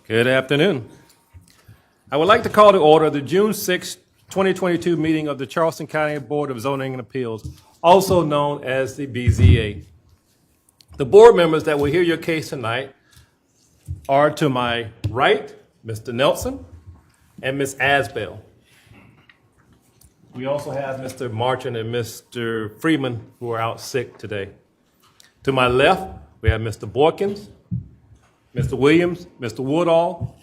Good afternoon. I would like to call to order the June 6, 2022 meeting of the Charleston County Board of Zoning and Appeals, also known as the BZA. The board members that will hear your case tonight are to my right, Mr. Nelson and Ms. Asbell. We also have Mr. Marchand and Mr. Freeman who are out sick today. To my left, we have Mr. Boykins, Mr. Williams, Mr. Woodall,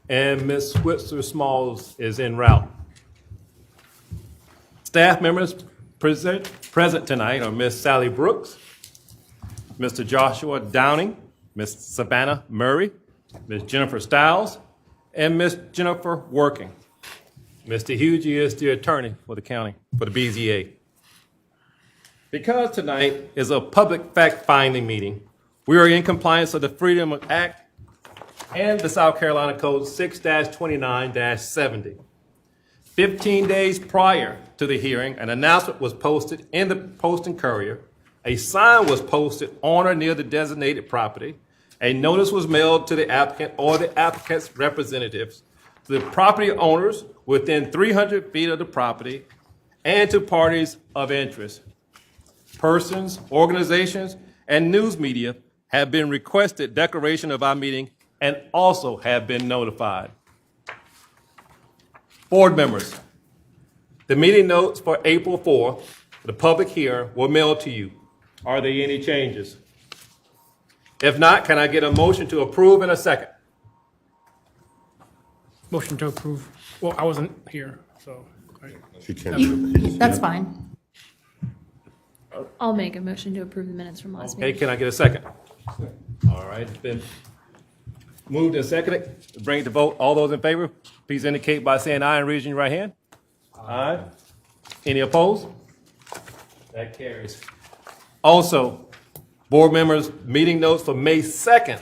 and Ms. Switzer Smalls is en route. Staff members present tonight are Ms. Sally Brooks, Mr. Joshua Downing, Ms. Savannah Murray, Ms. Jennifer Stiles, and Ms. Jennifer Working. Mr. Hughie is the attorney for the county, for the BZA. Because tonight is a public fact-finding meeting, we are in compliance with the Freedom Act and the South Carolina Code 6-29-70. 15 days prior to the hearing, an announcement was posted in the Post and Courier. A sign was posted on or near the designated property. A notice was mailed to the applicant or the applicant's representatives, to the property owners within 300 feet of the property, and to parties of interest. Persons, organizations, and news media have been requested declaration of our meeting and also have been notified. Board members, the meeting notes for April 4th, the public hearing, were mailed to you. Are there any changes? If not, can I get a motion to approve in a second? Motion to approve. Well, I wasn't here, so. She can't. That's fine. I'll make a motion to approve the minutes from last Okay, meeting. can I get a second? All right, it's been moved and seconded. Bring it to vote. All those in favor, please indicate by saying aye and raising your right hand. Aye. Any opposed? That carries. Also, board members, meeting notes for May 2nd,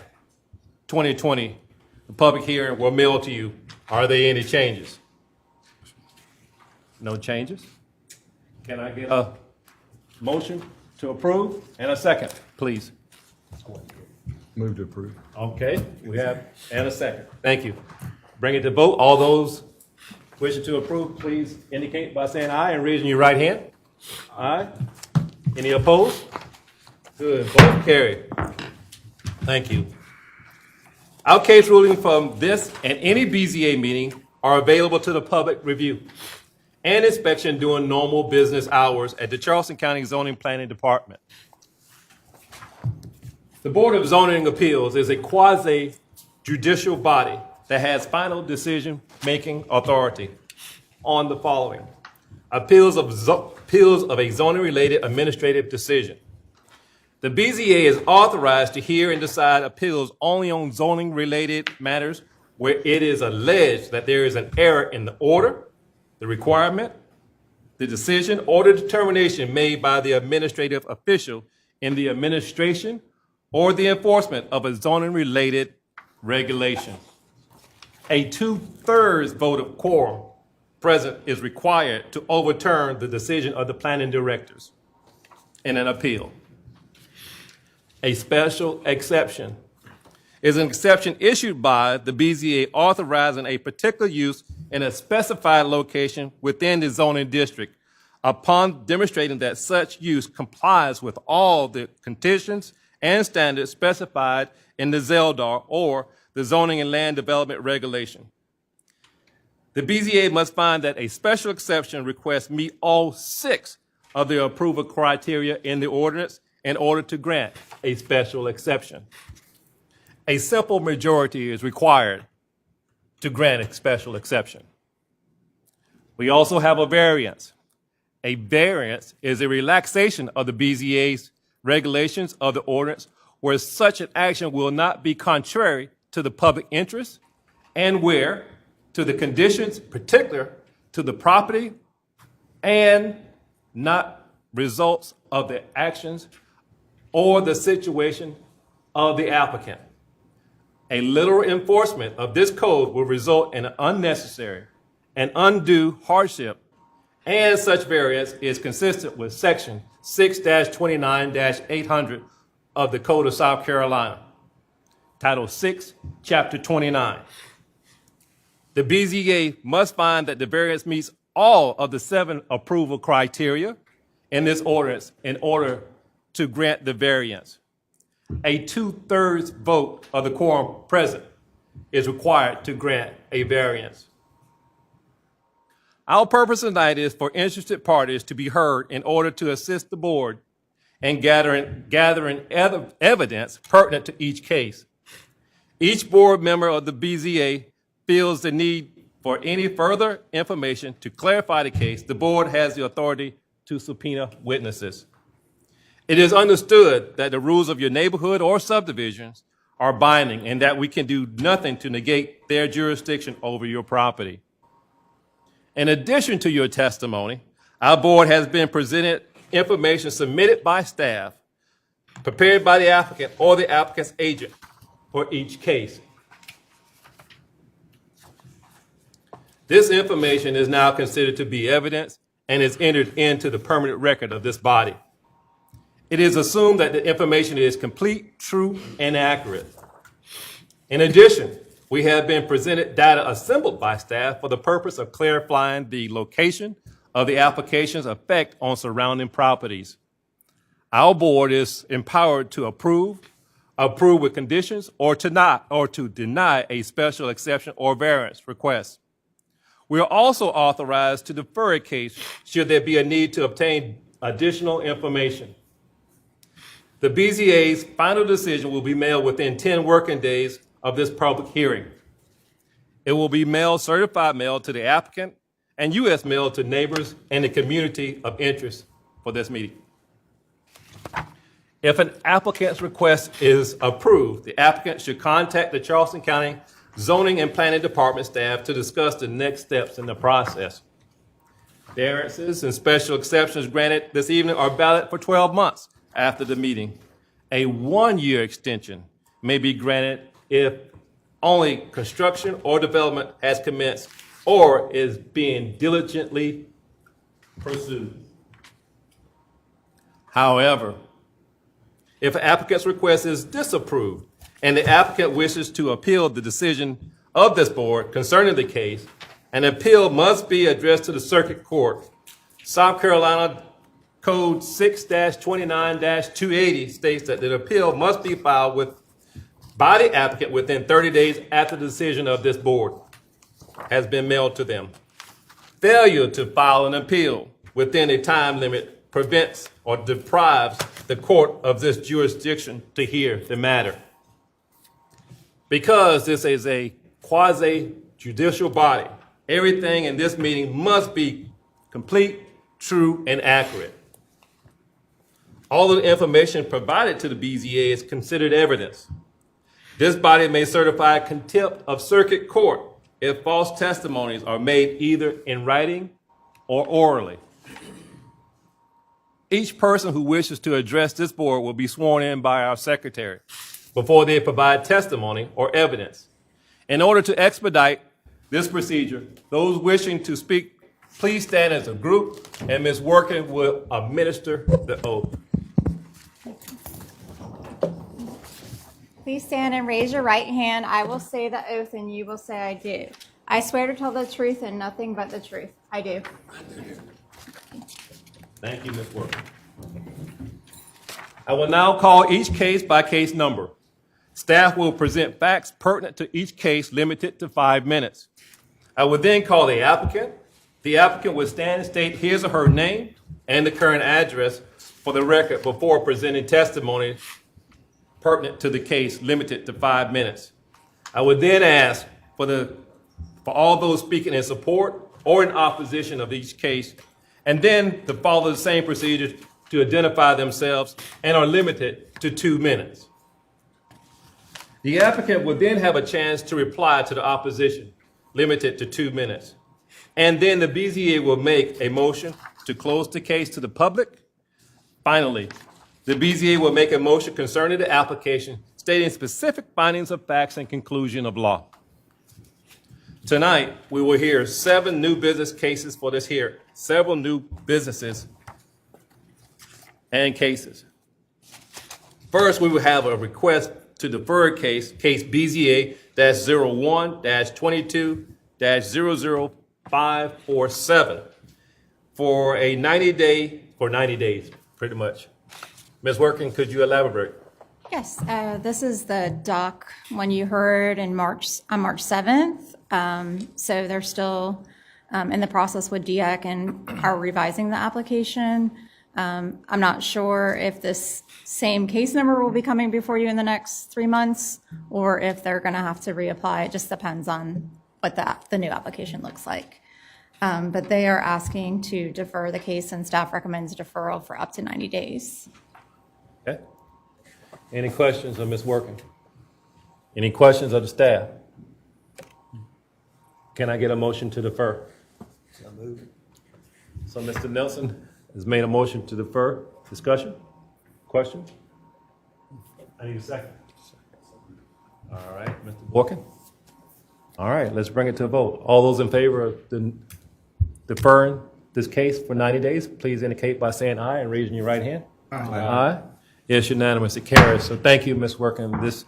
2020, the public hearing were mailed to you. Are there any changes? No changes? Can I get a motion to approve and a second, please? Move to approve. Okay, we have, and a second. Thank you. Bring it to vote. All those wishing to approve, please indicate by saying aye and raising your right hand. Aye. Any opposed? Good, both carried. Thank you. Our case ruling from this and any BZA meeting are available to the public review and inspection during normal business hours at the Charleston County Zoning Planning Department. The Board of Zoning Appeals is a quasi-judicial body that has final decision-making authority on the following: appeals of a zoning-related administrative decision. The BZA is authorized to hear and decide appeals only on zoning-related matters where it is alleged that there is an error in the order, the requirement, the decision, or the determination made by the administrative official in the administration or the enforcement of a zoning-related regulation. A 2/3 vote of quorum present is required to overturn the decision of the planning directors in an appeal. A special exception is an exception issued by the BZA authorizing a particular use in a specified location within the zoning district upon demonstrating that such use complies with all the conditions and standards specified in the ZELDAR or the Zoning and Land Development Regulation. The BZA must find that a special exception request meet all 6 of the approval criteria in the ordinance in order to grant a special exception. A simple majority is required to grant a special exception. We also have a variance. A variance is a relaxation of the BZA's regulations of the ordinance where such an action will not be contrary to the public interest and where, to the conditions particular to the property and not results of the actions or the situation of the applicant. A literal enforcement of this code will result in an unnecessary and undue hardship, and such variance is consistent with Section 6-29-800 of the Code of South Carolina. Title 6, Chapter 29. The BZA must find that the variance meets all of the 7 approval criteria in this ordinance in order to grant the variance. A 2/3 vote of the quorum present is required to grant a variance. Our purpose tonight is for interested parties to be heard in order to assist the board in gathering evidence pertinent to each case. Each board member of the BZA feels the need for any further information to clarify the case. The board has the authority to subpoena witnesses. It is understood that the rules of your neighborhood or subdivisions are binding and that we can do nothing to negate their jurisdiction over your property. In addition to your testimony, our board has been presented information submitted by staff, prepared by the applicant or the applicant's agent for each case. This information is now considered to be evidence and is entered into the permanent record of this body. It is assumed that the information is complete, true, and accurate. In addition, we have been presented data assembled by staff for the purpose of clarifying the location of the application's effect on surrounding properties. Our board is empowered to approve with conditions, or to deny a special exception or variance request. We are also authorized to defer a case should there be a need to obtain additional information. The BZA's final decision will be mailed within 10 working days of this public hearing. It will be mailed, certified mail to the applicant and U.S. mail to neighbors and the community of interest for this meeting. If an applicant's request is approved, the applicant should contact the Charleston County Zoning and Planning Department staff to discuss the next steps in the process. Variances and special exceptions granted this evening are valid for 12 months after the meeting. A 1-year extension may be granted if only construction or development has commenced or is being diligently pursued. However, if an applicant's request is disapproved and the applicant wishes to appeal the decision of this board concerning the case, an appeal must be addressed to the circuit court. South Carolina Code 6-29-280 states that the appeal must be filed by the applicant within 30 days after the decision of this board has been mailed to them. Failure to file an appeal within a time limit prevents or deprives the court of this jurisdiction to hear the matter. Because this is a quasi-judicial body, everything in this meeting must be complete, true, and accurate. All of the information provided to the BZA is considered evidence. This body may certify contempt of circuit court if false testimonies are made either in writing or orally. Each person who wishes to address this board will be sworn in by our secretary before they provide testimony or evidence. In order to expedite this procedure, those wishing to speak, please stand as a group, and Ms. Workin will administer the oath. Please stand and raise your right hand. I will say the oath and you will say I do. I swear to tell the truth and nothing but the truth. I do. Thank you, Ms. Workin. I will now call each case by case number. Staff will present facts pertinent to each case limited to 5 minutes. I will then call the applicant. The applicant will stand and state his or her name and the current address for the record before presenting testimony pertinent to the case limited to 5 minutes. I would then ask for all those speaking in support or in opposition of each case, and then to follow the same procedures to identify themselves and are limited to 2 minutes. The applicant will then have a chance to reply to the opposition, limited to 2 minutes. And then the BZA will make a motion to close the case to the public. Finally, the BZA will make a motion concerning the application, stating specific findings of facts and conclusion of law. Tonight, we will hear 7 new business cases for this hearing, several new businesses and cases. First, we will have a request to defer case BZA-01-22-00547 for 90 days, pretty much. Ms. Working, could you elaborate? Yes, this is the doc one you heard on March 7th. So they're still in the process with DEC and are revising the application. I'm not sure if this same case number will be coming before you in the next 3 months or if they're going to have to reapply. It just depends on what the new application looks like. But they are asking to defer the case, and staff recommends deferral for up to 90 days. Okay. Any questions of Ms. Working? Any questions of the staff? Can I get a motion to defer? So Mr. Nelson has made a motion to defer. Discussion? Question? I need a second. All right, Mr. Working? All right, let's bring it to a vote. All those in favor of deferring this case for 90 days, please indicate by saying aye and raising your right hand. Aye. It's unanimous, it carries. So thank you, Ms. Working. This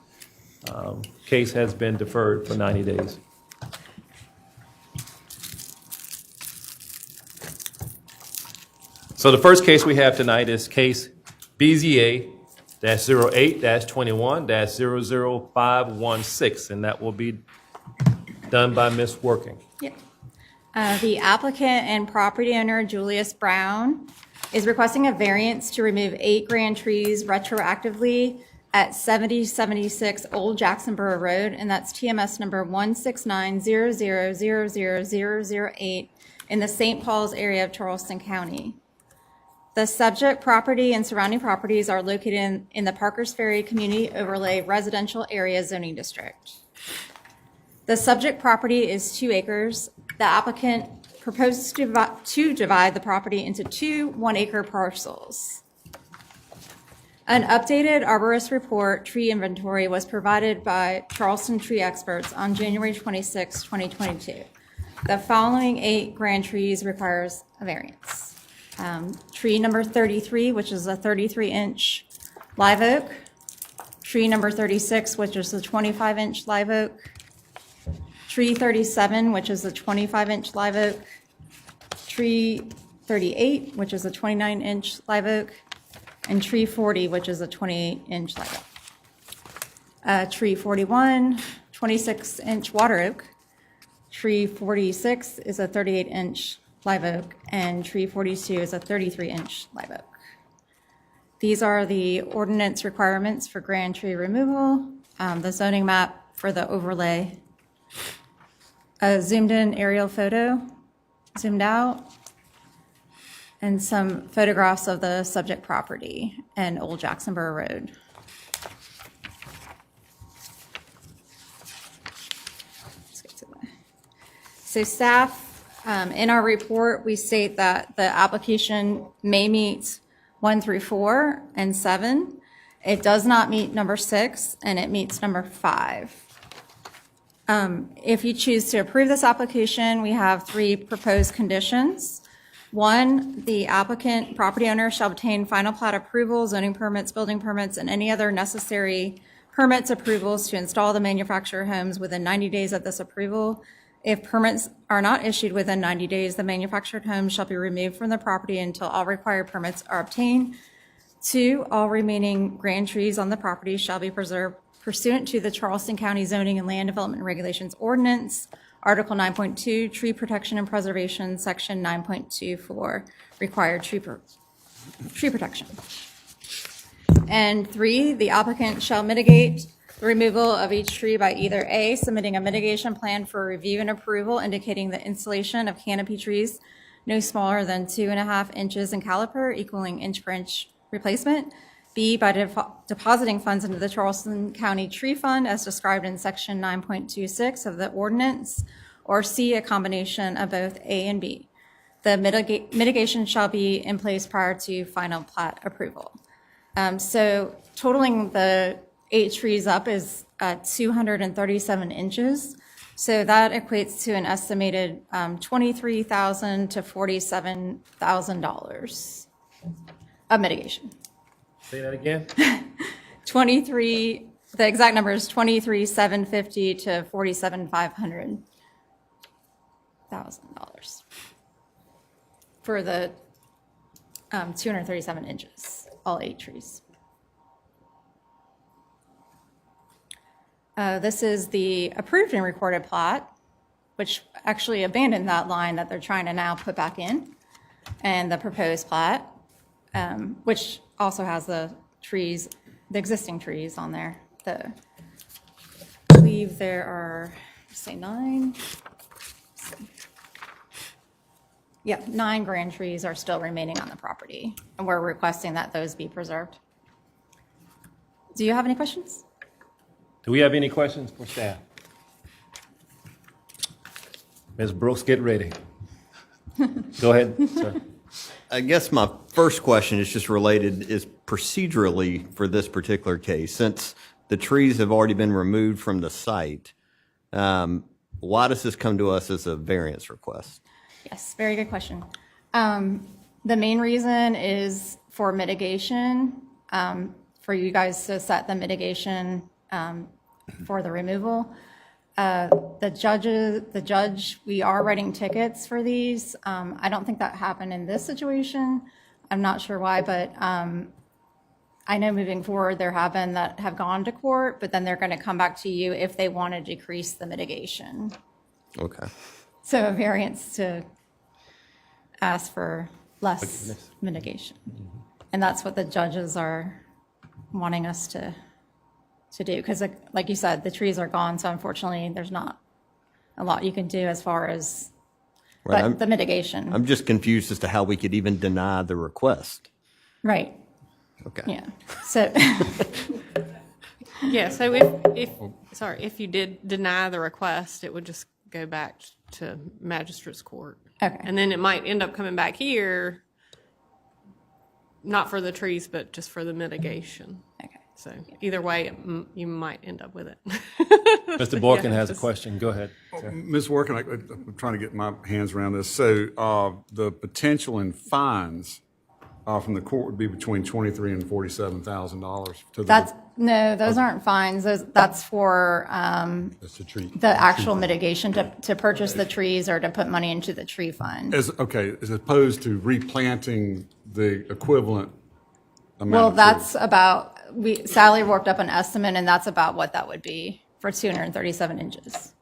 case has been deferred for 90 days. So the first case we have tonight is case BZA-08-21-00516, and that will be done by Ms. Working. Yeah. The applicant and property owner, Julius Brown, is requesting a variance to remove 8 grand trees retroactively at 7076 Old Jacksonboro Road, and that's TMS number 16900000008 in the St. Paul's area of Charleston County. The subject property and surrounding properties are located in the Parkers Ferry Community Overlay Residential Area Zoning District. The subject property is 2 acres. The applicant proposes to divide the property into 2 1-acre parcels. An updated arborist report tree inventory was provided by Charleston tree experts on January 26, 2022. The following 8 grand trees requires a variance. Tree number 33, which is a 33-inch live oak. Tree number 36, which is a 25-inch live oak. Tree 37, which is a 25-inch live oak. Tree 38, which is a 29-inch live oak. And tree 40, which is a 28-inch live oak. Tree 41, 26-inch water oak. Tree 46 is a 38-inch live oak, and tree 42 is a 33-inch live oak. These are the ordinance requirements for grand tree removal, the zoning map for the overlay, a zoomed in aerial photo, zoomed out, and some photographs of the subject property and Old Jacksonboro Road. Let's get to that. So staff, in our report, we state that the application may meet 1 through 4 and 7. It does not meet number 6, and it meets number 5. If you choose to approve this application, we have 3 proposed conditions. 1, the applicant, property owner shall obtain final plat approval, zoning permits, building permits, and any other necessary permits approvals to install the manufactured homes within 90 days of this approval. If permits are not issued within 90 days, the manufactured home shall be removed from the property until all required permits are obtained. 2, all remaining grand trees on the property shall be preserved pursuant to the Charleston County Zoning and Land Development Regulations Ordinance, Article 9.2, Tree Protection and Preservation, Section 9.24, required tree protection. And 3, the applicant shall mitigate the removal of each tree by either A, submitting a mitigation plan for review and approval indicating the installation of canopy trees no smaller than 2.5 inches in caliper, equaling inch per inch replacement. B, by depositing funds into the Charleston County Tree Fund as described in Section 9.26 of the ordinance. Or C, a combination of both A and B. The mitigation shall be in place prior to final plat approval. So totaling the 8 trees up is 237 inches. So that equates to an estimated $23,000 to $47,000 of mitigation. Say that again? The exact number is 23,750 to 47,500 $1,000 for the 237 inches, all 8 trees. This is the approved and recorded plat, which actually abandoned that line that they're trying to now put back in, and the proposed plat, which also has the trees, the existing trees on there. I believe there are, say 9. Yeah, 9 grand trees are still remaining on the property, and we're requesting that those be preserved. Do you have any questions? Do we have any questions for staff? Ms. Brooks, get ready. Go ahead, sir. I guess my first question is just related, is procedurally for this particular case, since the trees have already been removed from the site, why does this come to us as a variance request? Yes, very good question. The main reason is for mitigation, for you guys to set the mitigation for the removal. The judge, we are writing tickets for these. I don't think that happened in this situation. I'm not sure why, but I know moving forward, there have been that have gone to court, but then they're going to come back to you if they want to decrease the mitigation. Okay. So a variance to ask for less mitigation. And that's what the judges are wanting us to do. Because like you said, the trees are gone, so unfortunately, there's not a lot you can do as far as Right. the mitigation. I'm just confused as to how we could even deny the request. Right, Okay. yeah. So, Yeah, so if you did deny the request, it would just go back to magistrate's court. okay. And then it might end up coming back here, not for the trees, but just for the mitigation. Okay. So either way, you might end up with it. Mr. Borkin has a question. Go ahead. sir. Ms. Workin, I'm trying to get my hands around this. So the potential in fines from the court would be between $23,000 and $47,000 to the. No, those aren't fines. That's for That's the tree. the actual mitigation to purchase the trees or to put money into the tree fund. As opposed to replanting the equivalent amount Well, of trees. that's about, Sally worked up an estimate, and that's about what that would be for 237 inches.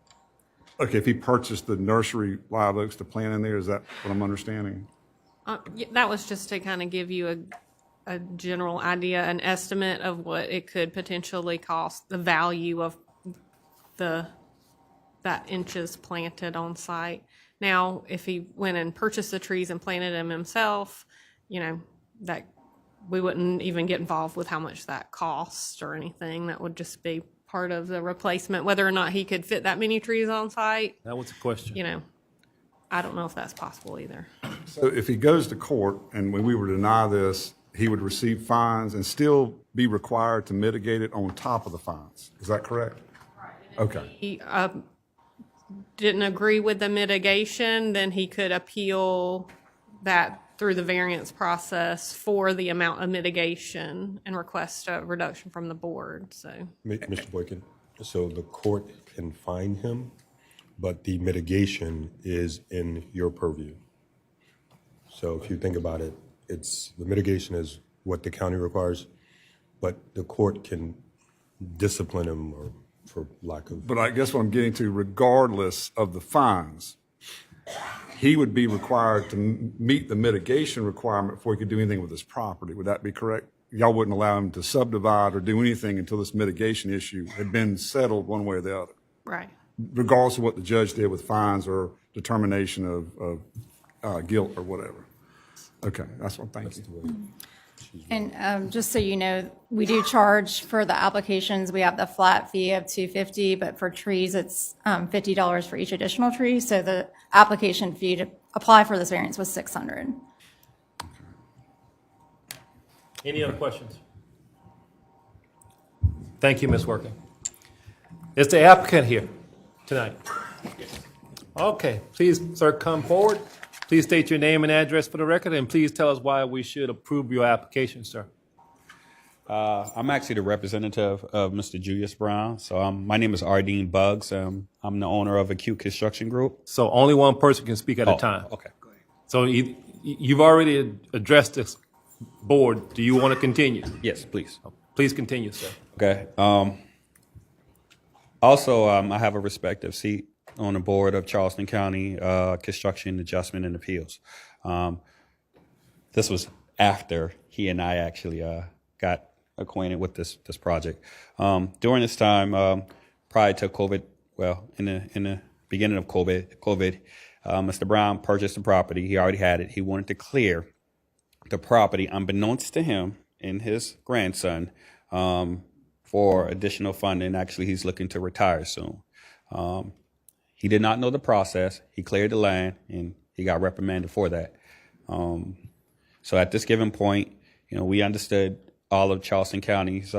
Okay, if he purchased the nursery live oaks to plant in there, is that what I'm understanding? Yeah, that was just to kind of give you a general idea, an estimate of what it could potentially cost, the value of that inches planted on site. Now, if he went and purchased the trees and planted them himself, that we wouldn't even get involved with how much that costs or anything. That would just be part of the replacement, whether or not he could fit that many trees on site. That was a question. I don't know if that's possible either. So if he goes to court and when we were to deny this, he would receive fines and still be required to mitigate it on top of the fines. Is that correct? Okay. He didn't agree with the mitigation, then he could appeal that through the variance process for the amount of mitigation and request a reduction from the board. So, Mr. Boykin, so the court can fine him, but the mitigation is in your purview. So if you think about it, the mitigation is what the county requires, but the court can discipline him, or for lack of. But I guess what I'm getting to, regardless of the fines, he would be required to meet the mitigation requirement before he could do anything with his property. Would that be correct? Y'all wouldn't allow him to subdivide or do anything until this mitigation issue had been settled one way or the other, right. regardless of what the judge did with fines or determination of guilt or whatever. Okay, that's what, thank you. And just so you know, we do charge for the applications. We have the flat fee of $250, but for trees, it's $50 for each additional tree. So the application fee to apply for this variance was $600. Any other questions? Thank you, Ms. Working. Is the applicant here tonight? Okay, please, sir, come forward. Please state your name and address for the record, and please tell us why we should approve your application, sir. I'm actually the representative of Mr. Julius Brown. So my name is Ardeen Buggs. I'm the owner of Acute Construction Group. So only one person can speak at a time. Okay. So you've already addressed this board. Do you want to continue? Yes, please. Please continue, sir. Okay. Also, I have a respective seat on the board of Charleston County Construction Adjustment and Appeals. This was after he and I actually got acquainted with this project. During this time, prior to COVID, well, in the beginning of COVID, Mr. Brown purchased the property. He already had it. He wanted to clear the property, unbeknownst to him and his grandson, for additional funding. Actually, he's looking to retire soon. He did not know the process. He cleared the land, and he got reprimanded for that. So at this given point, we understood all of Charleston County's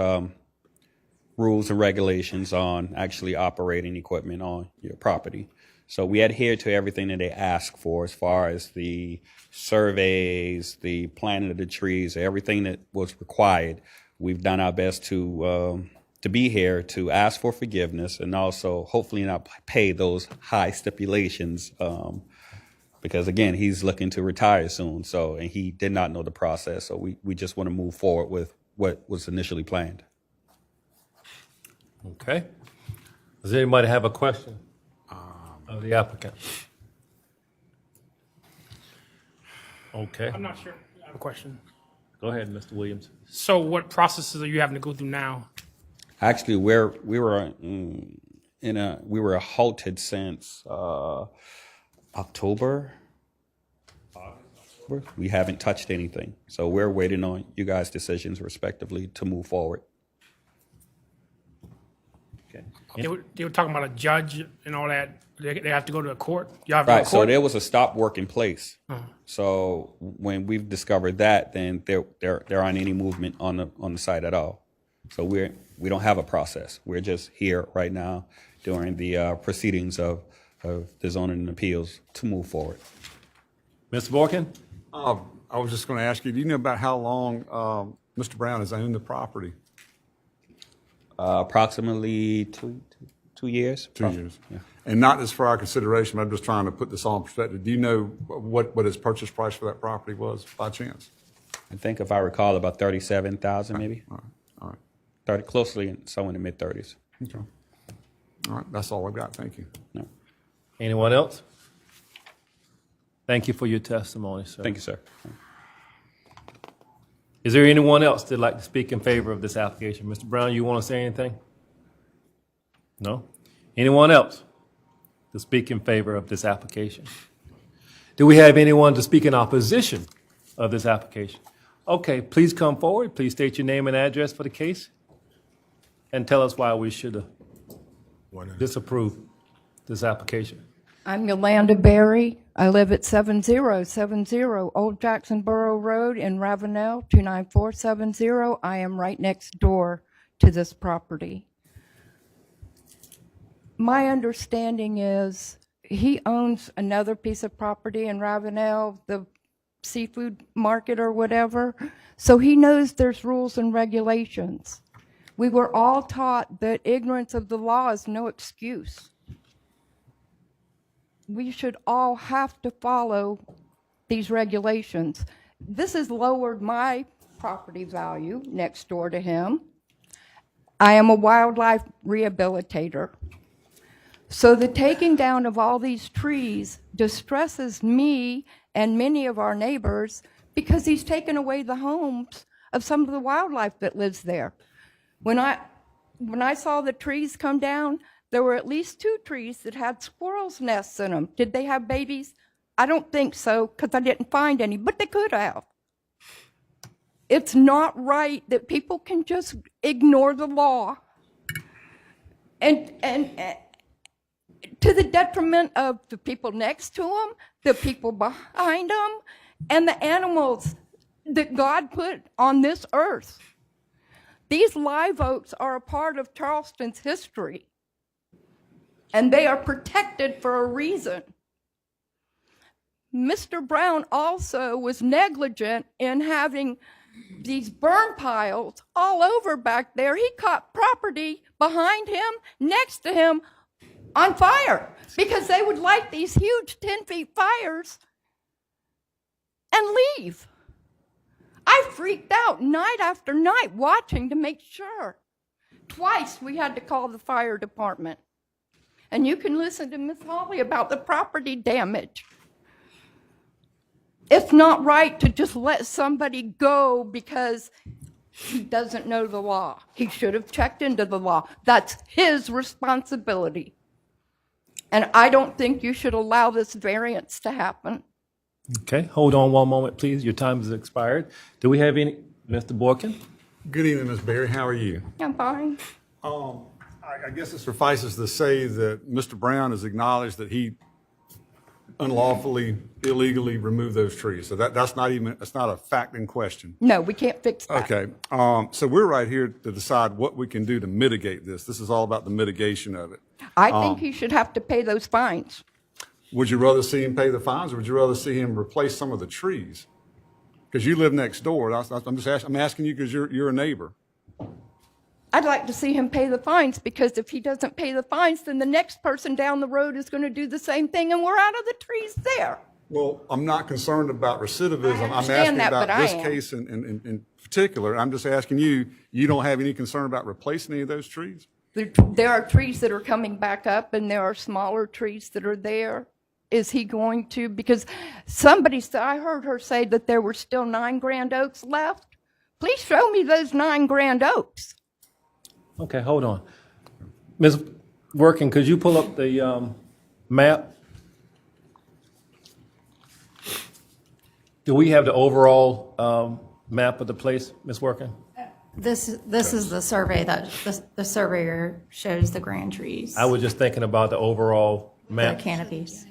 rules and regulations on actually operating equipment on your property. So we adhered to everything that they asked for as far as the surveys, the planting of the trees, everything that was required. We've done our best to be here to ask for forgiveness and also hopefully not pay those high stipulations because, again, he's looking to retire soon. So, and he did not know the process. So we just want to move forward with what was initially planned. Okay. Does anybody have a question of the applicant? Okay. I'm not sure. I have a question. Go ahead, Mr. Williams. So what processes are you having to go through now? Actually, we were halted since October. We haven't touched anything, so we're waiting on you guys' decisions, respectively, to move forward. Okay. They were talking about a judge and all that. They have to go to a court. You have to go Right. to So court? there was a stop work in place. So when we've discovered that, then there aren't any movement on the site at all. So we don't have a process. We're just here right now during the proceedings of the zoning and appeals to move forward. Mr. Borkin? I was just going to ask you, do you know about how long Mr. Brown has owned the property? Approximately two years. 2 years. Yeah. And not just for our consideration, I'm just trying to put this all in perspective. Do you know what his purchase price for that property was by chance? I think if I recall, about 37,000 maybe. All right. 30, closely somewhere in the mid-30s. Okay. All right. That's all I've got. Thank you. No. Anyone else? Thank you for your testimony, sir. Thank you, sir. Is there anyone else that'd like to speak in favor of this application? Mr. Brown, you want to say anything? No? Anyone else to speak in favor of this application? Do we have anyone to speak in opposition of this application? Okay, please come forward. Please state your name and address for the case and tell us why we should disapprove this application. I'm Yolanda Berry. I live at 7070 Old Jacksonboro Road in Ravenel, 29470. I am right next door to this property. My understanding is he owns another piece of property in Ravenel, the seafood market or whatever, so he knows there's rules and regulations. We were all taught that ignorance of the law is no excuse. We should all have to follow these regulations. This has lowered my property value next door to him. I am a wildlife rehabilitator. So the taking down of all these trees distresses me and many of our neighbors because he's taken away the homes of some of the wildlife that lives there. When I saw the trees come down, there were at least 2 trees that had squirrels' nests in them. Did they have babies? I don't think so, because I didn't find any, but they could have. It's not right that people can just ignore the law. And to the detriment of the people next to them, the people behind them, and the animals that God put on this earth. These live oaks are a part of Charleston's history. And they are protected for a reason. Mr. Brown also was negligent in having these burn piles all over back there. He caught property behind him, next to him, on fire because they would light these huge 10-foot fires and leave. I freaked out night after night watching to make sure. Twice we had to call the fire department. And you can listen to Miss Holly about the property damage. It's not right to just let somebody go because he doesn't know the law. He should have checked into the law. That's his responsibility. And I don't think you should allow this variance to happen. Okay, hold on one moment, please. Your time has expired. Do we have any, Mr. Borkin? Good evening, Ms. Berry. How are you? I'm fine. I guess it suffices to say that Mr. Brown has acknowledged that he unlawfully, illegally removed those trees. So that's not a fact in question. No, we can't fix that. Okay. So we're right here to decide what we can do to mitigate this. This is all about the mitigation of it. I think he should have to pay those fines. Would you rather see him pay the fines, or would you rather see him replace some of the trees? Because you live next door. I'm asking you because you're a neighbor. I'd like to see him pay the fines because if he doesn't pay the fines, then the next person down the road is going to do the same thing and we're out of the trees there. Well, I'm not concerned about recidivism. I'm understand asking that, about but I this am. case in particular. I'm just asking you, you don't have any concern about replacing any of those trees? There are trees that are coming back up and there are smaller trees that are there. Is he going to, because somebody said, I heard her say that there were still 9 grand oaks left. Please show me those 9 grand oaks. Okay, hold on. Ms. Working, could you pull up the map? Do we have the overall map of the place, Ms. Working? This is the survey that the surveyor shows the grand trees, I was just thinking about the overall the map. canopies.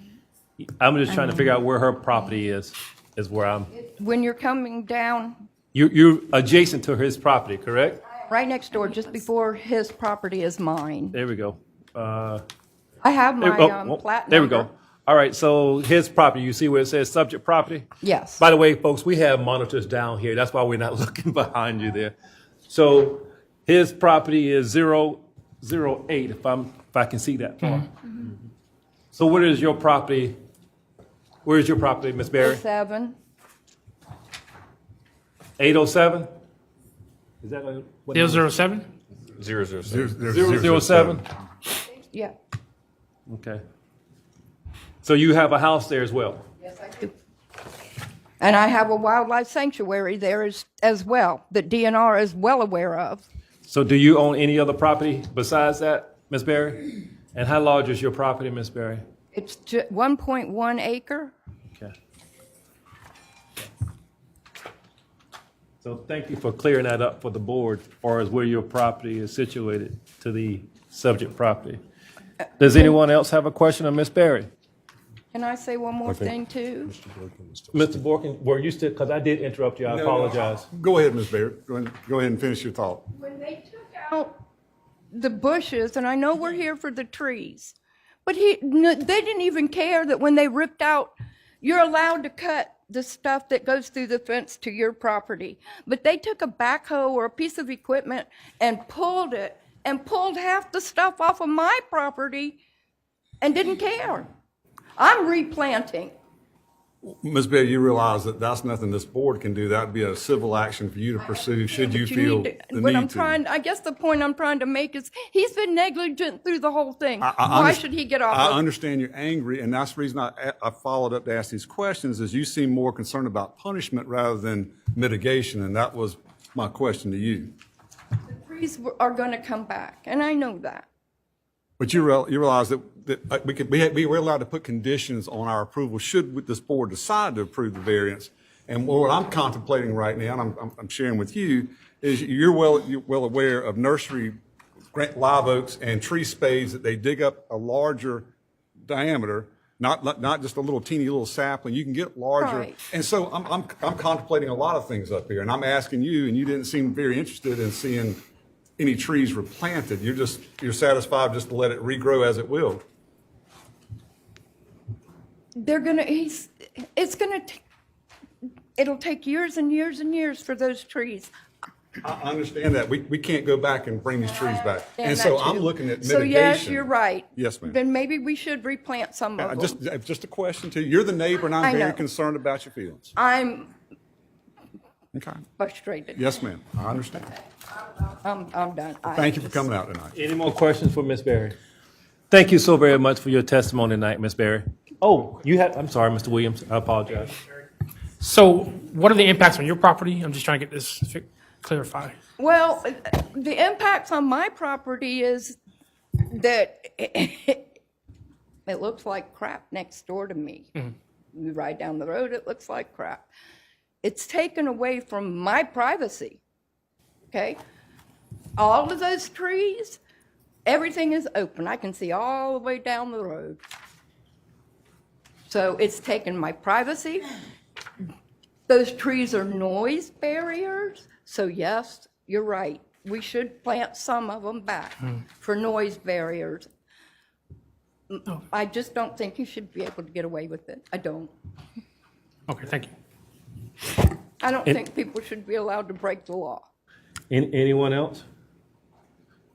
I'm just trying to figure out where her property is where I'm. When you're coming down, You're adjacent to his property, correct? right next door, just before his property is mine. There we go. I have my plat There we go. number. All right, so his property, you see where it says subject property? Yes. By the way, folks, we have monitors down here. That's why we're not looking behind you there. So his property is 008, if I can see that far. So what is your property? Where is your property, Ms. Berry? 7. 807? Is that what? 007? 007? Yeah. Okay. So you have a house there as well? Yes, I do. And I have a wildlife sanctuary there as well that DNR is well aware of. So do you own any other property besides that, Ms. Berry? And how large is your property, Ms. Berry? It's 1.1 acre. Okay. So thank you for clearing that up for the board as far as where your property is situated to the subject property. Does anyone else have a question of Ms. Berry? Can I say one more thing too? Mr. Borkin, were you still, because I did interrupt you, I apologize. Go ahead, Ms. Berry. Go ahead and finish your thought. When they took out the bushes, and I know we're here for the trees, but they didn't even care that when they ripped out, you're allowed to cut the stuff that goes through the fence to your property. But they took a backhoe or a piece of equipment and pulled it and pulled half the stuff off of my property and didn't care. I'm replanting. Ms. Berry, you realize that that's nothing this board can do. That would be a civil action for you to pursue should you feel the need to. I guess the point I'm trying to make is he's been negligent through the whole thing. I Why underst- should he get off I of? understand you're angry, and that's the reason I followed up to ask these questions, is you seem more concerned about punishment rather than mitigation, and that was my question to you. The trees are going to come back, and I know that. But you realize that we were allowed to put conditions on our approval should this board decide to approve the variance. And what I'm contemplating right now, and I'm sharing with you, is you're well aware of nursery live oaks and tree spades that they dig up a larger diameter, not just a little teeny little sapling. You can get larger. Right. And so I'm contemplating a lot of things up here, and I'm asking you, and you didn't seem very interested in seeing any trees replanted. You're satisfied just to let it regrow as it will. it'll take years and years and years for those trees. I understand that. We can't go back and bring these trees back. And And so that I'm too. looking at So mitigation. yes, you're right. Yes, ma'am. Then maybe we should replant some of them. Just a question to you. You're the neighbor, and I I'm very know. concerned about your feelings. I'm Okay. frustrated. Yes, ma'am. I understand. I'm done. Thank you for coming out tonight. Any more questions for Ms. Berry? Thank you so very much for your testimony tonight, Ms. Berry. Oh, I'm sorry, Mr. Williams. I apologize. So what are the impacts on your property? I'm just trying to get this clarified. Well, the impacts on my property is that it looks like crap next door to me. You ride down the road, it looks like crap. It's taken away from my privacy, okay? All of those trees, everything is open. I can see all the way down the road. So it's taken my privacy. Those trees are noise barriers, so yes, you're right. We should plant some of them back for noise barriers. I just don't think you should be able to get away with it. I don't. Okay, thank you. I don't think people should be allowed to break the law. Anyone else?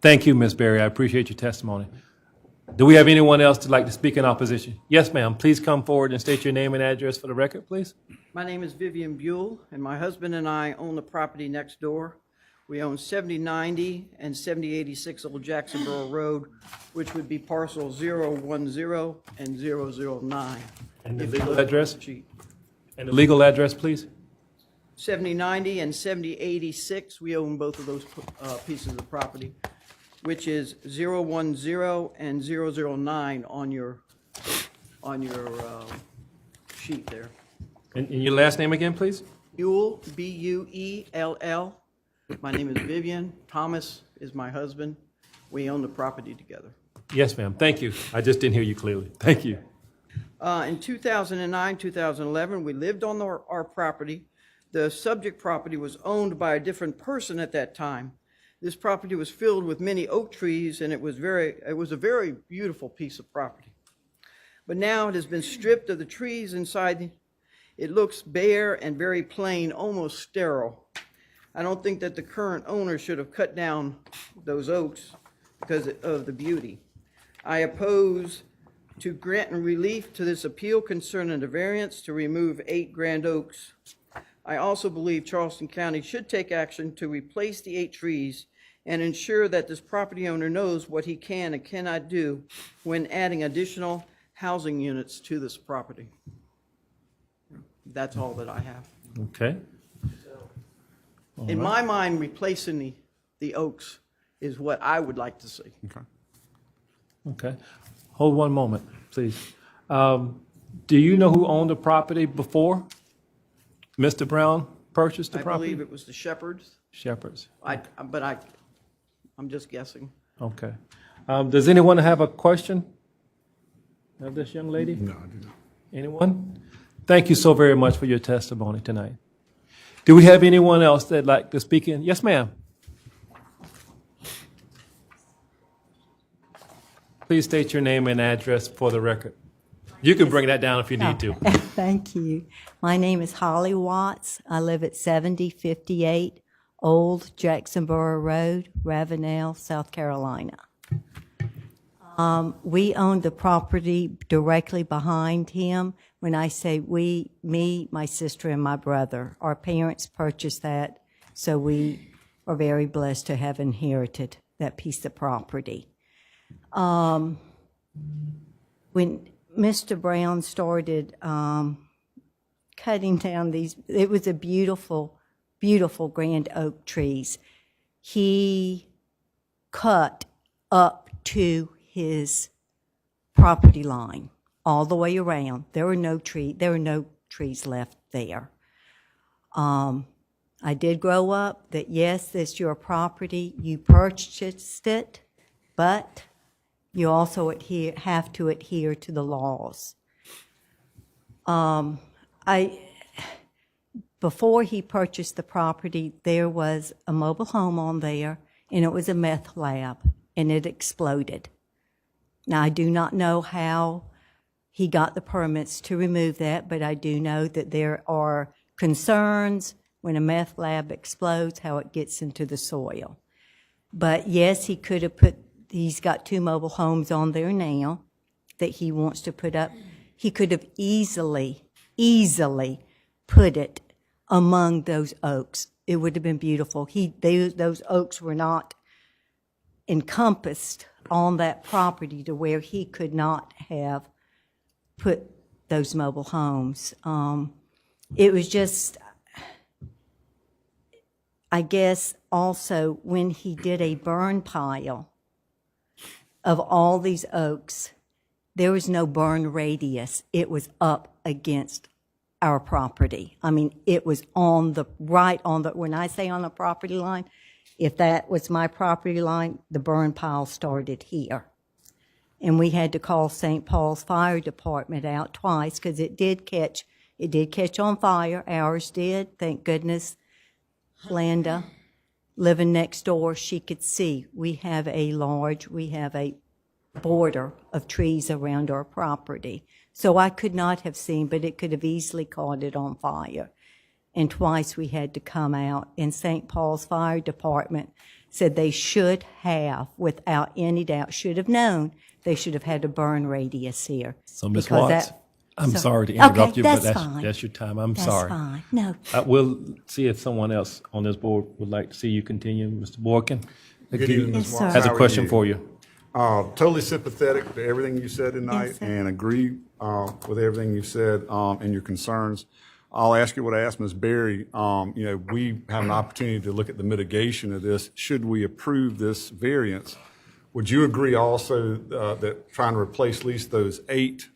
Thank you, Ms. Berry. I appreciate your testimony. Do we have anyone else that'd like to speak in opposition? Yes, ma'am. Please come forward and state your name and address for the record, please. My name is Vivian Buell, and my husband and I own the property next door. We own 7090 and 7086 Old Jacksonboro Road, which would be parcel 010 and 009. And the If you legal look at address? the sheet. And the legal address, please? 7090 and 7086, we own both of those pieces of property, which is 010 and 009 on your sheet there. And your last name again, please? Buell, Buell. My name is Vivian. Thomas is my husband. We own the property together. Yes, ma'am. Thank you. I just didn't hear you clearly. Thank you. In 2009, 2011, we lived on our property. The subject property was owned by a different person at that time. This property was filled with many oak trees, and it was a very beautiful piece of property. But now it has been stripped of the trees inside. It looks bare and very plain, almost sterile. I don't think that the current owner should have cut down those oaks because of the beauty. I oppose to grant relief to this appeal concerning the variance to remove 8 grand oaks. I also believe Charleston County should take action to replace the 8 trees and ensure that this property owner knows what he can and cannot do when adding additional housing units to this property. That's all that I have. Okay. In my mind, replacing the oaks is what I would like to see. Okay. Okay. Hold one moment, please. Do you know who owned the property before Mr. Brown purchased the I property? believe it was the Shepherds, Shepherds. but I'm just guessing. Okay. Does anyone have a question of this young lady? No, I do not. Anyone? Thank you so very much for your testimony tonight. Do we have anyone else that'd like to speak in? Yes, ma'am. Please state your name and address for the record. You can bring that down if you need to. Thank you. My name is Holly Watts. I live at 7058 Old Jacksonboro Road, Ravenel, South Carolina. We own the property directly behind him. When I say we, me, my sister, and my brother, our parents purchased that, so we are very blessed to have inherited that piece of property. When Mr. Brown started cutting down these, it was a beautiful, beautiful grand oak trees. He cut up to his property line all the way around. There were no trees left there. I did grow up that yes, it's your property. You purchased it, but you also have to adhere to the laws. Before he purchased the property, there was a mobile home on there, and it was a meth lab, and it exploded. Now, I do not know how he got the permits to remove that, but I do know that there are concerns when a meth lab explodes, how it gets into the soil. But yes, he could have he's got 2 mobile homes on there now that he wants to put up. He could have easily put it among those oaks. It would have been beautiful. Those oaks were not encompassed on that property to where he could not have put those mobile homes. It was just, I guess also when he did a burn pile of all these oaks, there was no burn radius. It was up against our property. I mean, it was right on the, when I say on the property line, if that was my property line, the burn pile started here. And we had to call St. Paul's Fire Department out twice because it did catch on fire. Ours did, thank goodness. Landa, living next door, she could see. We have a border of trees around our property. So I could not have seen, but it could have easily caught it on fire. And twice we had to come out, and St. Paul's Fire Department said they should have, without any doubt, should have known they should have had a burn radius here. So, Ms. Because Watts, I'm so- sorry to interrupt you, but that's fine. that's your time. I'm That's sorry. fine. No, We'll see if someone else on this board would like to see you continue. Mr. Borkin Good evening, Ms. Yes, Watts. sir. has a How are question you? for you. Totally sympathetic to everything you said tonight sir. and agree with everything you said and your concerns. I'll ask you what I asked Ms. Berry. We have an opportunity to look at the mitigation of this. Should we approve this variance? Would you agree also that trying to replace at least those 8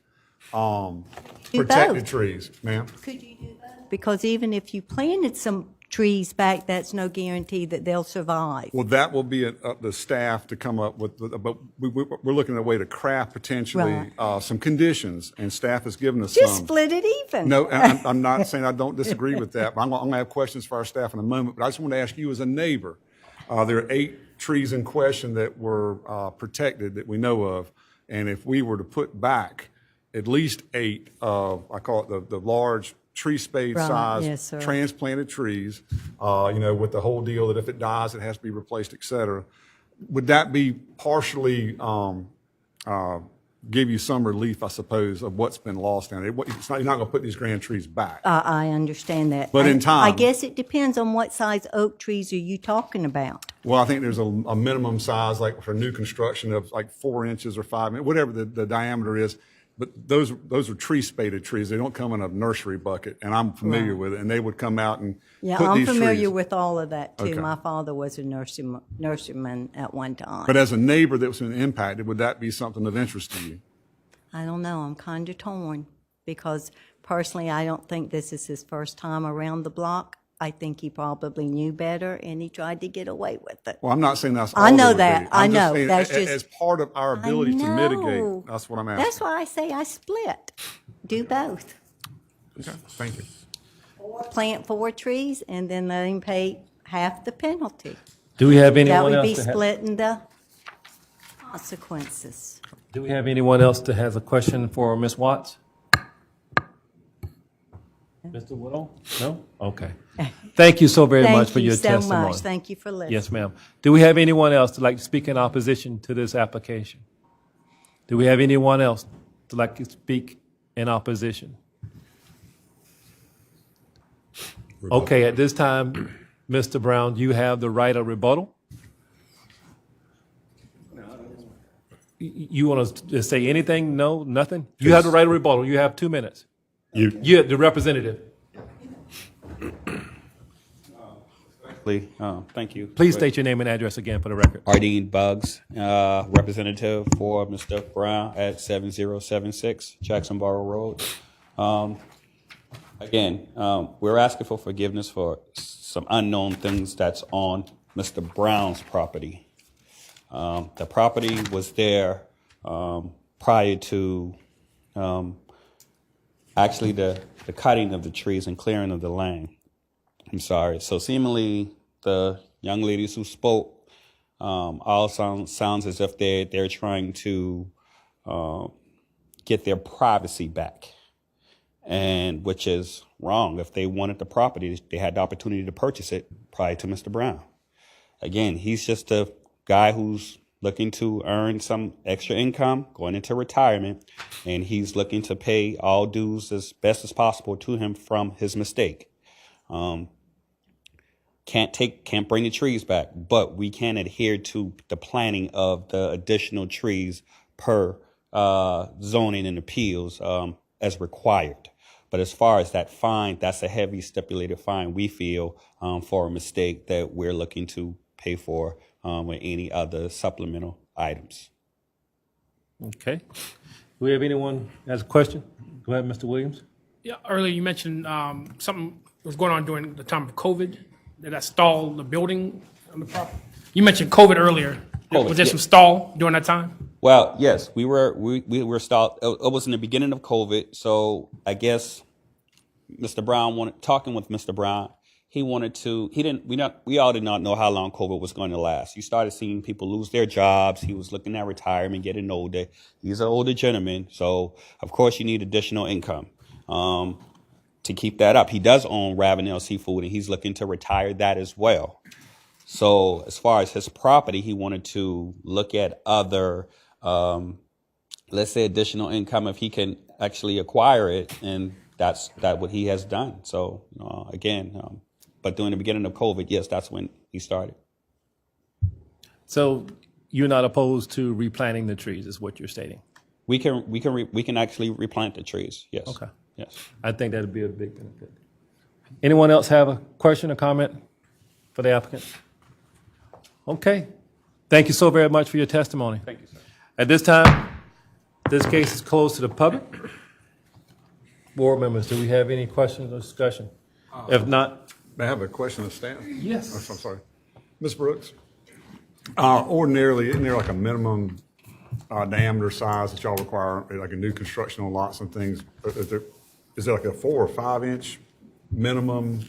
protected both. trees, ma'am? could you do both? Because even if you planted some trees back, that's no guarantee that they'll survive. Well, that will be up to staff to come up with, but we're looking at a way to craft potentially some conditions, and staff has given us Just some. split it even. No, I'm not saying I don't disagree with that, but I'm going to have questions for our staff in a moment. But I just want to ask you as a neighbor, there are 8 trees in question that were protected that we know of, and if we were to put back at least 8 of, I call it the large tree spade Right, size yes, sir. transplanted trees, with the whole deal that if it dies, it has to be replaced, et cetera. Would that be partially give you some relief, I suppose, of what's been lost down there? You're not going to put these grand trees back. I understand that. But in time- I guess it depends on what size oak trees are you talking about. Well, I think there's a minimum size, like for new construction, of like 4 inches or 5, whatever the diameter is. But those are tree spaded trees. They don't come in a nursery bucket, and I'm familiar with it. And they would come out and Yeah, put I'm these familiar trees. with all of that too. Okay. My father was a nurseryman at one time. But as a neighbor that was impacted, would that be something of interest to you? I don't know. I'm kind of torn because personally, I don't think this is his first time around the block. I think he probably knew better and he tried to get away with it. Well, I'm not saying that's all I know they would that. be. I I'm just know. saying That's as just- part of our ability to know. mitigate. That's what I'm asking. That's why I say I split. Do both. Okay, thank you. Plant 4 trees and then let him pay half the penalty. Do we have That anyone would else be to have? splitting the consequences. Do we have anyone else that has a question for Ms. Watts? Mr. Woodall? No? Okay. Thank you so very much for your Thank you so testimony. much. Thank you for listening. Yes, ma'am. Do we have anyone else that'd like to speak in opposition to this application? Do we have anyone else that'd like to speak in opposition? Okay, at this time, Mr. Brown, you have the right of rebuttal. You want to say anything? No, nothing? You have the right of rebuttal. You have 2 minutes. You're the representative. Thank you. Please state your name and address again for the record. Ardeen Buggs, representative for Mr. Brown at 7076 Jacksonboro Road. Again, we're asking for forgiveness for some unknown things that's on Mr. Brown's property. The property was there prior to actually the cutting of the trees and clearing of the land. I'm sorry. So seemingly the young ladies who spoke all sounds as if they're trying to get their privacy back. and which is wrong. If they wanted the property, they had the opportunity to purchase it prior to Mr. Brown. Again, he's just a guy who's looking to earn some extra income going into retirement, and he's looking to pay all dues as best as possible to him from his mistake. Can't bring the trees back, but we can adhere to the planning of the additional trees per zoning and appeals as required. But as far as that fine, that's a heavy stipulated fine, we feel, for a mistake that we're looking to pay for with any other supplemental items. Okay. Do we have anyone that has a question? Go ahead, Mr. Williams. Yeah, earlier you mentioned something was going on during the time of COVID, that stalled the building on the property. You mentioned COVID earlier. COVID, Was there yeah. some stall during that time? Well, yes, we were stalled. It was in the beginning of COVID, so I guess Mr. Brown talking with Mr. Brown. We all did not know how long COVID was going to last. You started seeing people lose their jobs. He was looking at retirement, getting older. He's an older gentleman, so of course you need additional income to keep that up. He does own Ravenel Seafood, and he's looking to retire that as well. So as far as his property, he wanted to look at other, let's say, additional income if he can actually acquire it, and that's what he has done. So but during the beginning of COVID, yes, that's when he started. So you're not opposed to replanting the trees, is what you're stating? We can actually replant the trees. Yes. Okay. Yes. I think that'd be a big benefit. Anyone else have a question or comment for the applicant? Okay. Thank you so very much for your testimony. Thank you, sir. At this time, this case is closed to the public. Board members, do we have any questions or discussion? If not, May I have a question of staff? yes. I'm sorry. Ms. Brooks? Ordinarily, isn't there like a minimum diameter size that y'all require, like a new construction on lots and things? Is there like a 4 or 5 inch minimum?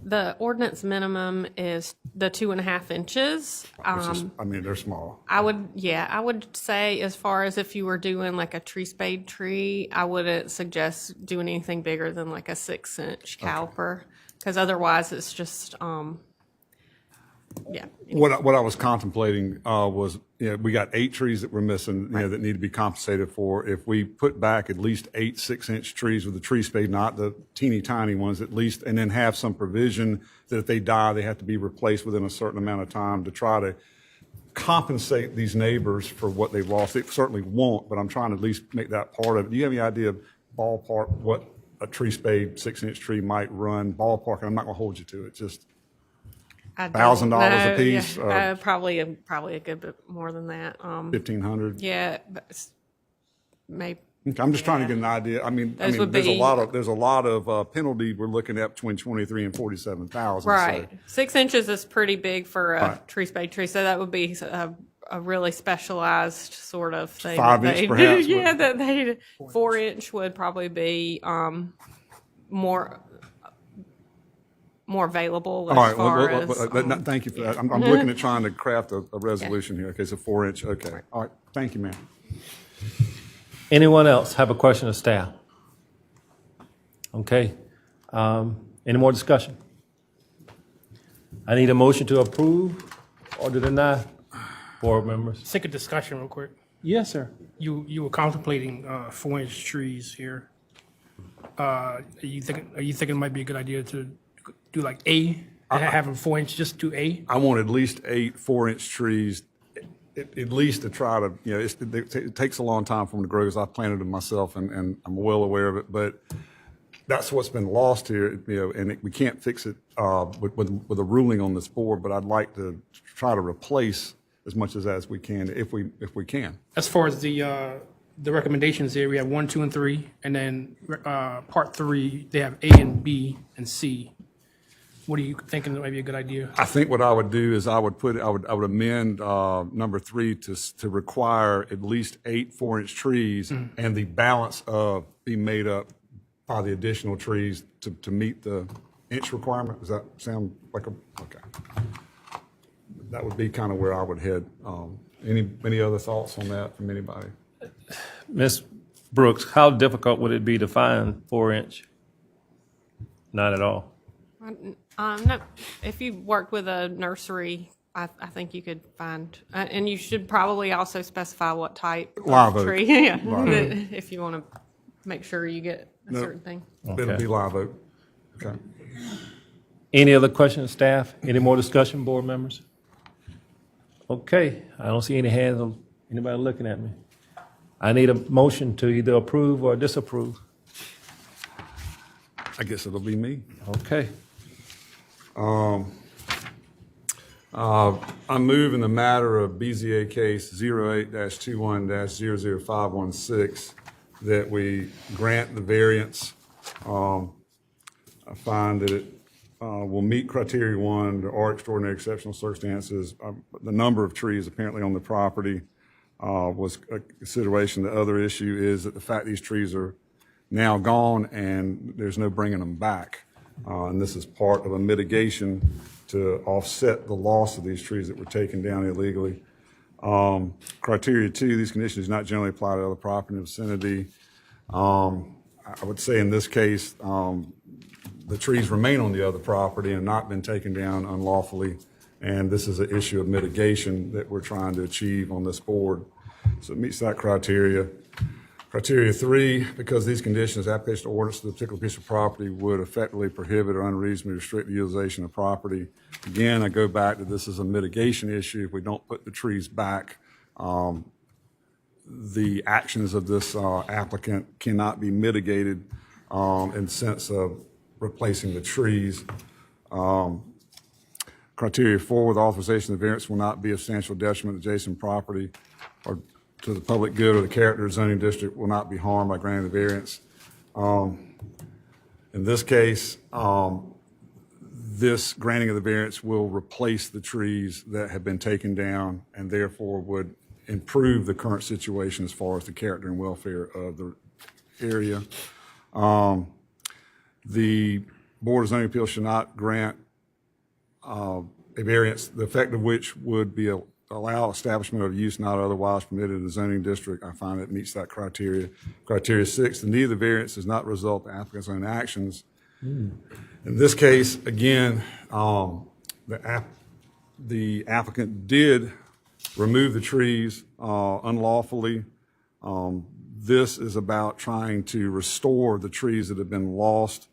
The ordinance minimum is the 2.5 inches. They're small. I would say as far as if you were doing like a tree spade tree, I wouldn't suggest doing anything bigger than like a 6-inch caliper, because otherwise it's just, What I was contemplating was, we got 8 trees that we're missing, that need to be compensated for. If we put back at least 8 6-inch trees with the tree spade, not the teeny tiny ones at least, and then have some provision that if they die, they have to be replaced within a certain amount of time to try to compensate these neighbors for what they've lost. They certainly won't, but I'm trying to at least make that part of it. Do you have any idea of ballpark what a tree spade 6-inch tree might run? Ballpark, and I'm not going to hold you to it, just $1,000 a piece? Probably a good bit more than that. $1,500? Yeah, but maybe. Okay, I'm just trying to get an idea. Those would there's be- a lot of penalty we're looking at between 23 and 47,000. Right. 6 inches is pretty big for a Right. tree spade tree, so that would be a really specialized sort of thing. 5 that inch they- perhaps, Yeah, that they 4-inch would probably be more available as All right, far as. thank you for that. I'm looking at trying to craft a resolution here. Okay, so 4-inch, okay. All right, thank you, ma'am. Anyone else have a question of staff? Okay. Any more discussion? I need a motion to approve or to deny, board members. Take a discussion real quick. Yes, sir. You were contemplating 4-inch trees here. Are you thinking it might be a good idea to do like having 4-inch, just do A? I want at least 8 4-inch trees, at least to try to, it takes a long time for them to grow because I planted them myself and I'm well aware of it, but that's what's been lost here, and we can't fix it with a ruling on this board, but I'd like to try to replace as much as we can, if we can. As far as the recommendations here, we have 1, 2, and 3, and then part 3, they have A and B and C. What are you thinking that might be a good idea? I think what I would do is I would amend number 3 to require at least 8 4-inch trees, and the balance of be made up by the additional trees to meet the inch requirement. Does that sound like okay? That would be kind of where I would head. Any other thoughts on that from anybody? Ms. Brooks, how difficult would it be to find 4-inch? Not at all. No, if you work with a nursery, I think you could find, and you should probably also specify what type Live of oak. tree. Yeah, if you want to make sure you get a certain thing. It'll be live oak. Okay. Any other questions, staff? Any more discussion, board members? Okay, I don't see any hands of anybody looking at me. I need a motion to either approve or disapprove. I guess it'll be me. Okay. I move in the matter of BZA case 08-21-00516 that we grant the variance. I find that it will meet criteria 1. There are extraordinary exceptional circumstances. The number of trees apparently on the property was a consideration. The other issue is that the fact these trees are now gone and there's no bringing them back. And this is part of a mitigation to offset the loss of these trees that were taken down illegally. Criteria 2, these conditions do not generally apply to other property in the vicinity. I would say in this case, the trees remain on the other property and not been taken down unlawfully. And this is an issue of mitigation that we're trying to achieve on this board. So it meets that criteria. Criteria 3, because these conditions, application of ordinance to the particular piece of property would effectively prohibit or unreasonably restrict the utilization of property. Again, I go back to this is a mitigation issue. If we don't put the trees back, the actions of this applicant cannot be mitigated in the sense of replacing the trees. Criteria 4, with authorization, the variance will not be of substantial detriment to adjacent property or to the public good or the character of the zoning district will not be harmed by granting the variance. In this case, this granting of the variance will replace the trees that have been taken down and therefore would improve the current situation as far as the character and welfare of the area. The Board of Zoning Appeals should not grant a variance, the effect of which would be allow establishment of use not otherwise permitted in the zoning district. I find it meets that criteria. Criteria 6, the need of the variance does not result in applicant's own actions. In this case, again, the applicant did remove the trees unlawfully. This is about trying to restore the trees that have been lost.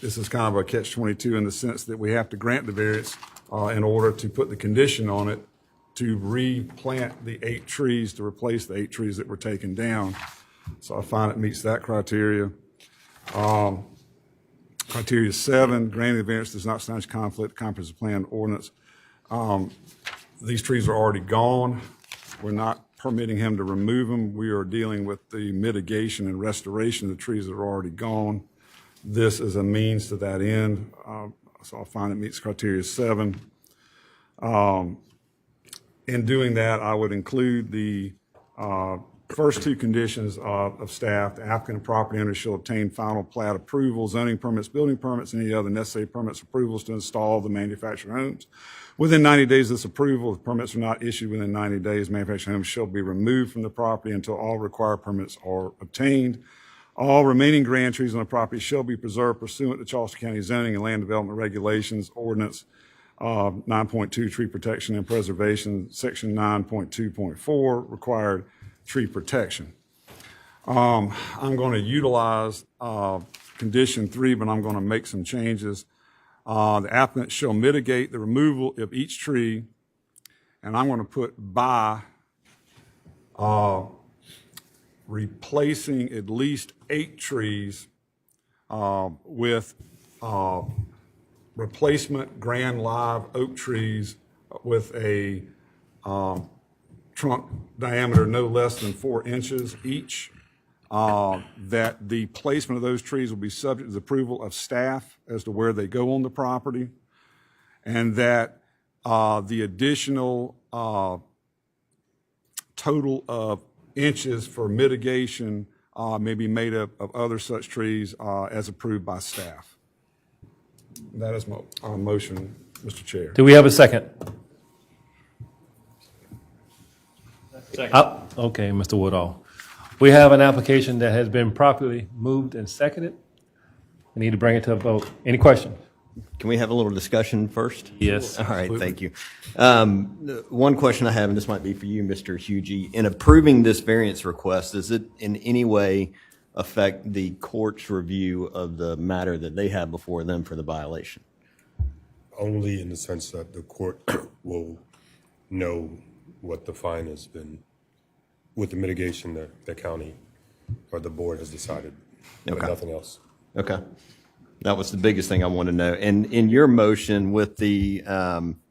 This is kind of a catch-22 in the sense that we have to grant the variance in order to put the condition on it to replant the 8 trees to replace the 8 trees that were taken down. So I find it meets that criteria. Criteria 7, granting the variance does not establish conflict, comprehensive plan, ordinance. These trees are already gone. We're not permitting him to remove them. We are dealing with the mitigation and restoration of the trees that are already gone. This is a means to that end. So I find it meets criteria 7. In doing that, I would include the first 2 conditions of staff. The applicant and property owner shall obtain final plat approval, zoning permits, building permits, and any other necessary permits, approvals to install the manufactured homes. Within 90 days of this approval, if permits are not issued within 90 days, manufactured homes shall be removed from the property until all required permits are obtained. All remaining grand trees on the property shall be preserved pursuant to Charleston County zoning and land development regulations, ordinance 9.2 tree protection and preservation, section 9.2.4 required tree protection. I'm going to utilize condition 3, but I'm going to make some changes. The applicant shall mitigate the removal of each tree, and I'm going to put by replacing at least 8 trees with replacement grand live oak trees with a trunk diameter no less than 4 inches each. That the placement of those trees will be subject to the approval of staff as to where they go on the property, and that the additional total of inches for mitigation may be made up of other such trees as approved by staff. That is my motion, Mr. Chair. Do we have a second? Okay, Mr. Woodall. We have an application that has been properly moved and seconded. We need to bring it to a vote. Any questions? Can we have a little discussion first? Yes. All right, thank you. One question I have, and this might be for you, Mr. Hughie. In approving this variance request, does it in any way affect the court's review of the matter that they have before them for the violation? Only in the sense that the court will know what the fine has been with the mitigation that the county or the board has decided, but Okay. nothing else. Okay. That was the biggest thing I wanted to know. And in your motion with the,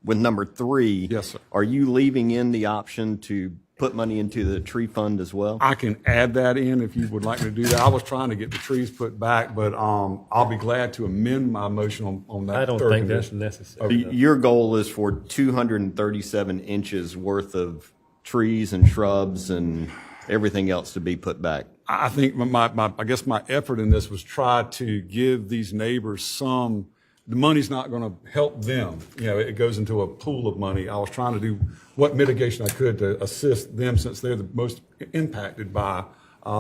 with number 3. Yes, sir. Are you leaving in the option to put money into the tree fund as well? I can add that in if you would like me to do that. I was trying to get the trees put back, but I'll be glad to amend my motion on that. I don't third think that's condition. necessary. Your goal is for 237 inches worth of trees and shrubs and everything else to be put back. I think I guess my effort in this was try to give these neighbors some, the money's not going to help them. You know, it goes into a pool of money. I was trying to do what mitigation I could to assist them since they're the most impacted by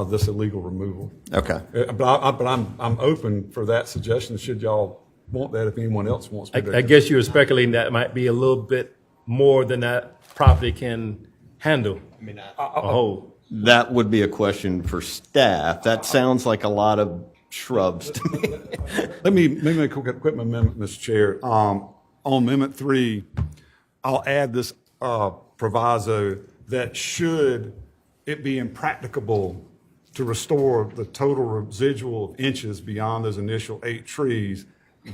this illegal removal. Okay. But I'm open for that suggestion. Should y'all want that, if anyone else wants me to. I guess you were speculating that might be a little bit more than that property can handle. A whole. That would be a question for staff. That sounds like a lot of shrubs to me. Let me make a quick amendment, Mr. Chair. On Amendment 3, I'll add this proviso that should it be impracticable to restore the total residual of inches beyond those initial 8 trees,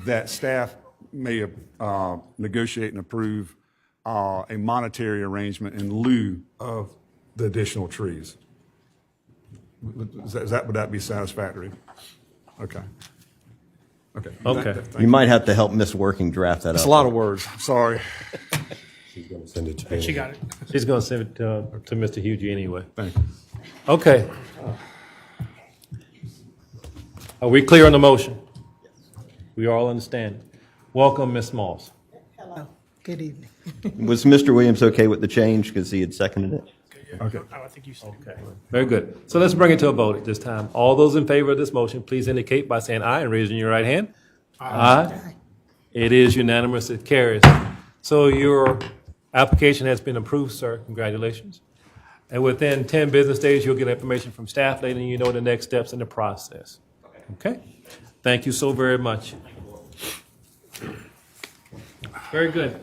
that staff may negotiate and approve a monetary arrangement in lieu of the additional trees. Would that be satisfactory? Okay. Okay. Okay. Thank You might have to help Miss Working draft that up. It's a lot of words. Sorry. She's going to send it to me. She got it. She's going to send it to Mr. Hughie anyway. Thank you. Okay. Are we clear on the motion? We all understand. Welcome, Ms. Moss. Hello, good evening. Was Mr. Williams okay with the change because he had seconded it? Okay. I think you said. Okay. Very good. So let's bring it to a vote at this time. All those in favor of this motion, please indicate by saying aye and raising your right hand. Aye. It is unanimous. It carries. So your application has been approved, sir. Congratulations. And within 10 business days, you'll get information from staff letting you know the next steps in the process. Okay? Thank you so very much. Very good.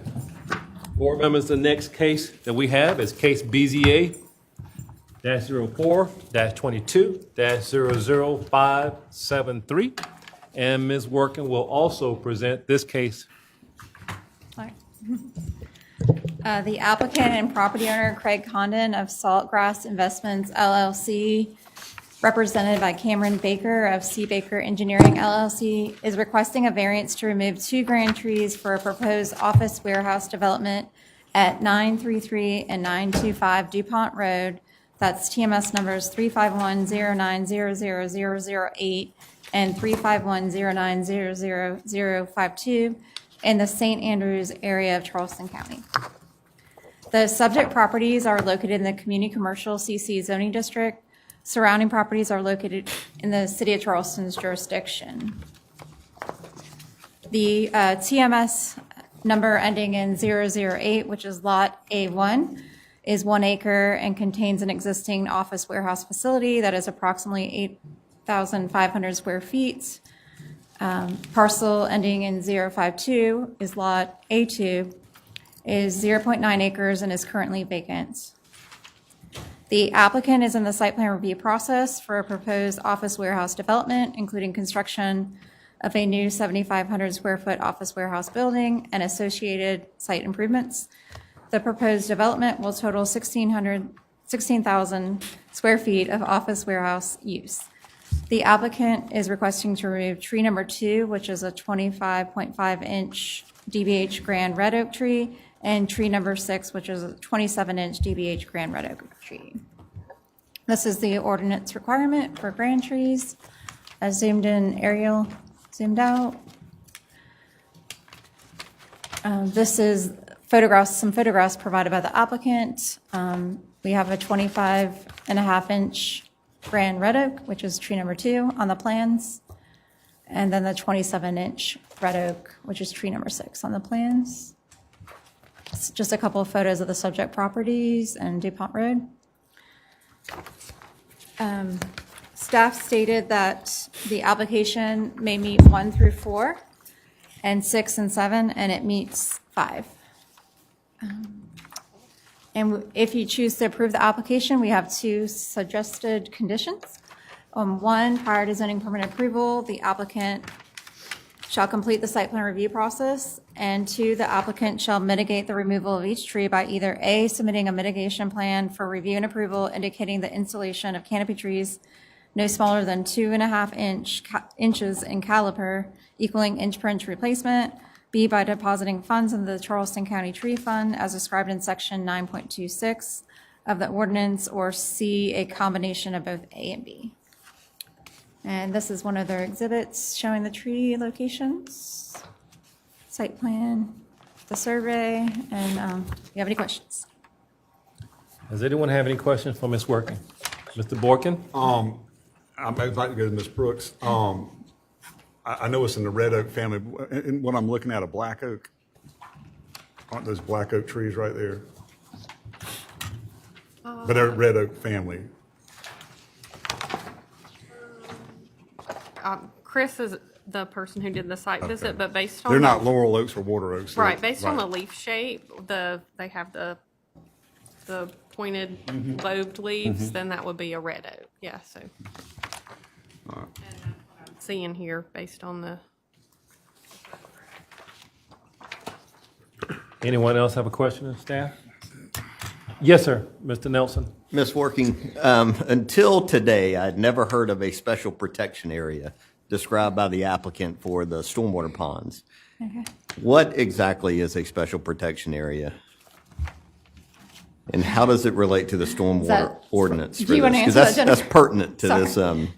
Board members, the next case that we have is case BZA -04-22-00573. And Ms. Workin will also present this case. Sorry. The applicant and property owner Craig Condon of Saltgrass Investments LLC, represented by Cameron Baker of C. Baker Engineering LLC, is requesting a variance to remove 2 grand trees for a proposed office warehouse development at 933 and 925 DuPont Road. That's TMS numbers 35109000008 and 35109000052 in the St. Andrews area of Charleston County. The subject properties are located in the Community Commercial CC zoning district. Surrounding properties are located in the City of Charleston's jurisdiction. The TMS number ending in 008, which is Lot A1, is 1 acre and contains an existing office warehouse facility that is approximately 8,500 square feet. Parcel ending in 052 is Lot A2, is 0.9 acres and is currently vacant. The applicant is in the site plan review process for a proposed office warehouse development, including construction of a new 7,500 square foot office warehouse building and associated site improvements. The proposed development will total 16,000 square feet of office warehouse use. The applicant is requesting to remove tree number 2, which is a 25.5 inch DBH grand red oak tree, and tree number 6, which is a 27-inch DBH grand red oak tree. This is the ordinance requirement for grand trees. As zoomed in aerial, zoomed out. This is some photographs provided by the applicant. We have a 25.5-inch grand red oak, which is tree number 2 on the plans. And then the 27-inch red oak, which is tree number 6 on the plans. It's just a couple of photos of the subject properties and DuPont Road. Staff stated that the application may meet 1 through 4 and 6 and 7, and it meets 5. And if you choose to approve the application, we have 2 suggested conditions. 1, prior to zoning permit approval, the applicant shall complete the site plan review process, and 2, the applicant shall mitigate the removal of each tree by either A, submitting a mitigation plan for review and approval indicating the installation of canopy trees no smaller than 2.5 inches in caliper, equaling inch per inch replacement, B, by depositing funds in the Charleston County Tree Fund as described in section 9.26 of the ordinance, or C, a combination of both A and B. And this is one of their exhibits showing the tree locations, site plan, the survey, and if you have any questions. Does anyone have any questions for Ms. Working? Mr. Borkin? I'd like to go to Ms. Brooks. I know it's in the red oak family, and what I'm looking at, a black oak. Aren't those black oak trees right there? But they're red oak family. Chris is the person who did the site visit, but based on They're the- not laurel oaks or water oaks. right, based on the Right. leaf shape, they have the pointed lobed leaves, then that would be a red oak. Yeah, so. And that's what I'm seeing here based on the. Anyone else have a question of staff? Yes, sir, Mr. Nelson. Ms. Working, until today, I'd never heard of a special protection area described by the applicant for the stormwater ponds. Okay. What exactly is a special protection area? And how does it relate to the stormwater that- ordinance do for you this? wanna 'Cause answer that, that's Jennifer? pertinent to Sorry. this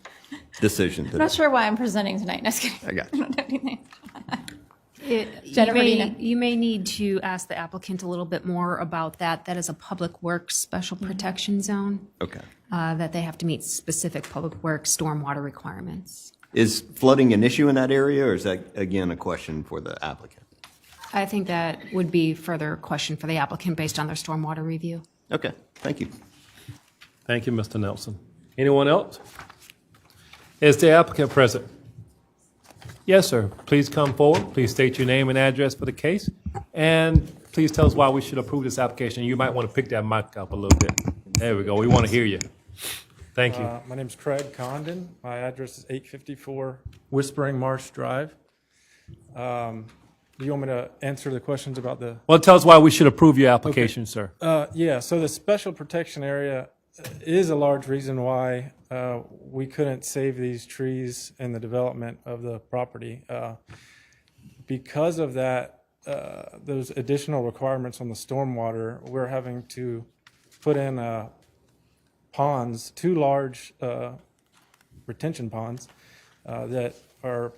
decision I'm today. not sure why I'm presenting tonight. No, just kidding. I got I you. don't have anything. You Jennifer, do you know? you may need to ask the applicant a little bit more about that. That is a public works special protection zone, Okay. that they have to meet specific public works stormwater requirements. Is flooding an issue in that area, or is that, again, a question for the applicant? I think that would be further question for the applicant based on their stormwater review. Okay, thank you. Thank you, Mr. Nelson. Anyone else? Is the applicant present? Yes, sir. Please come forward. Please state your name and address for the case. And please tell us why we should approve this application. You might want to pick that mic up a little bit. There we go. We want to hear you. Thank you. My name's Craig Condon. My address is 854 Whispering Marsh Drive. Do you want me to answer the questions about the? Well, tell us why we should approve your application, sir. Yeah, so the special protection area is a large reason why we couldn't save these trees in the development of the property. Because of that, those additional requirements on the stormwater, we're having to put in ponds, 2 large retention ponds that are,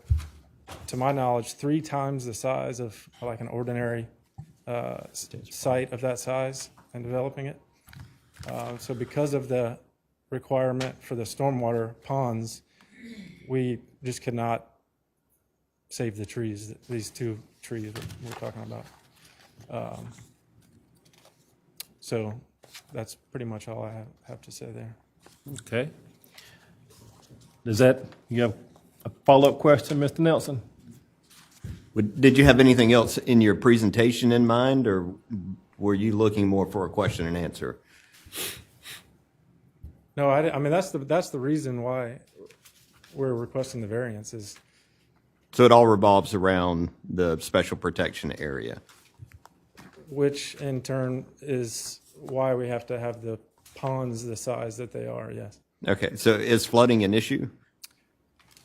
to my knowledge, 3 times the size of like an ordinary site of that size and developing it. So because of the requirement for the stormwater ponds, we just could not save the trees, these 2 trees that we're talking about. So that's pretty much all I have to say there. Okay. You have a follow-up question, Mr. Nelson? Did you have anything else in your presentation in mind, or were you looking more for a question and answer? No, I mean, that's the reason why we're requesting the variance is, So it all revolves around the special protection area. which in turn is why we have to have the ponds the size that they are, yes. Okay, so is flooding an issue?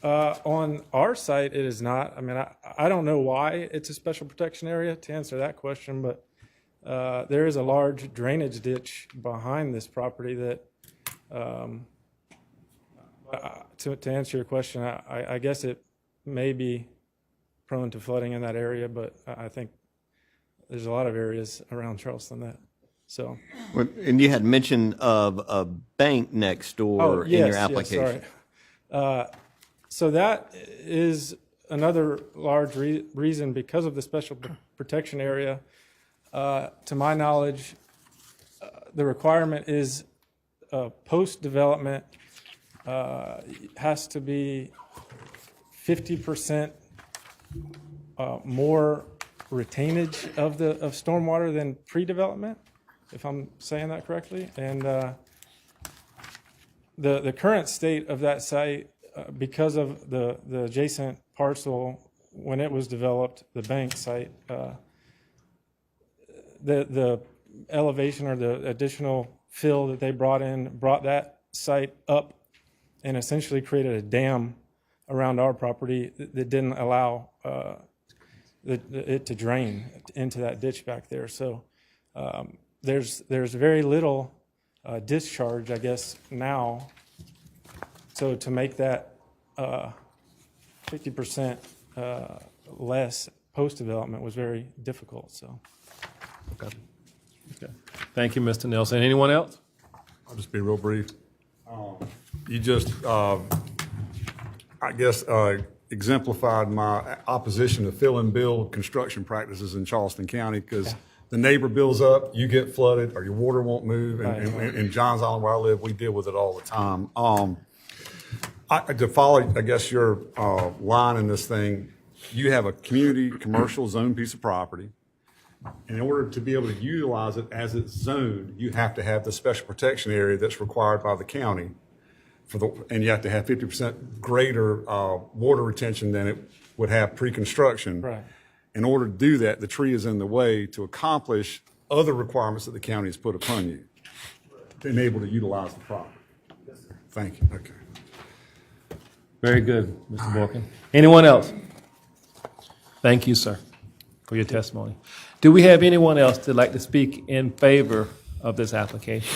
On our site, it is not. I mean, I don't know why it's a special protection area to answer that question, but there is a large drainage ditch behind this property that, to answer your question, I guess it may be prone to flooding in that area, but I think there's a lot of areas around Charleston that So, And you had mention of a bank next door in your application. Sorry. So that is another large reason because of the special protection area. To my knowledge, the requirement is post-development has to be 50% more retainage of stormwater than pre-development, if I'm saying that correctly. And the current state of that site, because of the adjacent parcel when it was developed, the bank site, the elevation or the additional fill that they brought in brought that site up and essentially created a dam around our property that didn't allow it to drain into that ditch back there. So there's very little discharge, I guess, now. So to make that 50% less post-development was very difficult. So. Okay. Thank you, Mr. Nelson. Anyone else? I'll just be real brief. You just, I guess, exemplified my opposition to fill and build construction practices in Charleston County, because the neighbor builds up, you get flooded, or your water won't move. And in Johns Island, where I live, we deal with it all the time. To follow, I guess, your line in this thing, you have a community commercial zone piece of property. In order to be able to utilize it as it's zoned, you have to have the special protection area that's required by the county and you have to have 50% greater water retention than it would have pre-construction. Right. In order to do that, the tree is in the way to accomplish other requirements that the county has put upon you to enable to utilize the property. Thank you. Okay. Very good, Mr. Borkin. Anyone else? Thank you, sir, for your testimony. Do we have anyone else that'd like to speak in favor of this application?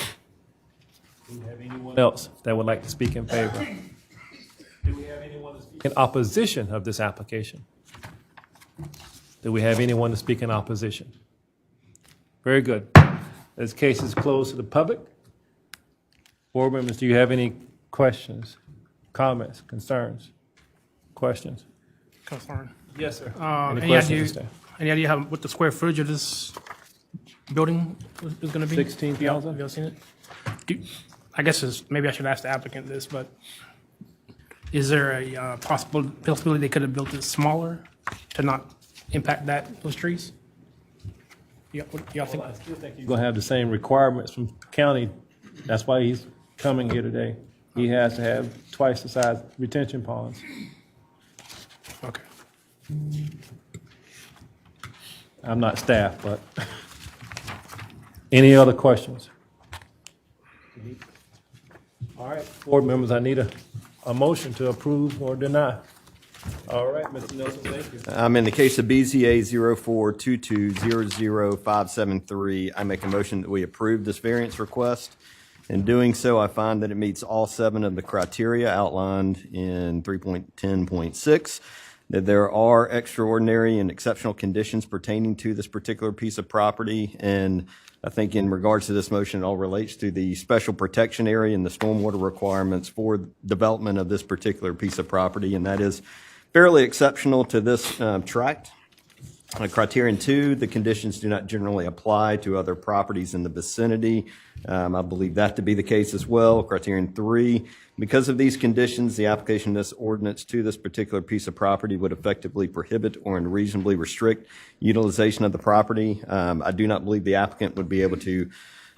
Do we have anyone else that would like to speak in favor? Do we have anyone to speak in opposition of this application? Do we have anyone to speak in opposition? Very good. This case is closed to the public. Board members, do you have any questions, comments, concerns, questions? Concern. Yes, sir. Any idea how, what the square footage of this building is going to be? 16,000? Have you seen it? I guess maybe I should ask the applicant this, but is there a possibility they could have built it smaller to not impact those trees? Y'all think? I still think you're going to have the same requirements from county. That's why he's coming here today. He has to have twice the size retention ponds. Okay. I'm not staff, but any other questions? All right, board members, I need a motion to approve or deny. All right, Mr. Nelson, thank you. In the case of BZA 0422000573, I make a motion that we approve this variance request. In doing so, I find that it meets all 7 of the criteria outlined in 3.10.6, that there are extraordinary and exceptional conditions pertaining to this particular piece of property. And I think in regards to this motion, it all relates to the special protection area and the stormwater requirements for development of this particular piece of property. And that is fairly exceptional to this tract. Criterion 2, the conditions do not generally apply to other properties in the vicinity. I believe that to be the case as well. Criterion 3, because of these conditions, the application of this ordinance to this particular piece of property would effectively prohibit or unreasonably restrict utilization of the property. I do not believe the applicant would be able to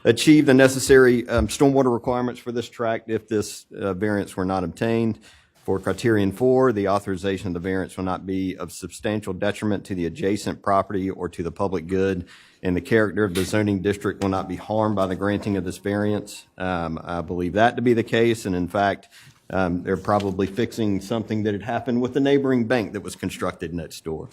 achieve the necessary stormwater requirements for this tract if this variance were not obtained. For Criterion 4, the authorization of the variance will not be of substantial detriment to the adjacent property or to the public good, and the character of the zoning district will not be harmed by the granting of this variance. I believe that to be the case, and in fact, they're probably fixing something that had happened with the neighboring bank that was constructed next door.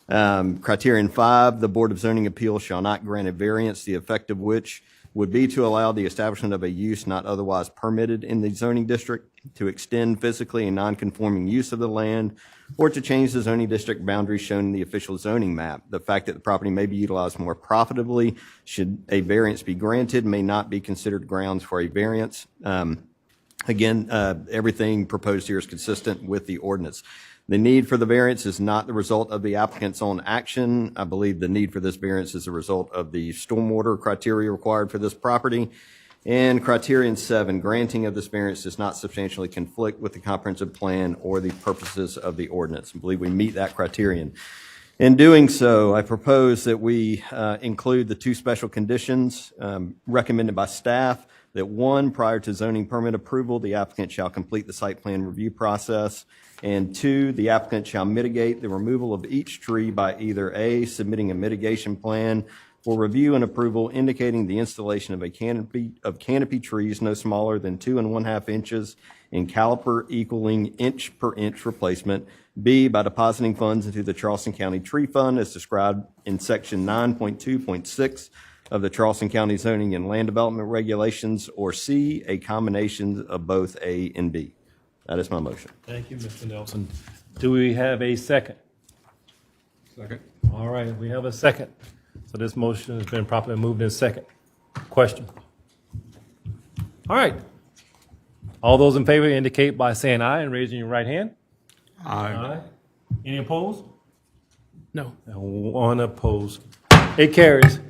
Criterion 5, the Board of Zoning Appeals shall not grant a variance, the effect of which would be to allow the establishment of a use not otherwise permitted in the zoning district, to extend physically a non-conforming use of the land, or to change the zoning district boundaries shown in the official zoning map. The fact that the property may be utilized more profitably should a variance be granted may not be considered grounds for a variance. Again, everything proposed here is consistent with the ordinance. The need for the variance is not the result of the applicant's own action. I believe the need for this variance is a result of the stormwater criteria required for this property. And Criterion 7, granting of this variance does not substantially conflict with the comprehensive plan or the purposes of the ordinance. I believe we meet that criterion. In doing so, I propose that we include the two special conditions recommended by staff, that one, prior to zoning permit approval, the applicant shall complete the site plan review process, and two, the applicant shall mitigate the removal of each tree by either A, submitting a mitigation plan for review and approval indicating the installation of a canopy trees no smaller than 2 1/2 inches in caliper equaling inch per inch replacement. B, by depositing funds into the Charleston County Tree Fund as described in section 9.2.6 of the Charleston County Zoning and Land Development Regulations, or C, a combination of both A and B. That is my motion. Thank you, Mr. Nelson. Do we have a second? Second. All right, we have a second. So this motion has been properly moved in second. Question? All right. All those in favor indicate by saying aye and raising your right hand. Aye. Any opposed? No. And one opposed. It carries.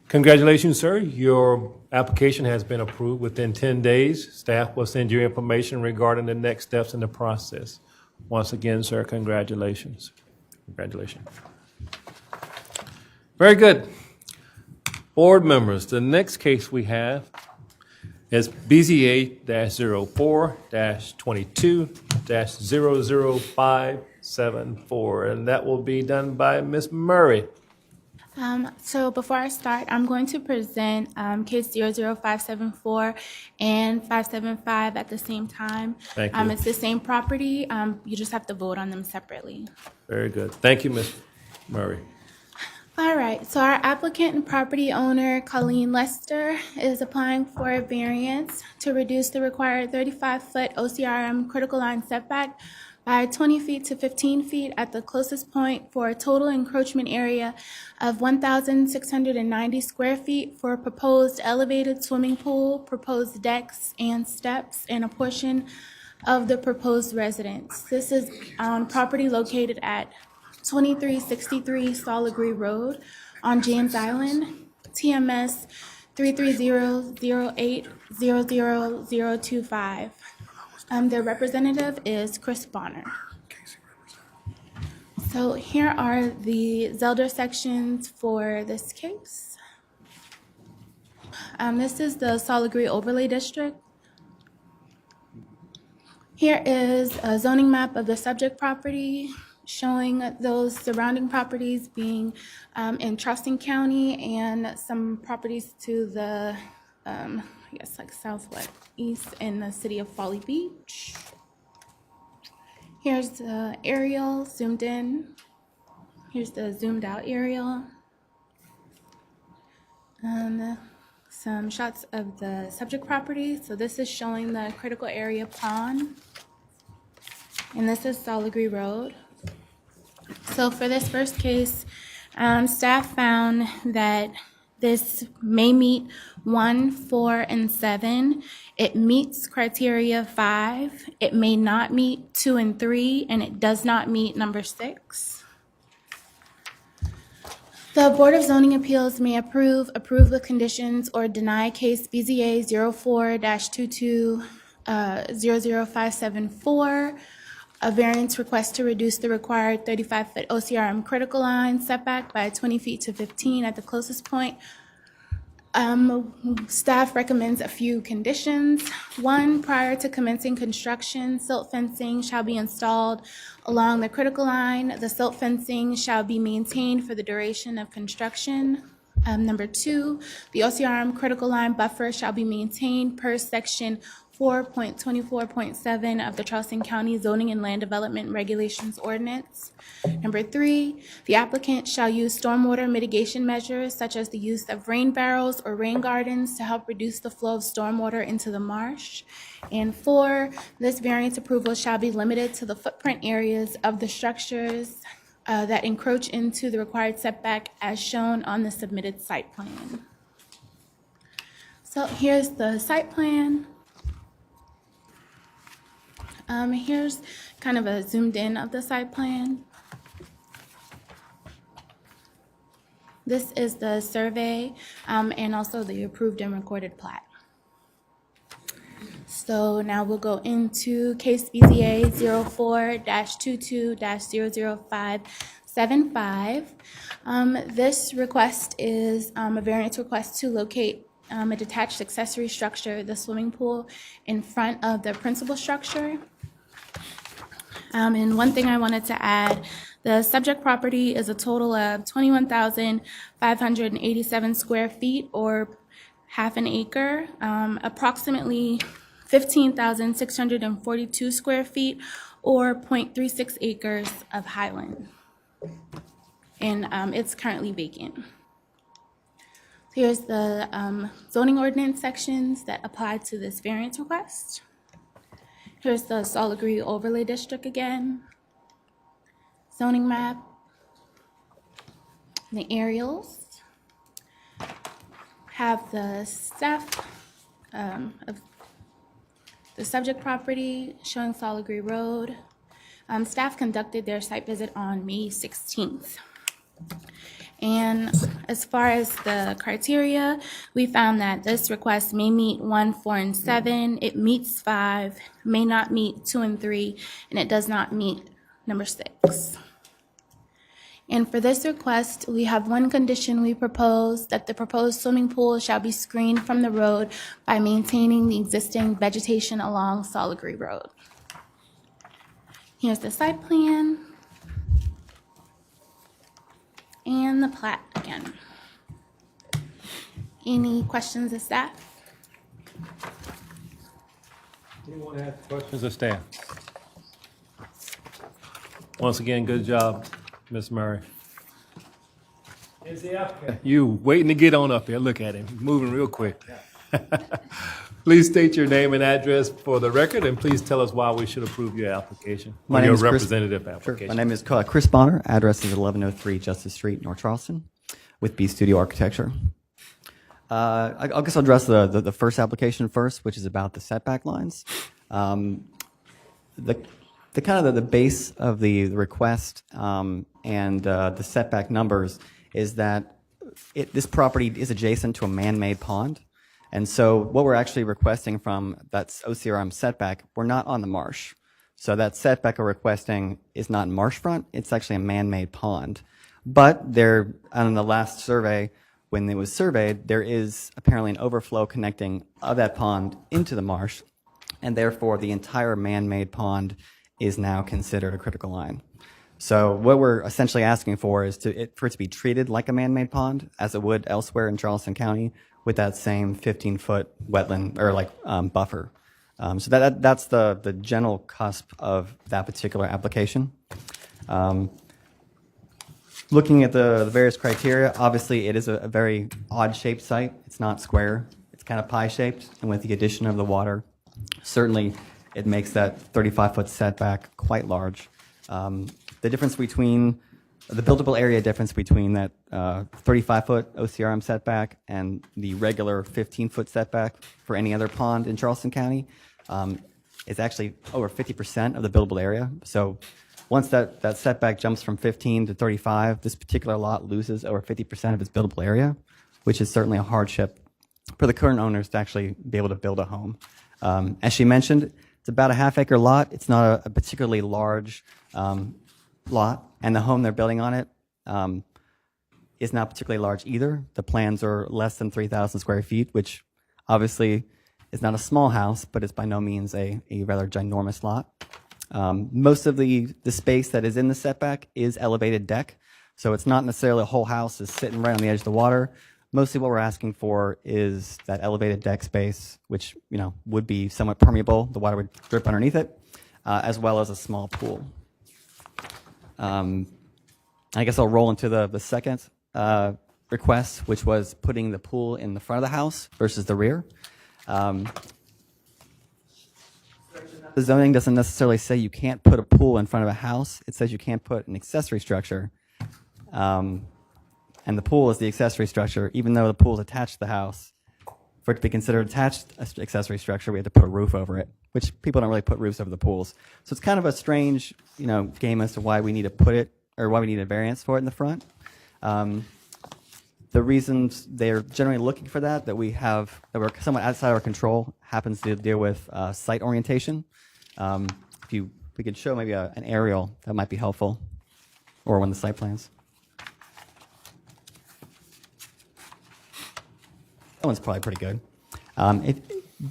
Congratulations, sir. Your application has been approved within 10 days. Staff will send you information regarding the next steps in the process. Once again, sir, congratulations. Congratulations. Very good. Board members, the next case we have is BZA-04-22-00574, and that will be done by Ms. Murray. So before I start, I'm going to present case 00574 and 575 at the same time. Thank you. It's the same property. You just have to vote on them separately. Very good. Thank you, Ms. Murray. All right, so our applicant and property owner, Colleen Lester, is applying for a variance to reduce the required 35-foot OCRM critical line setback by 20 feet to 15 feet at the closest point for a total encroachment area of 1,690 square feet for a proposed elevated swimming pool, proposed decks and steps, and a portion of the proposed residence. This is on property located at 2363 Soligree Road on James Island, TMS 330800025. Their representative is Chris Bonner. So here are the Zelda sections for this case. This is the Soligree Overlay District. Here is a zoning map of the subject property, showing those surrounding properties being in Charleston County and some properties to the, I guess like southwest east in the city of Folly Beach. Here's the aerial zoomed in. Here's the zoomed out aerial. And some shots of the subject property. So this is showing the critical area pond. And this is Soligree Road. So for this first case, staff found that this may meet 1, 4, and 7. It meets criteria 5. It may not meet 2 and 3, and it does not meet number 6. The Board of Zoning Appeals may approve with conditions, or deny case BZA 04-22-00574. A variance request to reduce the required 35-foot OCRM critical line setback by 20 feet to 15 at the closest point. Staff recommends a few conditions. 1, prior to commencing construction, silt fencing shall be installed along the critical line. The silt fencing shall be maintained for the duration of construction. Number 2, the OCRM critical line buffer shall be maintained per section 4.24.7 of the Charleston County Zoning and Land Development Regulations Ordinance. Number 3, the applicant shall use stormwater mitigation measures such as the use of rain barrels or rain gardens to help reduce the flow of stormwater into the marsh. And 4, this variance approval shall be limited to the footprint areas of the structures that encroach into the required setback as shown on the submitted site plan. So here's the site plan. Here's kind of a zoomed in of the site plan. This is the survey and also the approved and recorded plat. So now we'll go into case BZA 04-22-00575. This request is a variance request to locate a detached accessory structure, the swimming pool, in front of the principal structure. And one thing I wanted to add, the subject property is a total of 21,587 square feet or half an acre, approximately 15,642 square feet or 0.36 acres of highland. And it's currently vacant. Here's the zoning ordinance sections that apply to this variance request. Here's the Solid Green Overlay District again. Zoning map. The aerials. Have the staff of the subject property showing Solid Green Road. Staff conducted their site visit on May 16th. And as far as the criteria, we found that this request may meet 1, 4, and 7. It meets 5, may not meet 2 and 3, and it does not meet number 6. And for this request, we have one condition we propose, that the proposed swimming pool shall be screened from the road by maintaining the existing vegetation along Solid Green Road. Here's the site plan. And the plat again. Any questions of staff? Anyone have questions of staff? Once again, good job, Ms. Murray. Is the applicant? You waiting to get on up here. Look at him, moving real quick. Please state your name and address for the record, and please tell us why we should approve your application, My or name your is Chris- representative Sure. application. My name is Chris Bonner. Address is 1103 Justice Street, North Charleston, with B Studio Architecture. I guess I'll address the first application first, which is about the setback lines. The kind of the base of the request and the setback numbers is that this property is adjacent to a man-made pond. And so what we're actually requesting from that OCRM setback, we're not on the marsh. So that setback we're requesting is not marshfront, it's actually a man-made pond. But there, on the last survey, when it was surveyed, there is apparently an overflow connecting of that pond into the marsh, and therefore the entire man-made pond is now considered a critical line. So what we're essentially asking for is for it to be treated like a man-made pond, as it would elsewhere in Charleston County, with that same 15-foot wetland or buffer. So that's the general cusp of that particular application. Looking at the various criteria, obviously it is a very odd-shaped site. It's not square. It's kind of pie-shaped, and with the addition of the water, certainly it makes that 35-foot setback quite large. The difference between the buildable area difference between that 35-foot OCRM setback and the regular 15-foot setback for any other pond in Charleston County is actually over 50% of the buildable area. So once that setback jumps from 15 to 35, this particular lot loses over 50% of its buildable area, which is certainly a hardship for the current owners to actually be able to build a home. As she mentioned, it's about a half-acre lot. It's not a particularly large lot, and the home they're building on it is not particularly large either. The plans are less than 3,000 square feet, which obviously is not a small house, but it's by no means a rather ginormous lot. Most of the space that is in the setback is elevated deck, So it's not necessarily a whole house is sitting right on the edge of the water. Mostly what we're asking for is that elevated deck space, which, would be somewhat permeable. The water would drip underneath it, as well as a small pool. I guess I'll roll into the second request, which was putting the pool in the front of the house versus the rear. The zoning doesn't necessarily say you can't put a pool in front of a house. It says you can't put an accessory structure. And the pool is the accessory structure, even though the pool is attached to the house. For it to be considered attached accessory structure, we have to put a roof over it, which people don't really put roofs over the pools. So it's kind of a strange, game as to why we need to put it, or why we need a variance for it in the front. The reasons they're generally looking for that we're somewhat outside our control, happens to deal with site orientation. If we could show maybe an aerial, that might be helpful, or one of the site plans. That one's probably pretty good.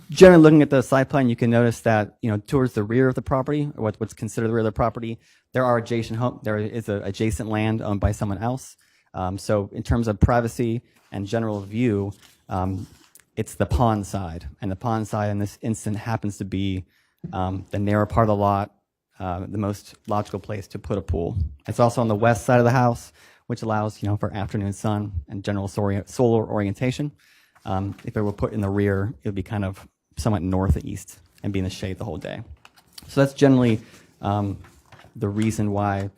Generally looking at the site plan, you can notice that, towards the rear of the property, or what's considered the rear of the property, there is a adjacent land owned by someone else. So in terms of privacy and general view, it's the pond side. And the pond side in this instant happens to be the narrow part of the lot, the most logical place to put a pool. It's also on the west side of the house, which allows, for afternoon sun and general solar orientation. If it were put in the rear, it would be kind of somewhat northeast and be in the shade the whole day. So that's generally the reason why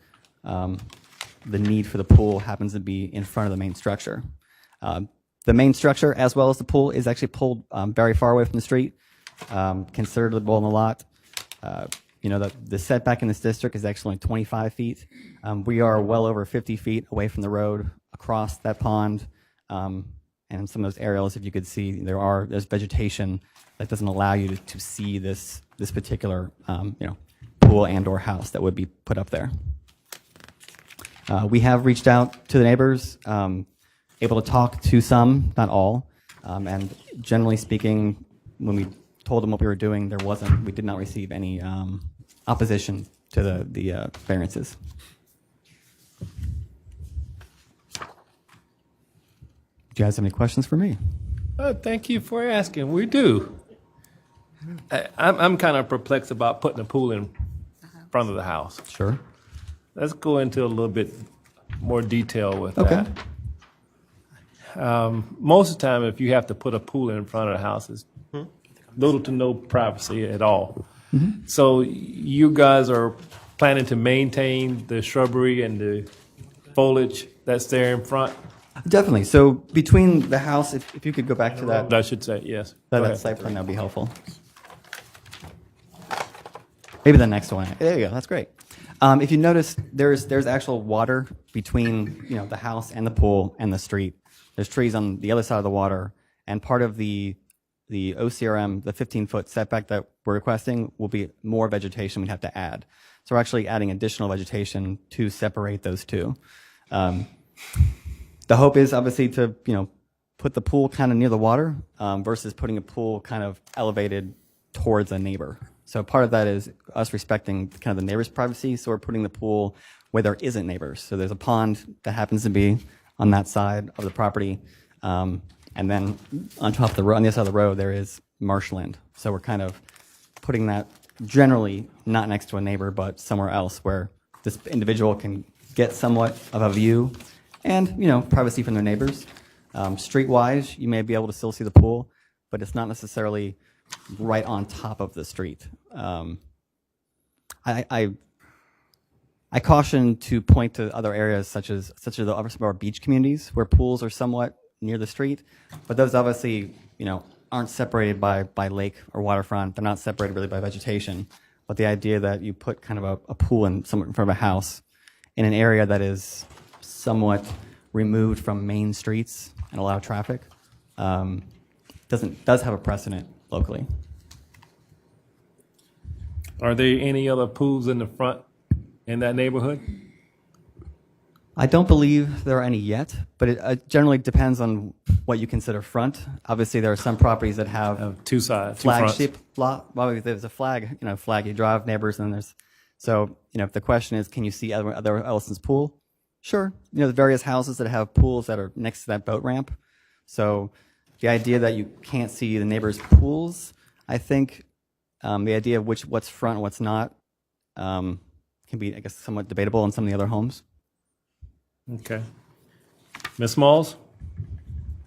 the need for the pool happens to be in front of the main structure. The main structure, as well as the pool, is actually pulled very far away from the street, considerable in the lot. The setback in this district is actually only 25 feet. We are well over 50 feet away from the road across that pond. And some of those aerials, if you could see, there's vegetation that doesn't allow you to see this particular pool and/or house that would be put up there. We have reached out to the neighbors, able to talk to some, not all, and generally speaking, when we told them what we were doing, we did not receive any opposition to the variances. Do you guys have any questions for me? Thank you for asking. We do. I'm kind of perplexed about putting a pool in front of the house. Sure. Let's go into a little bit more detail with Okay. that. Most of the time, if you have to put a pool in front of the house, it's little to no privacy at all. Mm-hmm. So you guys are planning to maintain the shrubbery and the foliage that's there in front? Definitely. So between the house, if you could go back to that, I should say, yes. Go that ahead. site plan, that would be helpful. Maybe the next one. There you go. That's great. If you notice, there's actual water between the house and the pool and the street. There's trees on the other side of the water, and part of the OCRM, the 15-foot setback that we're requesting, will be more vegetation we'd have to add. So we're actually adding additional vegetation to separate those two. The hope is obviously to put the pool kind of near the water versus putting a pool kind of elevated towards a neighbor. So part of that is us respecting kind of the neighbor's privacy. So we're putting the pool where there isn't neighbors. So there's a pond that happens to be on that side of the property. And then on top of the road, on the other side of the road, there is marshland. So we're kind of putting that generally not next to a neighbor, but somewhere else where this individual can get somewhat of a view and, privacy from their neighbors. Streetwise, you may be able to still see the pool, but it's not necessarily right on top of the street. I caution to point to other areas such as the other some of our beach communities where pools are somewhat near the street, but those obviously aren't separated by lake or waterfront. They're not separated really by vegetation. But the idea that you put kind of a pool in front of a house in an area that is somewhat removed from main streets and allow traffic does have a precedent locally. Are there any other pools in the front in that neighborhood? I don't believe there are any yet, but it generally depends on what you consider front. Obviously, there are some properties that have Two sides, two flagship fronts. lot. Well, there's a flag, flag you drive neighbors, and there's so if the question is, can you see other Ellison's pool? Sure. The various houses that have pools that are next to that boat ramp. So the idea that you can't see the neighbors' pools, I think the idea of what's front and what's not can be, I guess, somewhat debatable in some of the other homes. Okay. Ms. Smalls?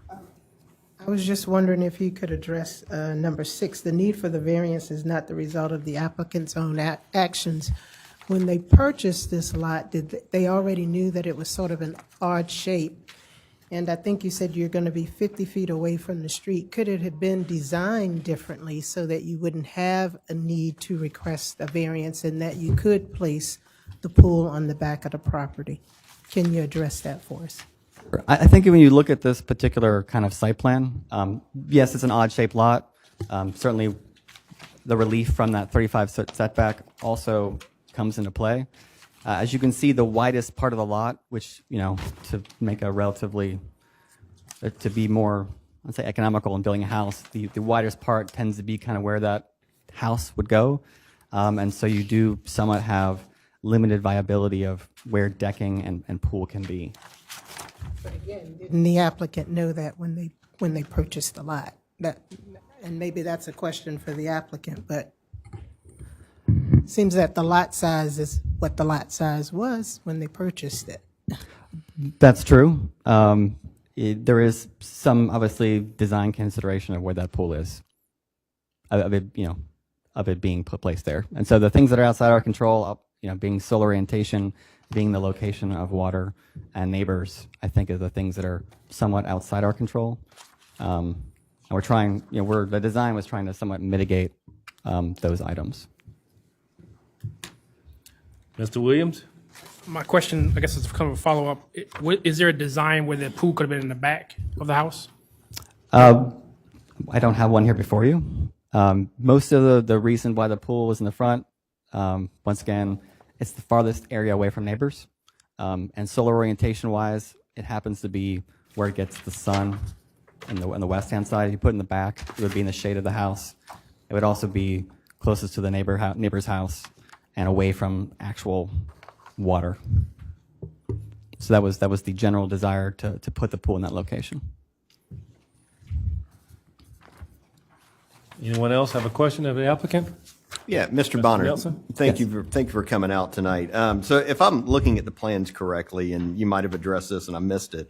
I was just wondering if you could address number 6. The need for the variance is not the result of the applicant's own actions. When they purchased this lot, they already knew that it was sort of an odd shape? And I think you said you're going to be 50 feet away from the street. Could it have been designed differently so that you wouldn't have a need to request a variance and that you could place the pool on the back of the property? Can you address that for us? I think when you look at this particular kind of site plan, yes, it's an odd-shaped lot. Certainly, the relief from that 35-foot setback also comes into play. As you can see, the widest part of the lot, which, to make a relatively, to be more, let's say, economical in building a house, the widest part tends to be kind of where that house would go. And so you do somewhat have limited viability of where decking and pool can be. But again, didn't the applicant know that when they purchased the lot? And maybe that's a question for the applicant, but it seems that the lot size is what the lot size was when they purchased it. That's true. There is some, obviously, design consideration of where that pool is, of it being placed there. And so the things that are outside our control, being solar orientation, being the location of water and neighbors, I think are the things that are somewhat outside our control. And we're trying, the design was trying to somewhat mitigate those items. Mr. Williams? My question, I guess, is kind of a follow-up. Is there a design where the pool could have been in the back of the house? I don't have one here before you. Most of the reason why the pool was in the front, once again, it's the farthest area away from neighbors. And solar orientation-wise, it happens to be where it gets the sun on the west-hand side. If you put it in the back, it would be in the shade of the house. It would also be closest to the neighbor's house and away from actual water. So that was the general desire to put the pool in that location. Anyone else have a question of the applicant? Yeah, Mr. Bonner, Nelson? thank you for coming out tonight. So if I'm looking at the plans correctly, and you might have addressed this and I missed it,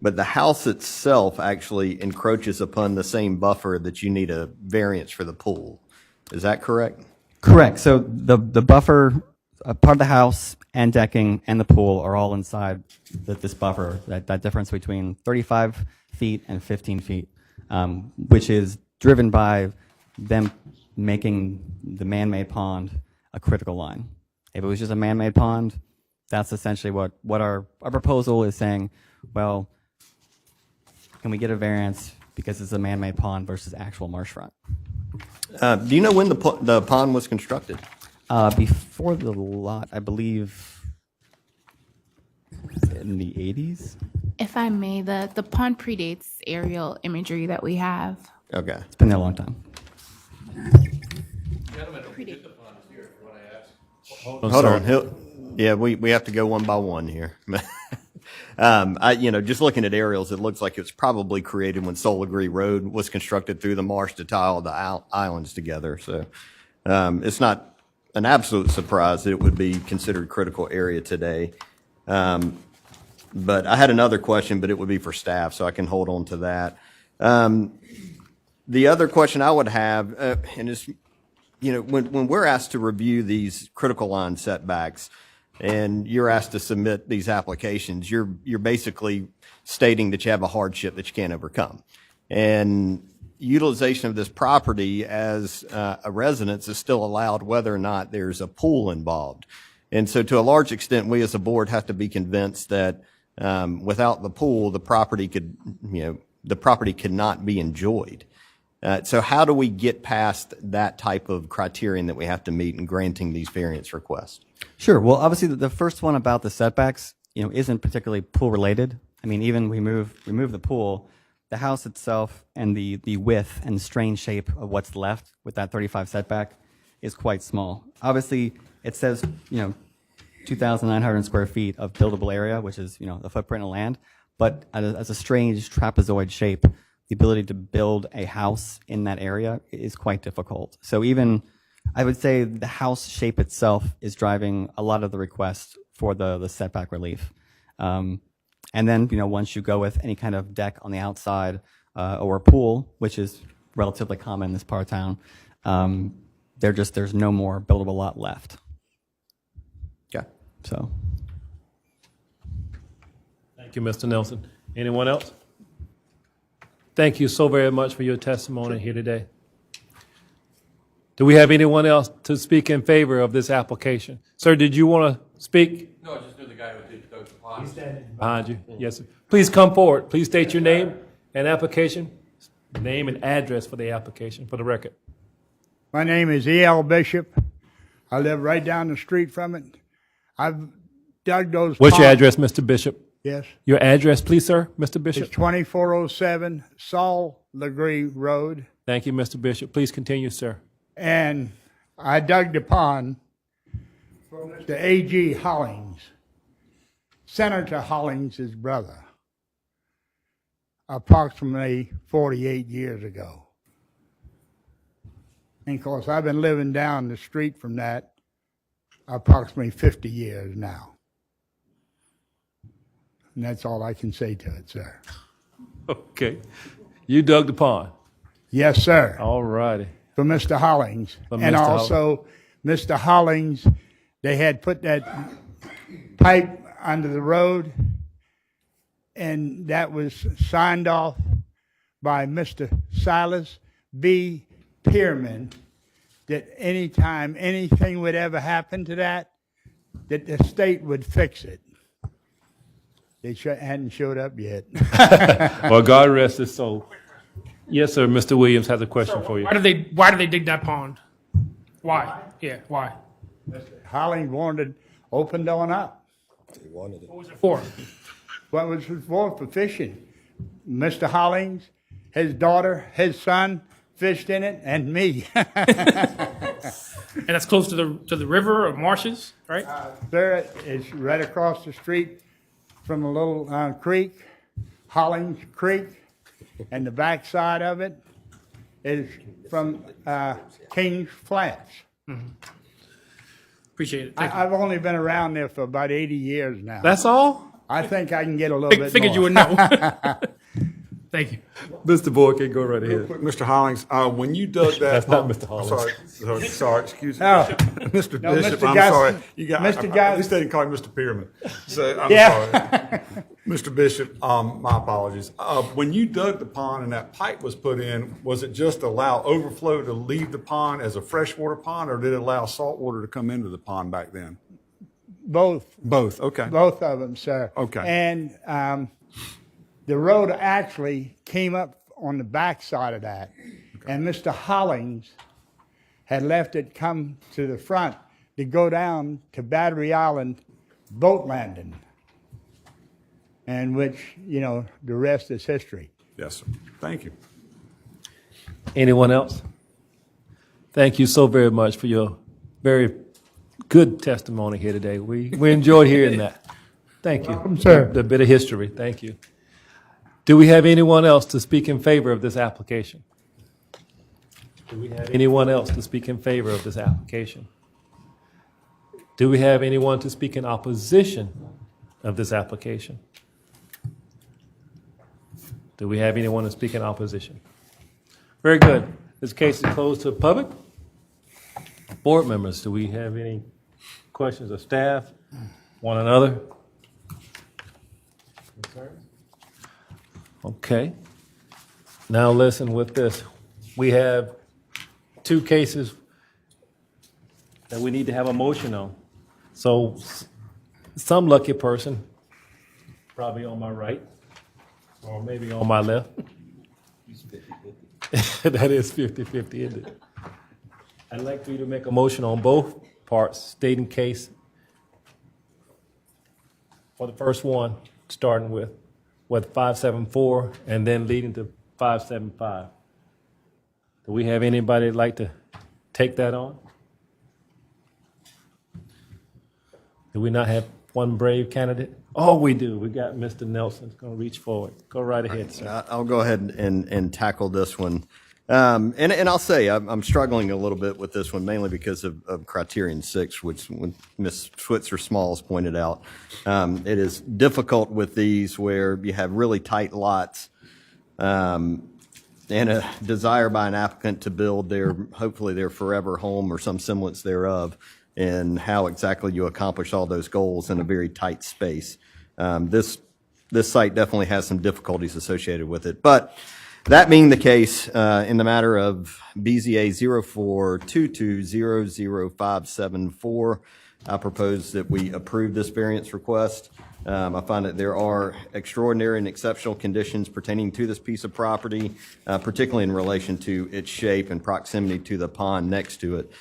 but the house itself actually encroaches upon the same buffer that you need a variance for the pool. Is that correct? Correct. So the buffer, part of the house and decking and the pool are all inside this buffer, that difference between 35 feet and 15 feet, which is driven by them making the man-made pond a critical line. If it was just a man-made pond, that's essentially what our proposal is saying, well, can we get a variance because it's a man-made pond versus actual marshfront? Do you know when the pond was constructed? Before the lot, I believe in the 80s. If I may, the pond predates aerial imagery that we have. Okay. It's been there a long time. Hold on. Yeah, we have to go one by one here. Just looking at aerials, it looks like it was probably created when Soligree Road was constructed through the marsh to tie all the islands together. So it's not an absolute surprise that it would be considered critical area today. But I had another question, but it would be for staff, so I can hold on to that. The other question I would have, and it's, when we're asked to review these critical line setbacks, and you're asked to submit these applications, you're basically stating that you have a hardship that you can't overcome. And utilization of this property as a residence is still allowed whether or not there's a pool involved. And so to a large extent, we as a board have to be convinced that without the pool, the property could not be enjoyed. So how do we get past that type of criterion that we have to meet in granting these variance requests? Sure. Well, obviously, the first one about the setbacks, isn't particularly pool related. I mean, even remove the pool, the house itself and the width and strain shape of what's left with that 35 setback is quite small. Obviously, it says, 2,900 square feet of buildable area, which is, the footprint of land, but as a strange trapezoid shape, the ability to build a house in that area is quite difficult. So even, I would say the house shape itself is driving a lot of the requests for the setback relief. And then, once you go with any kind of deck on the outside or a pool, which is relatively common in this part of town, there's no more buildable lot left. Yeah. So. Thank you, Mr. Nelson. Anyone else? Thank you so very much for your testimony here today. Do we have anyone else to speak in favor of this application? Sir, did you want to speak? No, I just knew the guy who did those deposits. He's standing behind you. Yes, sir. Please come forward. Please state your name and application, name and address for the application, for the record. My name is E.L. Bishop. I live right down the street from it. I've dug those What's your ponds- address, Mr. Bishop? Yes. Your address, please, sir, Mr. Bishop. It's 2407 Saul Legree Road. Thank you, Mr. Bishop. Please continue, sir. And I dug the pond for Mr. A.G. Hollings, Senator Hollings' brother, approximately 48 years ago. And of course, I've been living down the street from that approximately 50 years now. And that's all I can say to it, sir. Okay. You dug the pond. Yes, sir. All righty. For Mr. Hollings. For And Mr. also, Mr. Hollings, they had put that pipe under the road, and that was signed off by Mr. Silas B. Pearman, that anytime anything would ever happen to that the state would fix it. They hadn't showed up yet. Well, God rest his soul. Yes, sir. Mr. Williams has a question for you. Why did they dig that pond? Why? Yeah, why? Hollings wanted it opened on up. They wanted it. What was it for? What was it for fishing? Mr. Hollings, his daughter, his son fished in it, and me. And that's close to the river or marshes, right? There, it's right across the street from a little creek, Hollings Creek, and the backside of it is from Kings Flats. Appreciate it. Thank you. I've only been around there for about 80 years now. That's all? I think I can get a little bit Figured more. you would know. Thank you. Mr. Boyd can go right ahead. Mr. Hollings, when you dug that. That's not pond- Mr. Hollings. Sorry, excuse me. Oh. Mr. No, Bishop, Mr. I'm Gus- sorry. You got, Mr. at least they didn't call you Mr. Pearman. So I'm Yeah. sorry. Mr. Bishop, my apologies. When you dug the pond and that pipe was put in, was it just allow overflow to leave the pond as a freshwater pond, or did it allow salt water to come into the pond back then? Both. Both, okay. Both of them, sir. Okay. And the road actually came up on the back side of that. Okay. And Mr. Hollings had left it come to the front to go down to Battery Island boat landing. And which, the rest is history. Yes, sir. Thank you. Anyone else? Thank you so very much for your very good testimony here today. We enjoyed hearing that. Thank you. Welcome, sir. The bit of history. Thank you. Do we have anyone else to speak in favor of this application? Do we have anyone else to speak in favor of this application? Do we have anyone to speak in opposition of this application? Do we have anyone to speak in opposition? Very good. This case is closed to the public. Board members, do we have any questions of staff, one another? Concerns? Okay. Now listen with this. We have two cases that we need to have a motion on. So some lucky person, probably on my right, or maybe on my left. That is 50-50, isn't it? I'd like for you to make a motion on both parts, stating case for the first one, starting with 574 and then leading to 575. Do we have anybody that'd like to take that on? Do we not have one brave candidate? Oh, we do. We got Mr. Nelson's going to reach forward. Go right ahead, sir. I'll go ahead and tackle this one. And I'll say I'm struggling a little bit with this one, mainly because of Criterion 6, which Ms. Switzer-Smalls pointed out. It is difficult with these where you have really tight lots and a desire by an applicant to build hopefully their forever home or some semblance thereof, and how exactly you accomplish all those goals in a very tight space. This site definitely has some difficulties associated with it. But that being the case, in the matter of BZA 0422000574, I propose that we approve this variance request. I find that there are extraordinary and exceptional conditions pertaining to this piece of property, particularly in relation to its shape and proximity to the pond next to it.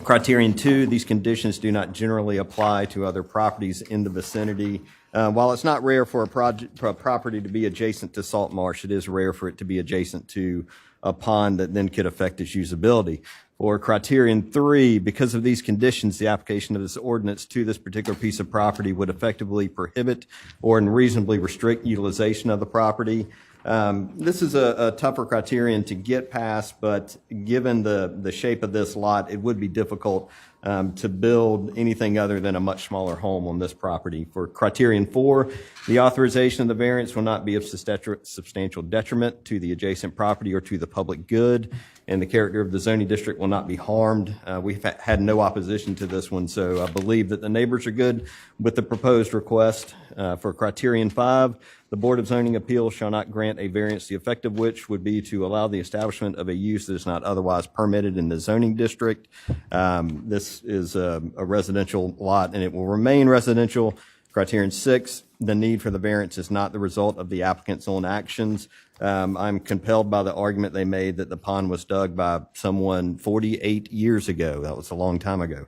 Criterion 2, these conditions do not generally apply to other properties in the vicinity. While it's not rare for a property to be adjacent to salt marsh, it is rare for it to be adjacent to a pond that then could affect its usability. For Criterion 3, because of these conditions, the application of this ordinance to this particular piece of property would effectively prohibit or unreasonably restrict utilization of the property. This is a tougher criterion to get past, but given the shape of this lot, it would be difficult to build anything other than a much smaller home on this property. For Criterion 4, the authorization of the variance will not be of substantial detriment to the adjacent property or to the public good, and the character of the zoning district will not be harmed. We've had no opposition to this one, so I believe that the neighbors are good with the proposed request. For Criterion 5, the Board of Zoning Appeals shall not grant a variance, the effect of which would be to allow the establishment of a use that is not otherwise permitted in the zoning district. This is a residential lot, and it will remain residential. Criterion 6, the need for the variance is not the result of the applicant's own actions. I'm compelled by the argument they made that the pond was dug by someone 48 years ago. That was a long time ago.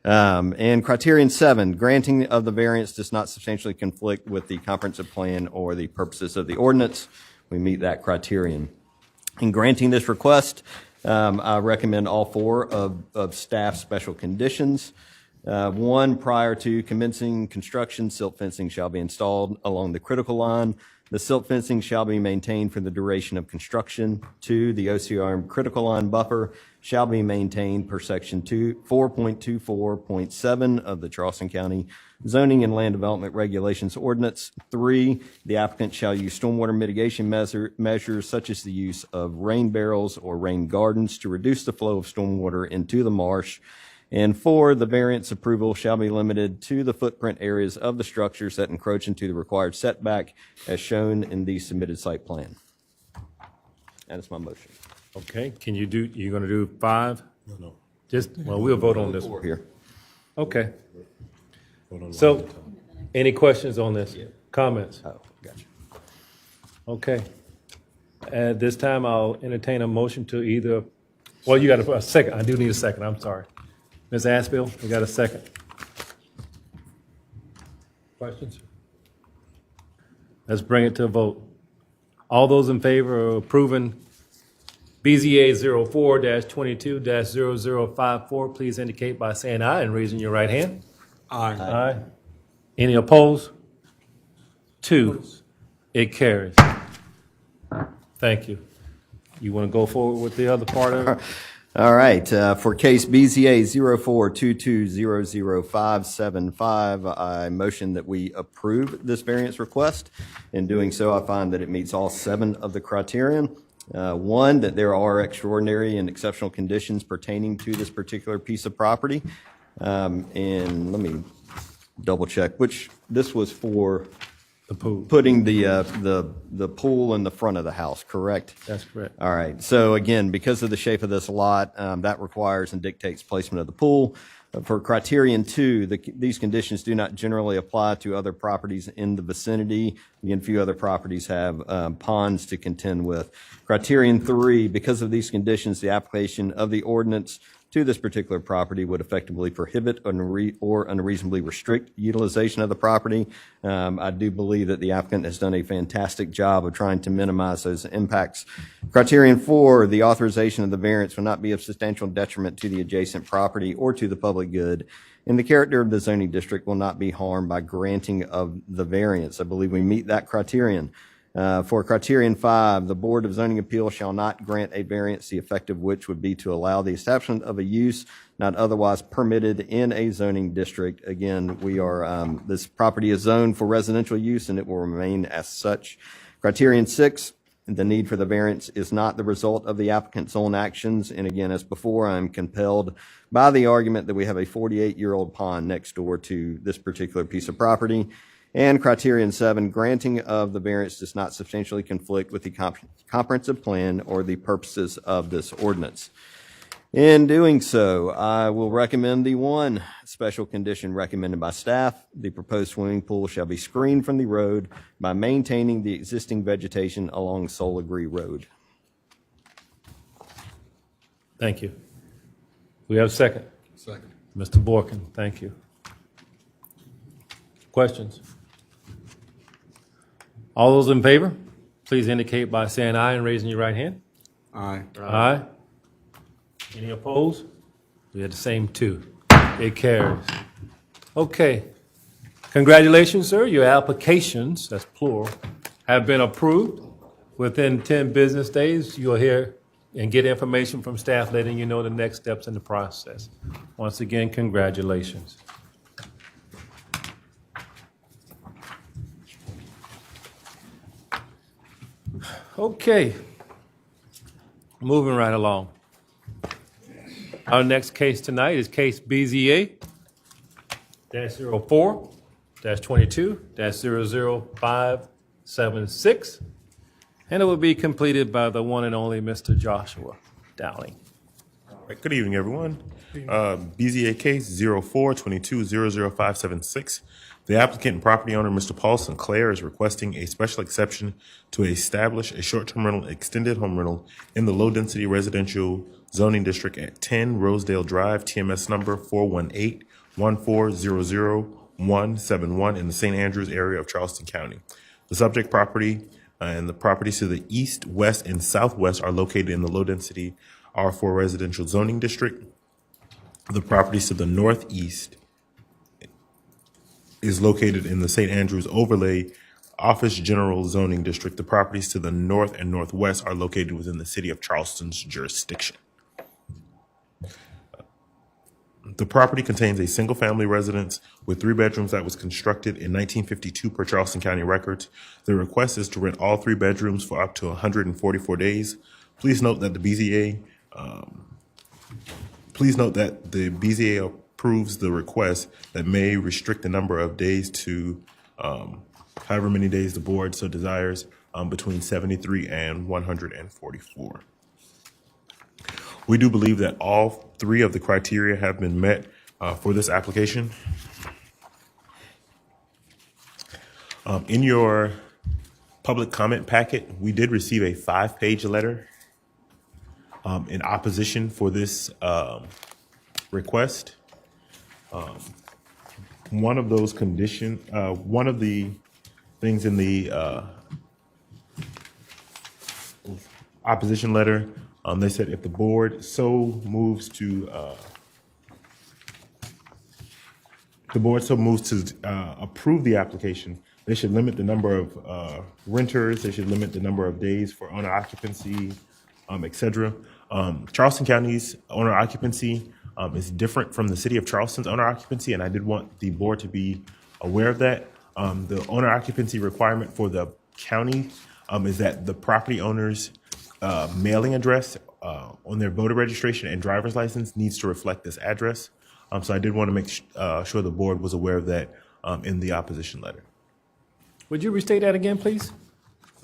And Criterion 7, granting of the variance does not substantially conflict with the comprehensive plan or the purposes of the ordinance. We meet that criterion. In granting this request, I recommend all 4 of staff's special conditions. 1, prior to commencing construction, silt fencing shall be installed along the critical line. The silt fencing shall be maintained for the duration of construction. 2, the OCRM critical line buffer shall be maintained per section 4.24.7 of the Charleston County Zoning and Land Development Regulations Ordinance. 3, the applicant shall use stormwater mitigation measures such as the use of rain barrels or rain gardens to reduce the flow of stormwater into the marsh. And 4, the variance approval shall be limited to the footprint areas of the structures that encroach into the required setback as shown in the submitted site plan. That is my motion. Okay, you're going to do 5? No. We'll vote on this one. Here. Okay. Hold on. So, any questions on this? Comments? Oh, gotcha. Okay. At this time, I'll entertain a motion to either, you got a second. I do need a second. I'm sorry. Ms. Aspel, we got a second. Questions? Let's bring it to a vote. All those in favor of approving BZA 04-22-0054, please indicate by saying aye and raising your right hand. Aye. Aye. Any opposed? 2. It carries. Thank you. You want to go forward with the other part of it? All right, for case BZA 0422000575, I motion that we approve this variance request. In doing so, I find that it meets all 7 of the criterion. 1, that there are extraordinary and exceptional conditions pertaining to this particular piece of property. And let me double check, which this was for The pool. putting the pool in the front of the house, correct? That's correct. All right. So again, because of the shape of this lot, that requires and dictates placement of the pool. For Criterion 2, these conditions do not generally apply to other properties in the vicinity. Again, few other properties have ponds to contend with. Criterion 3, because of these conditions, the application of the ordinance to this particular property would effectively prohibit or unreasonably restrict utilization of the property. I do believe that the applicant has done a fantastic job of trying to minimize those impacts. Criterion 4, the authorization of the variance will not be of substantial detriment to the adjacent property or to the public good, and the character of the zoning district will not be harmed by granting of the variance. I believe we meet that criterion. For Criterion 5, the Board of Zoning Appeals shall not grant a variance, the effect of which would be to allow the establishment of a use not otherwise permitted in a zoning district. Again, this property is zoned for residential use and it will remain as such. Criterion 6, the need for the variance is not the result of the applicant's own actions. And again, as before, I'm compelled by the argument that we have a 48-year-old pond next door to this particular piece of property. And Criterion 7, granting of the variance does not substantially conflict with the comprehensive plan or the purposes of this ordinance. In doing so, I will recommend the one special condition recommended by staff. The proposed swimming pool shall be screened from the road by maintaining the existing vegetation along Soul Agree Road. Thank you. We have a second. Second. Mr. Borkin, thank you. Questions? All those in favor, please indicate by saying aye and raising your right hand. Aye. Aye. Any opposed? We had the same two. It carries. Okay. Congratulations, sir. Your applications, that's plural, have been approved. Within 10 business days, you'll hear and get information from staff letting you know the next steps in the process. Once again, congratulations. Okay. Moving right along. Our next case tonight is case BZA -04-22-00576, and it will be completed by the one and only Mr. Joshua Dowling. Right, good evening, everyone. BZA case 04-22-00576. The applicant and property owner, Mr. Paul Sinclair, is requesting a special exception to establish a short-term rental, extended home rental in the low-density residential zoning district at 10 Rosedale Drive, TMS number 418-1400171 in the St. Andrews area of Charleston County. The subject property and the properties to the east, west, and southwest are located in the low-density R4 residential zoning district. The properties to the northeast is located in the St. Andrews Overlay Office General Zoning District. The properties to the north and northwest are located within the city of Charleston's jurisdiction. The property contains a single-family residence with 3 bedrooms that was constructed in 1952 per Charleston County records. The request is to rent all 3 bedrooms for up to 144 days. Please note that the BZA approves the request that may restrict the number of days to however many days the board so desires, between 73 and 144. We do believe that all 3 of the criteria have been met for this application. In your public comment packet, we did receive a 5-page letter in opposition for this request. One of those one of the things in the opposition letter, they said if the board so moves to approve the application, they should limit the number of renters, they should limit the number of days for owner occupancy, et cetera. Charleston County's owner occupancy is different from the city of Charleston's owner occupancy, and I did want the board to be aware of that. The owner occupancy requirement for the county is that the property owner's mailing address on their voter registration and driver's license needs to reflect this address. So I did want to make sure the board was aware of that in the opposition letter. Would you restate that again, please?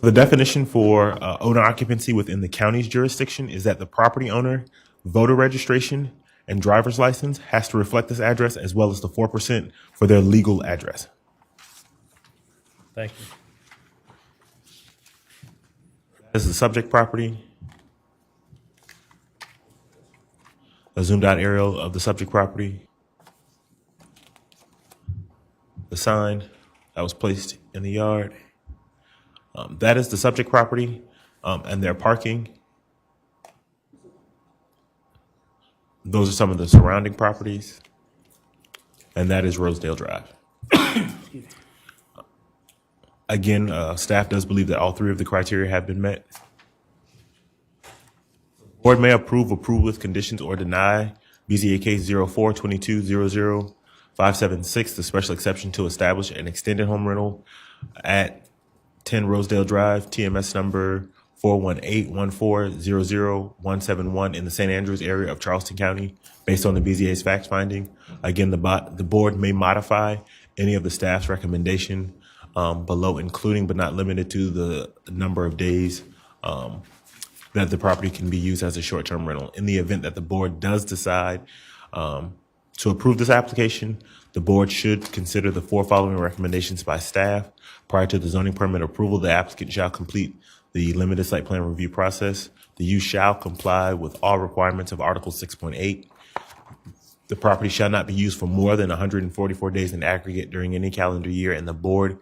The definition for owner occupancy within the county's jurisdiction is that the property owner, voter registration, and driver's license has to reflect this address as well as the 4% for their legal address. Thank you. This is the subject property. a zoomed out aerial of the subject property. The sign that was placed in the yard. That is the subject property and their parking. Those are some of the surrounding properties. And that is Rosedale Drive. Again, staff does believe that all three of the criteria have been met. Board may approve with conditions or deny BZA case 04-22-00-576, the special exception to establish an extended home rental at 10 Rosedale Drive, TMS number 418-1400171 in the St. Andrews area of Charleston County, based on the BZA's fact finding. Again, the board may modify any of the staff's recommendation below, including but not limited to the number of days that the property can be used as a short-term rental. In the event that the board does decide to approve this application, the board should consider the four following recommendations by staff. Prior to the zoning permit approval, the applicant shall complete the limited site plan review process. The use shall comply with all requirements of Article 6.8. The property shall not be used for more than 144 days in aggregate during any calendar year, and the board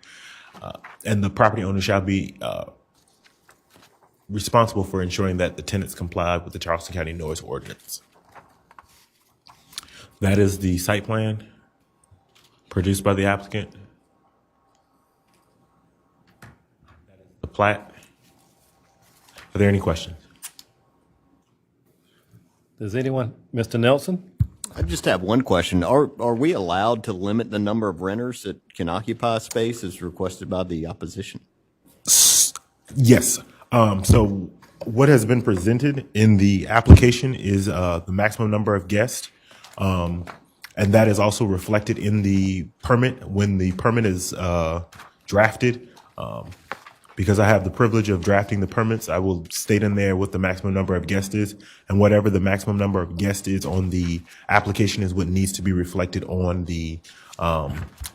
and the property owner shall be responsible for ensuring that the tenants comply with the Charleston County Noise Ordinance. That is the site plan produced by the applicant. That is the plat. Are there any questions? Does anyone, Mr. Nelson? I just have one question. Are we allowed to limit the number of renters that can occupy space as requested by the opposition? Yes. So what has been presented in the application is the maximum number of guests. And that is also reflected in the permit when the permit is drafted. Because I have the privilege of drafting the permits, I will state in there what the maximum number of guests is, and whatever the maximum number of guests is on the application is what needs to be reflected on the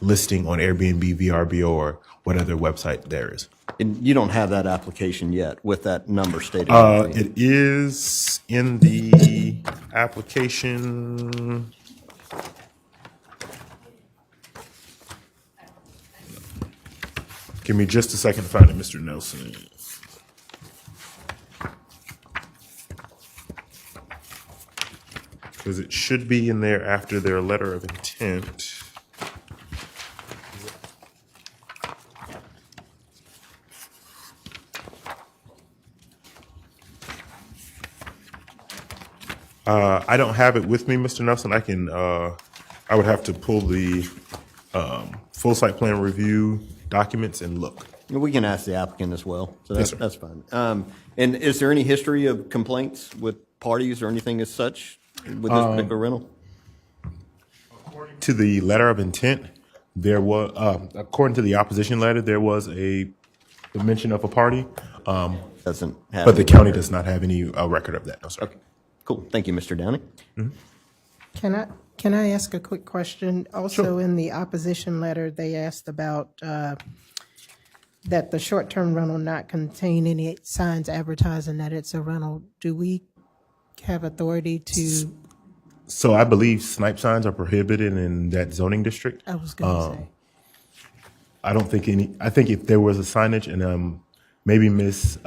listing on Airbnb, VRBO, or what other website there is. And you don't have that application yet with that number stated? It is in the application. Give me just a second to find it, Mr. Nelson. Because it should be in there after their letter of intent. I don't have it with me, Mr. Nelson. I can. I would have to pull the full site plan review documents and look. We can ask the applicant as well, so Yes, that's, sir. that's fine. And is there any history of complaints with parties or anything as such with this particular rental? To the letter of intent, there was, according to the opposition letter, there was a mention of a party. Doesn't have. But the any county record. does not have any record of that, no, sir. Okay, cool. Thank you, Mr. Downey. Can I ask a quick question? Also, in the opposition letter, they asked about that the short-term rental not contain any signs advertising that it's a rental. Do we have authority to? So I believe snipe signs are prohibited in that zoning district. I was going to say. I don't think any, I think if there was a signage, and maybe Ms.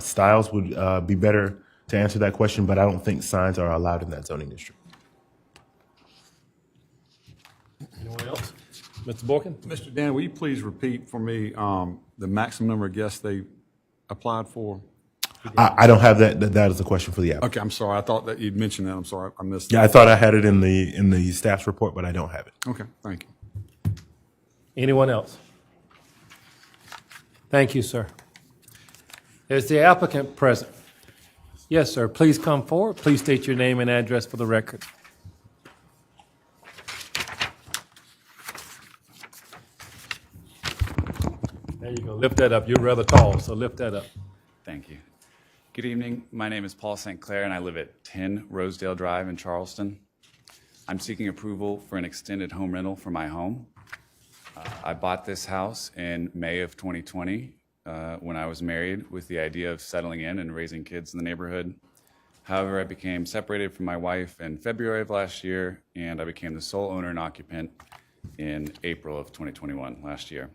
Stiles would be better to answer that question, but I don't think signs are allowed in that zoning district. Anyone else? Mr. Borkin? Mr. Dan, will you please repeat for me the maximum number of guests they applied for? I don't have that. That is a question for the applicant. Okay, I'm sorry. I thought that you'd mentioned that. I'm sorry. I missed Yeah, I thought I had it in the staff's report, but I don't have it. Okay, thank you. Anyone else? Thank you, sir. Is the applicant present? Yes, sir. Please come forward. Please state your name and address for the record. There you go. Lift that up. You're rather tall, so lift that up. Thank you. Good evening. My name is Paul St. Clair, and I live at 10 Rosedale Drive in Charleston. I'm seeking approval for an extended home rental for my home. I bought this house in May of 2020 when I was married with the idea of settling in and raising kids in the neighborhood. However, I became separated from my wife in February of last year, and I became the sole owner and occupant in April of 2021, last year.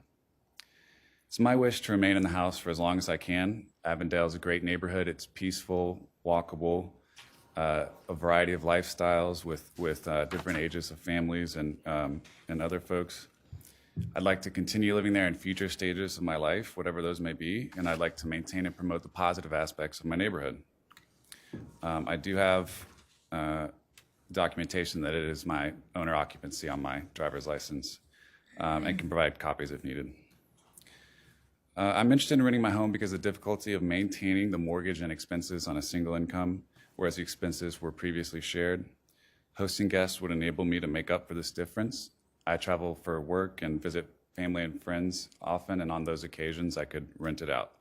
It's my wish to remain in the house for as long as I can. Avondale is a great neighborhood. It's peaceful, walkable, a variety of lifestyles with different ages of families and other folks. I'd like to continue living there in future stages of my life, whatever those may be, and I'd like to maintain and promote the positive aspects of my neighborhood. I do have documentation that it is my owner occupancy on my driver's license and can provide copies if needed. I'm interested in renting my home because of the difficulty of maintaining the mortgage and expenses on a single income, whereas the expenses were previously shared. Hosting guests would enable me to make up for this difference. I travel for work and visit family and friends often, and on those occasions I could rent it out.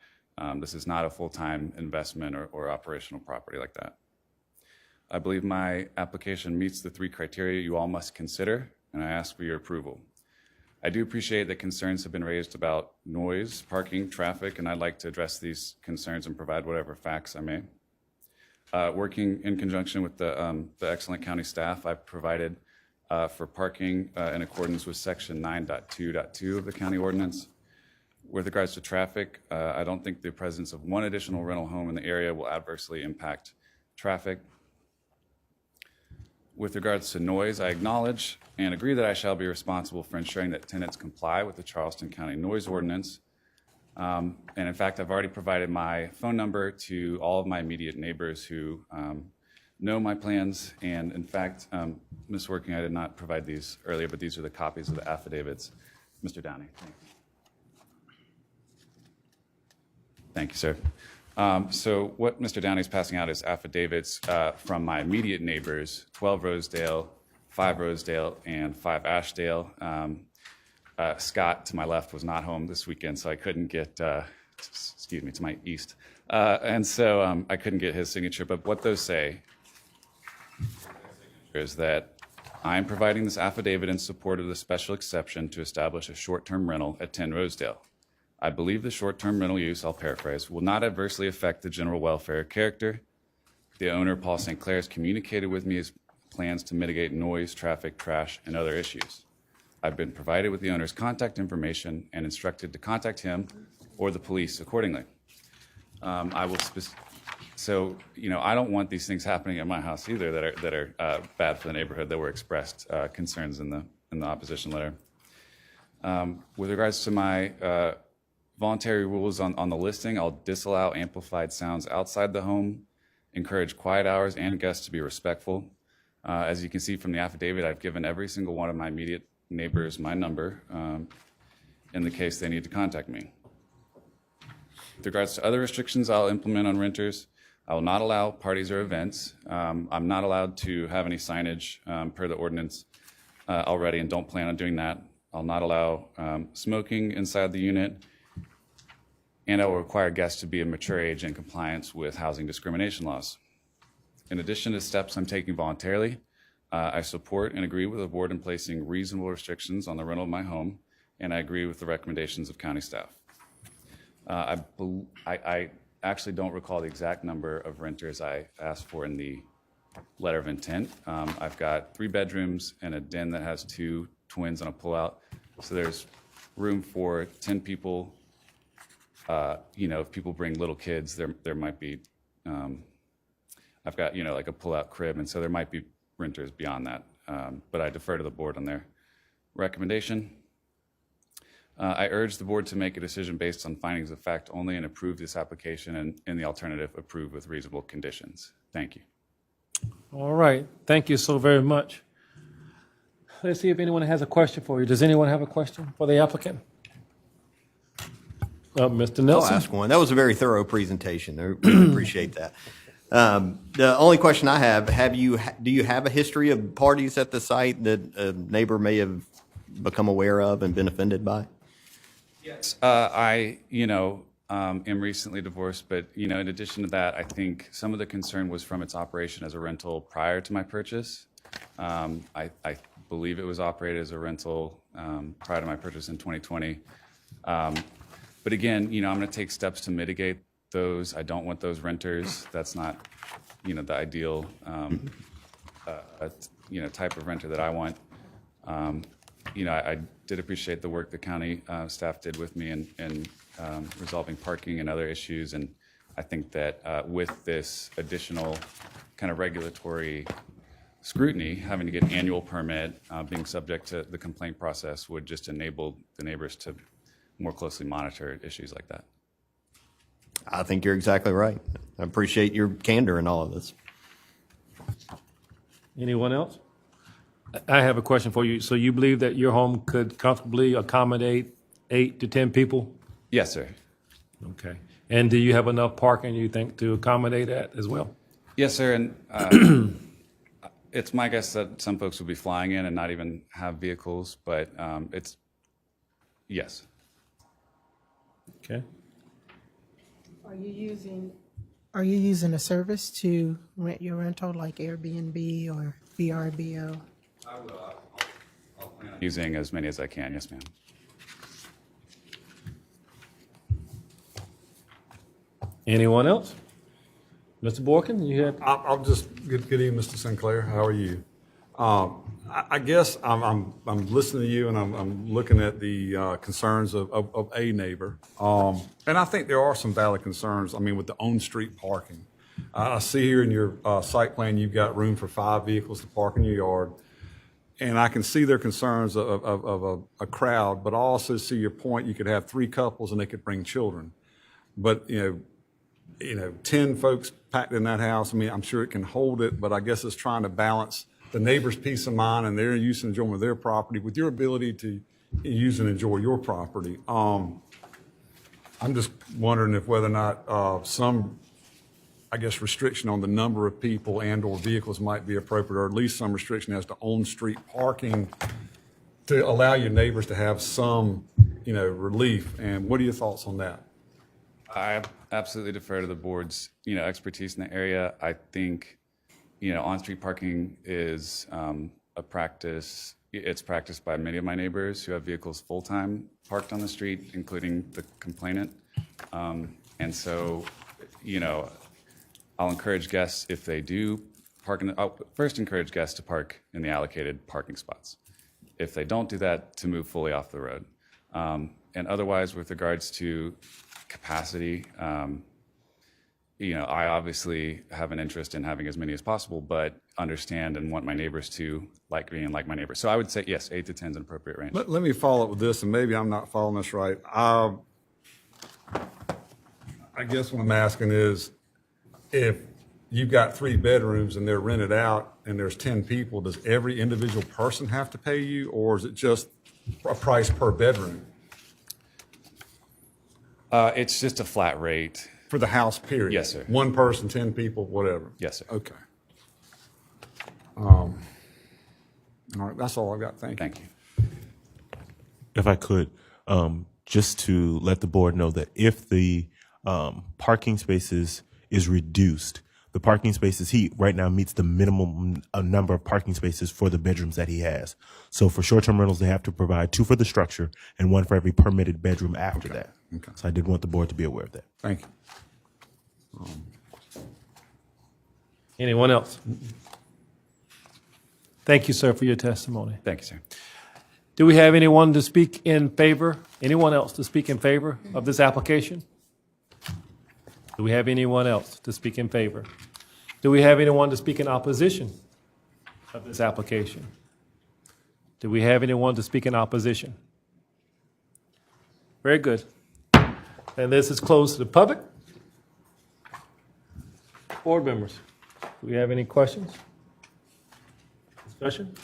This is not a full-time investment or operational property like that. I believe my application meets the 3 criteria you all must consider, and I ask for your approval. I do appreciate that concerns have been raised about noise, parking, traffic, and I'd like to address these concerns and provide whatever facts I may. Working in conjunction with the excellent county staff, I've provided for parking in accordance with section 9.2.2 of the county ordinance. With regards to traffic, I don't think the presence of one additional rental home in the area will adversely impact traffic. With regards to noise, I acknowledge and agree that I shall be responsible for ensuring that tenants comply with the Charleston County Noise Ordinance. And in fact, I've already provided my phone number to all of my immediate neighbors who know my plans. And in fact, Ms. Working, I did not provide these earlier, but these are the copies of the affidavits. Mr. Downey. Thank you, sir. So what Mr. Downey is passing out is affidavits from my immediate neighbors, 12 Rosedale, 5 Rosedale, and 5 Ashdale. Scott, to my left, was not home this weekend, so I couldn't get, excuse me, to my east. And so I couldn't get his signature, but what those say is that I'm providing this affidavit in support of the special exception to establish a short-term rental at 10 Rosedale. I believe the short-term rental use, I'll paraphrase, will not adversely affect the general welfare or character. The owner, Paul Sinclair, has communicated with me his plans to mitigate noise, traffic, trash, and other issues. I've been provided with the owner's contact information and instructed to contact him or the police accordingly. So, you know, I don't want these things happening at my house either that are bad for the neighborhood that were expressed concerns in the opposition letter. With regards to my voluntary rules on the listing, I'll disallow amplified sounds outside the home, encourage quiet hours and guests to be respectful. As you can see from the affidavit, I've given every single one of my immediate neighbors my number in the case they need to contact me. With regards to other restrictions I'll implement on renters, I will not allow parties or events. I'm not allowed to have any signage per the ordinance already and don't plan on doing that. I'll not allow smoking inside the unit, and I will require guests to be of mature age in compliance with housing discrimination laws. In addition to steps I'm taking voluntarily, I support and agree with the board in placing reasonable restrictions on the rental of my home, and I agree with the recommendations of county staff. I actually don't recall the exact number of renters I asked for in the letter of intent. I've got 3 bedrooms and a den that has 2 twins and a pullout, so there's room for 10 people. You know, if people bring little kids, there might be, I've got, you know, like a pull-out crib, and so there might be renters beyond that, but I defer to the board on their recommendation. I urge the board to make a decision based on findings of fact only and approve this application, and in the alternative, approve with reasonable conditions. Thank you. All right. Thank you so very much. Let's see if anyone has a question for you. Does anyone have a question for the applicant? Mr. Nelson. I'll ask one. That was a very thorough presentation. I really appreciate that. The only question I have, do you have a history of parties at the site that a neighbor may have become aware of and been offended by? Yes. I am recently divorced, but, you know, in addition to that, I think some of the concern was from its operation as a rental prior to my purchase. I believe it was operated as a rental prior to my purchase in 2020. But again, you know, I'm going to take steps to mitigate those. I don't want those renters. That's not, the ideal, type of renter that I want. I did appreciate the work the county staff did with me in resolving parking and other issues. And I think that with this additional kind of regulatory scrutiny, having to get an annual permit, being subject to the complaint process would just enable the neighbors to more closely monitor issues like that. I think you're exactly right. I appreciate your candor in all of this. Anyone else? I have a question for you. So you believe that your home could comfortably accommodate 8 to 10 people? Yes, sir. Okay. And do you have enough parking, you think, to accommodate that as well? Yes, sir. And it's my guess that some folks will be flying in and not even have vehicles, but it's, yes. Okay. Are you using a service to rent your rental like Airbnb or VRBO? I will. I'll plan on using as many as I can. Yes, ma'am. Anyone else? Mr. Borkin, you had? I'll just, good evening, Mr. Sinclair. How are you? I guess I'm listening to you and I'm looking at the concerns of a neighbor. And I think there are some valid concerns, with the on-street parking. I see here in your site plan, you've got room for 5 vehicles to park in your yard. And I can see their concerns of a crowd, but I also see your point. You could have 3 couples and they could bring children. But, 10 folks packed in that house, I'm sure it can hold it, but I guess it's trying to balance the neighbor's peace of mind and their use and enjoyment of their property with your ability to use and enjoy your property. I'm just wondering if whether or not some, restriction on the number of people and or vehicles might be appropriate, or at least some restriction as to on-street parking to allow your neighbors to have some, relief. And what are your thoughts on that? I absolutely defer to the board's, expertise in the area. I think, on-street parking is a practice. It's practiced by many of my neighbors who have vehicles full-time parked on the street, including the complainant. And so, I'll encourage guests, if they do park I'll first encourage guests to park in the allocated parking spots. If they don't do that, to move fully off the road. And otherwise, with regards to capacity, I obviously have an interest in having as many as possible, but understand and want my neighbors to like being like my neighbors. So I would say, yes, 8 to 10 is an appropriate range. Let me follow up with this, and maybe I'm not following this right. I guess what I'm asking is, if you've got 3 bedrooms and they're rented out and there's 10 people, does every individual person have to pay you, or is it just a price per bedroom? It's just a flat rate. For the house, period? Yes, sir. 1 person, 10 people, whatever? Yes, sir. Okay. All right, that's all I've got. Thank you. Thank you. If I could, just to let the board know that if the parking spaces is reduced, the parking spaces, he right now meets the minimum number of parking spaces for the bedrooms that he has. So for short-term rentals, they have to provide 2 for the structure and 1 for every permitted bedroom after that. Okay. So I did want the board to be aware of that. Thank you. Anyone else? Thank you, sir, for your testimony. Thank you, sir. Do we have anyone to speak in favor? Anyone else to speak in favor of this application? Do we have anyone else to speak in favor? Do we have anyone to speak in opposition of this application? Do we have anyone to speak in opposition? Very good. And this is closed to the public. Board members, do we have any questions? Discussion?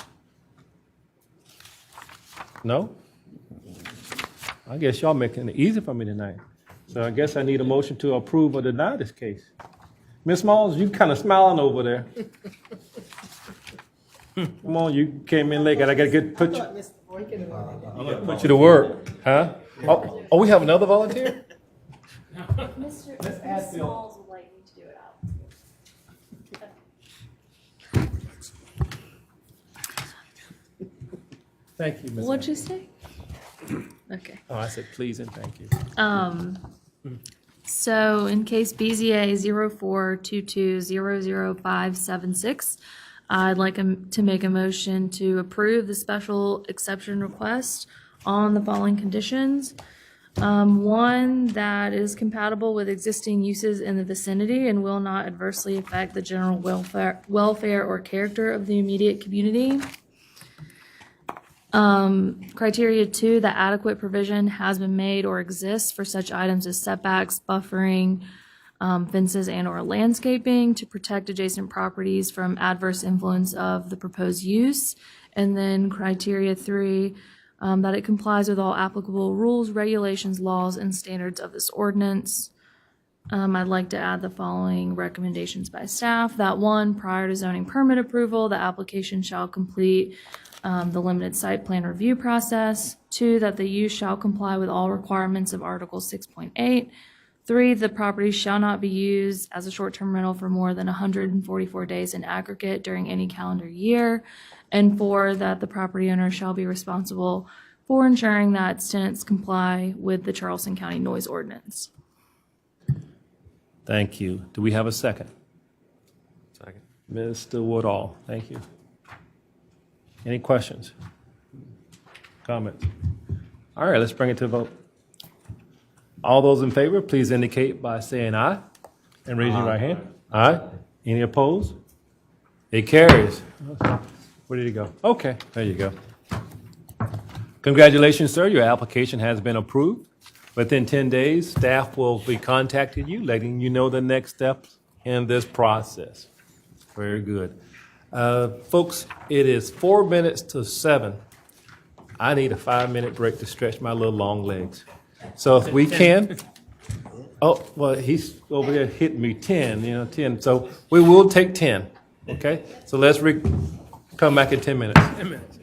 No? I guess y'all making it easy for me tonight. So I guess I need a motion to approve or deny this case. Ms. Smalls, you kind of smiling over there. Come on, you came in late. I got to put you. I'm gonna put you to work, huh? Oh, we have another volunteer. Mr. Smalls would like me to do it out. Thank you, Ms. What'd you say? Okay. Oh, I said please and thank you. So in case BZA 0422000576, I'd like to make a motion to approve the special exception request on the following conditions. One, that is compatible with existing uses in the vicinity and will not adversely affect the general welfare or character of the immediate community. Criteria 2, that adequate provision has been made or exists for such items as setbacks, buffering, fences and or landscaping to protect adjacent properties from adverse influence of the proposed use. And then criteria 3, that it complies with all applicable rules, regulations, laws, and standards of this ordinance. I'd like to add the following recommendations by staff. That 1, prior to zoning permit approval, the application shall complete the limited site plan review process. 2, that the use shall comply with all requirements of Article 6.8. 3, the property shall not be used as a short-term rental for more than 144 days in aggregate during any calendar year. And 4, that the property owner shall be responsible for ensuring that its tenants comply with the Charleston County Noise Ordinance. Thank you. Do we have a second? Second. Mr. Woodall, thank you. Any questions? Comments? All right, let's bring it to a vote. All those in favor, please indicate by saying aye and raising your right hand. Aye. Any opposed? It carries. Where did he go? Okay, there you go. Congratulations, sir. Your application has been approved. Within 10 days, staff will be contacting you, letting you know the next steps in this process. Very good. Folks, it is 4 minutes to 7. I need a 5-minute break to stretch my little long legs. So if we can, oh, well, he's over there hitting me 10, 10. So we will take 10, okay? So let's come back in 10 minutes. 10 minutes.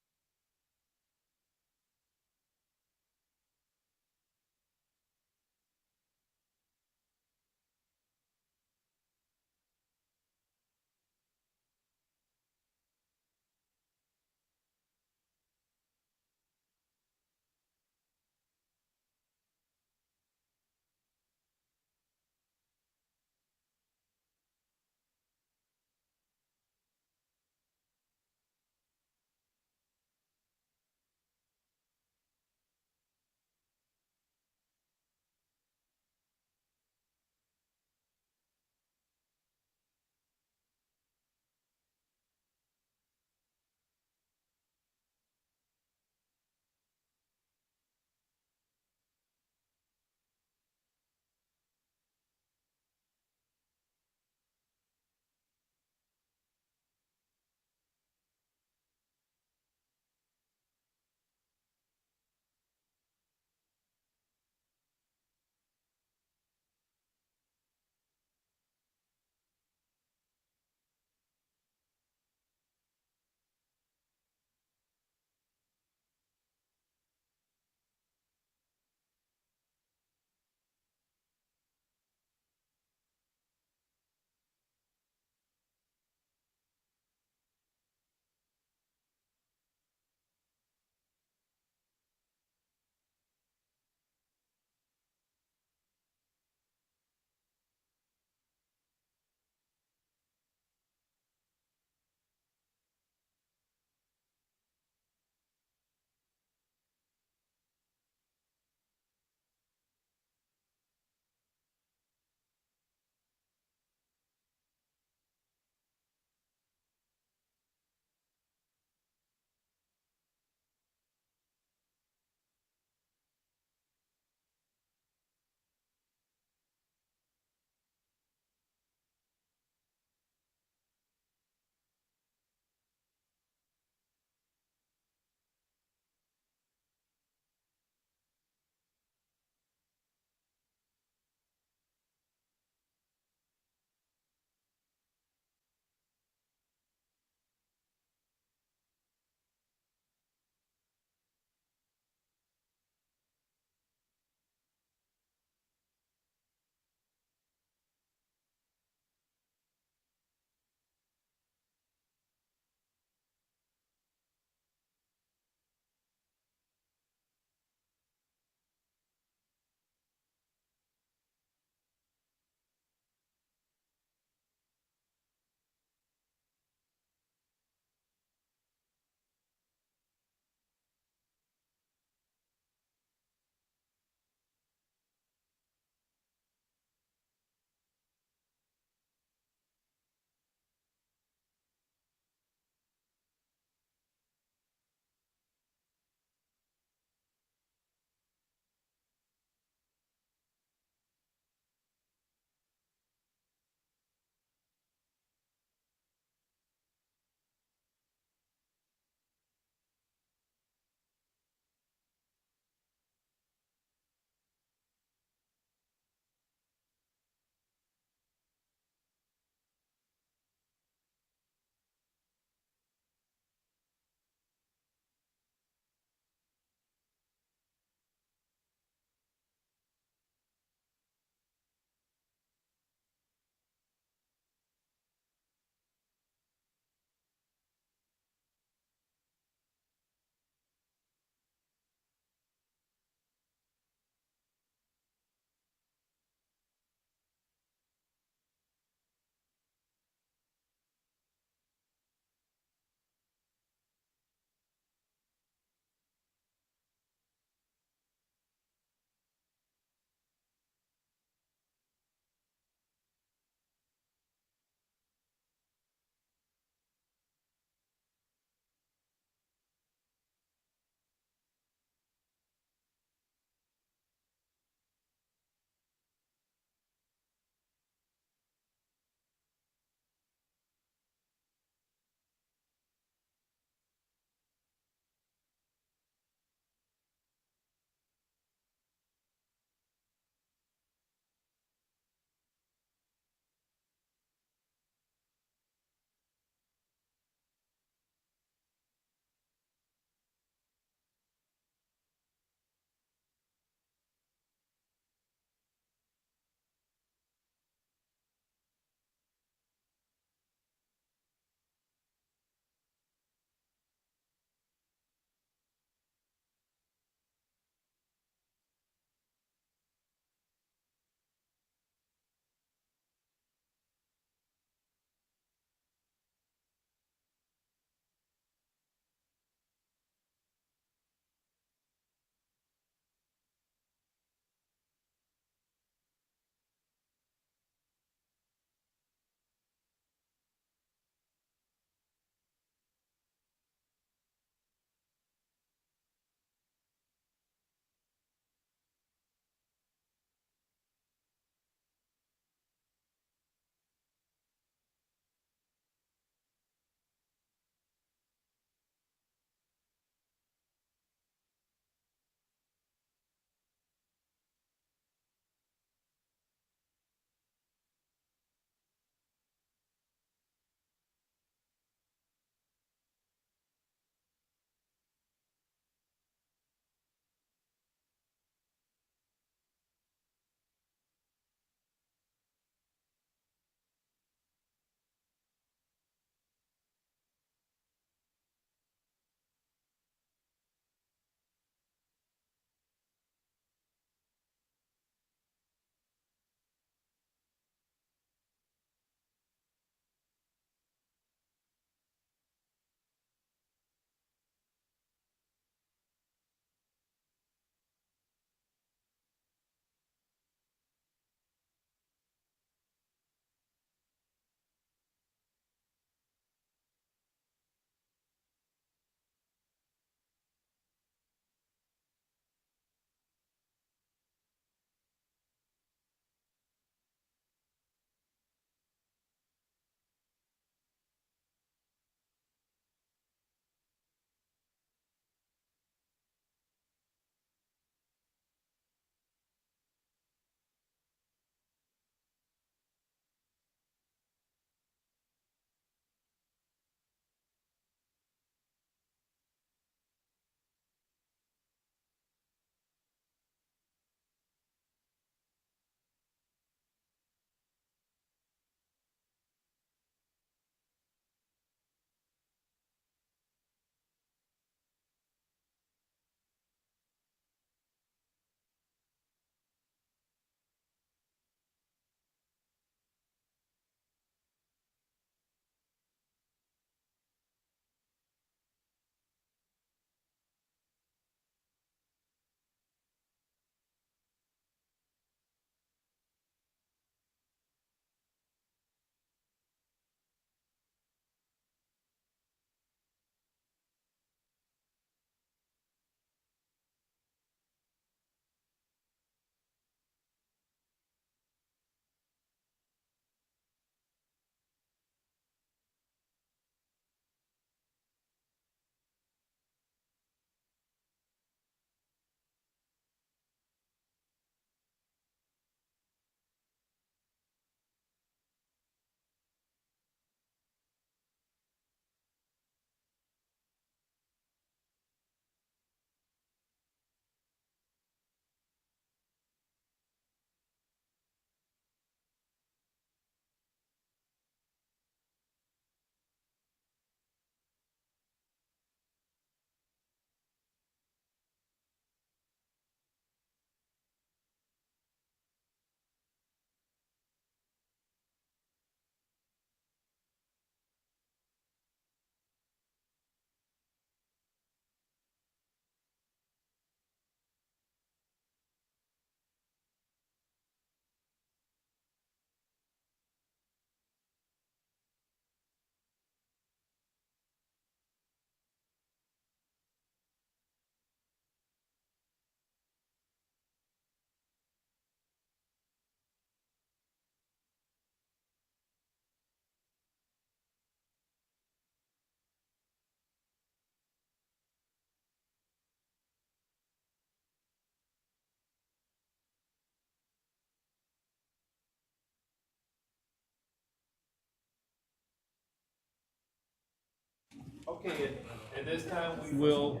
Okay, at this time, we will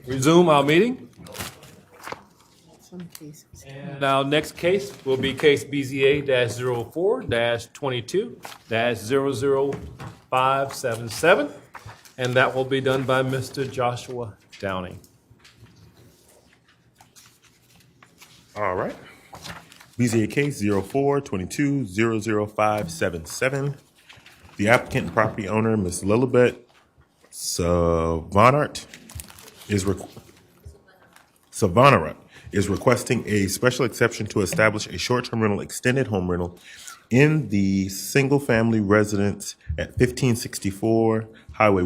resume our meeting. And our next case will be case BZA-04-22-00577, and that will be done by Mr. Joshua Downing. All right. BZA case 04-22-00577. The applicant and property owner, Ms. Lilibet Savanart, is requesting a special exception to establish a short-term rental, extended home rental in the single-family residence at 1564 Highway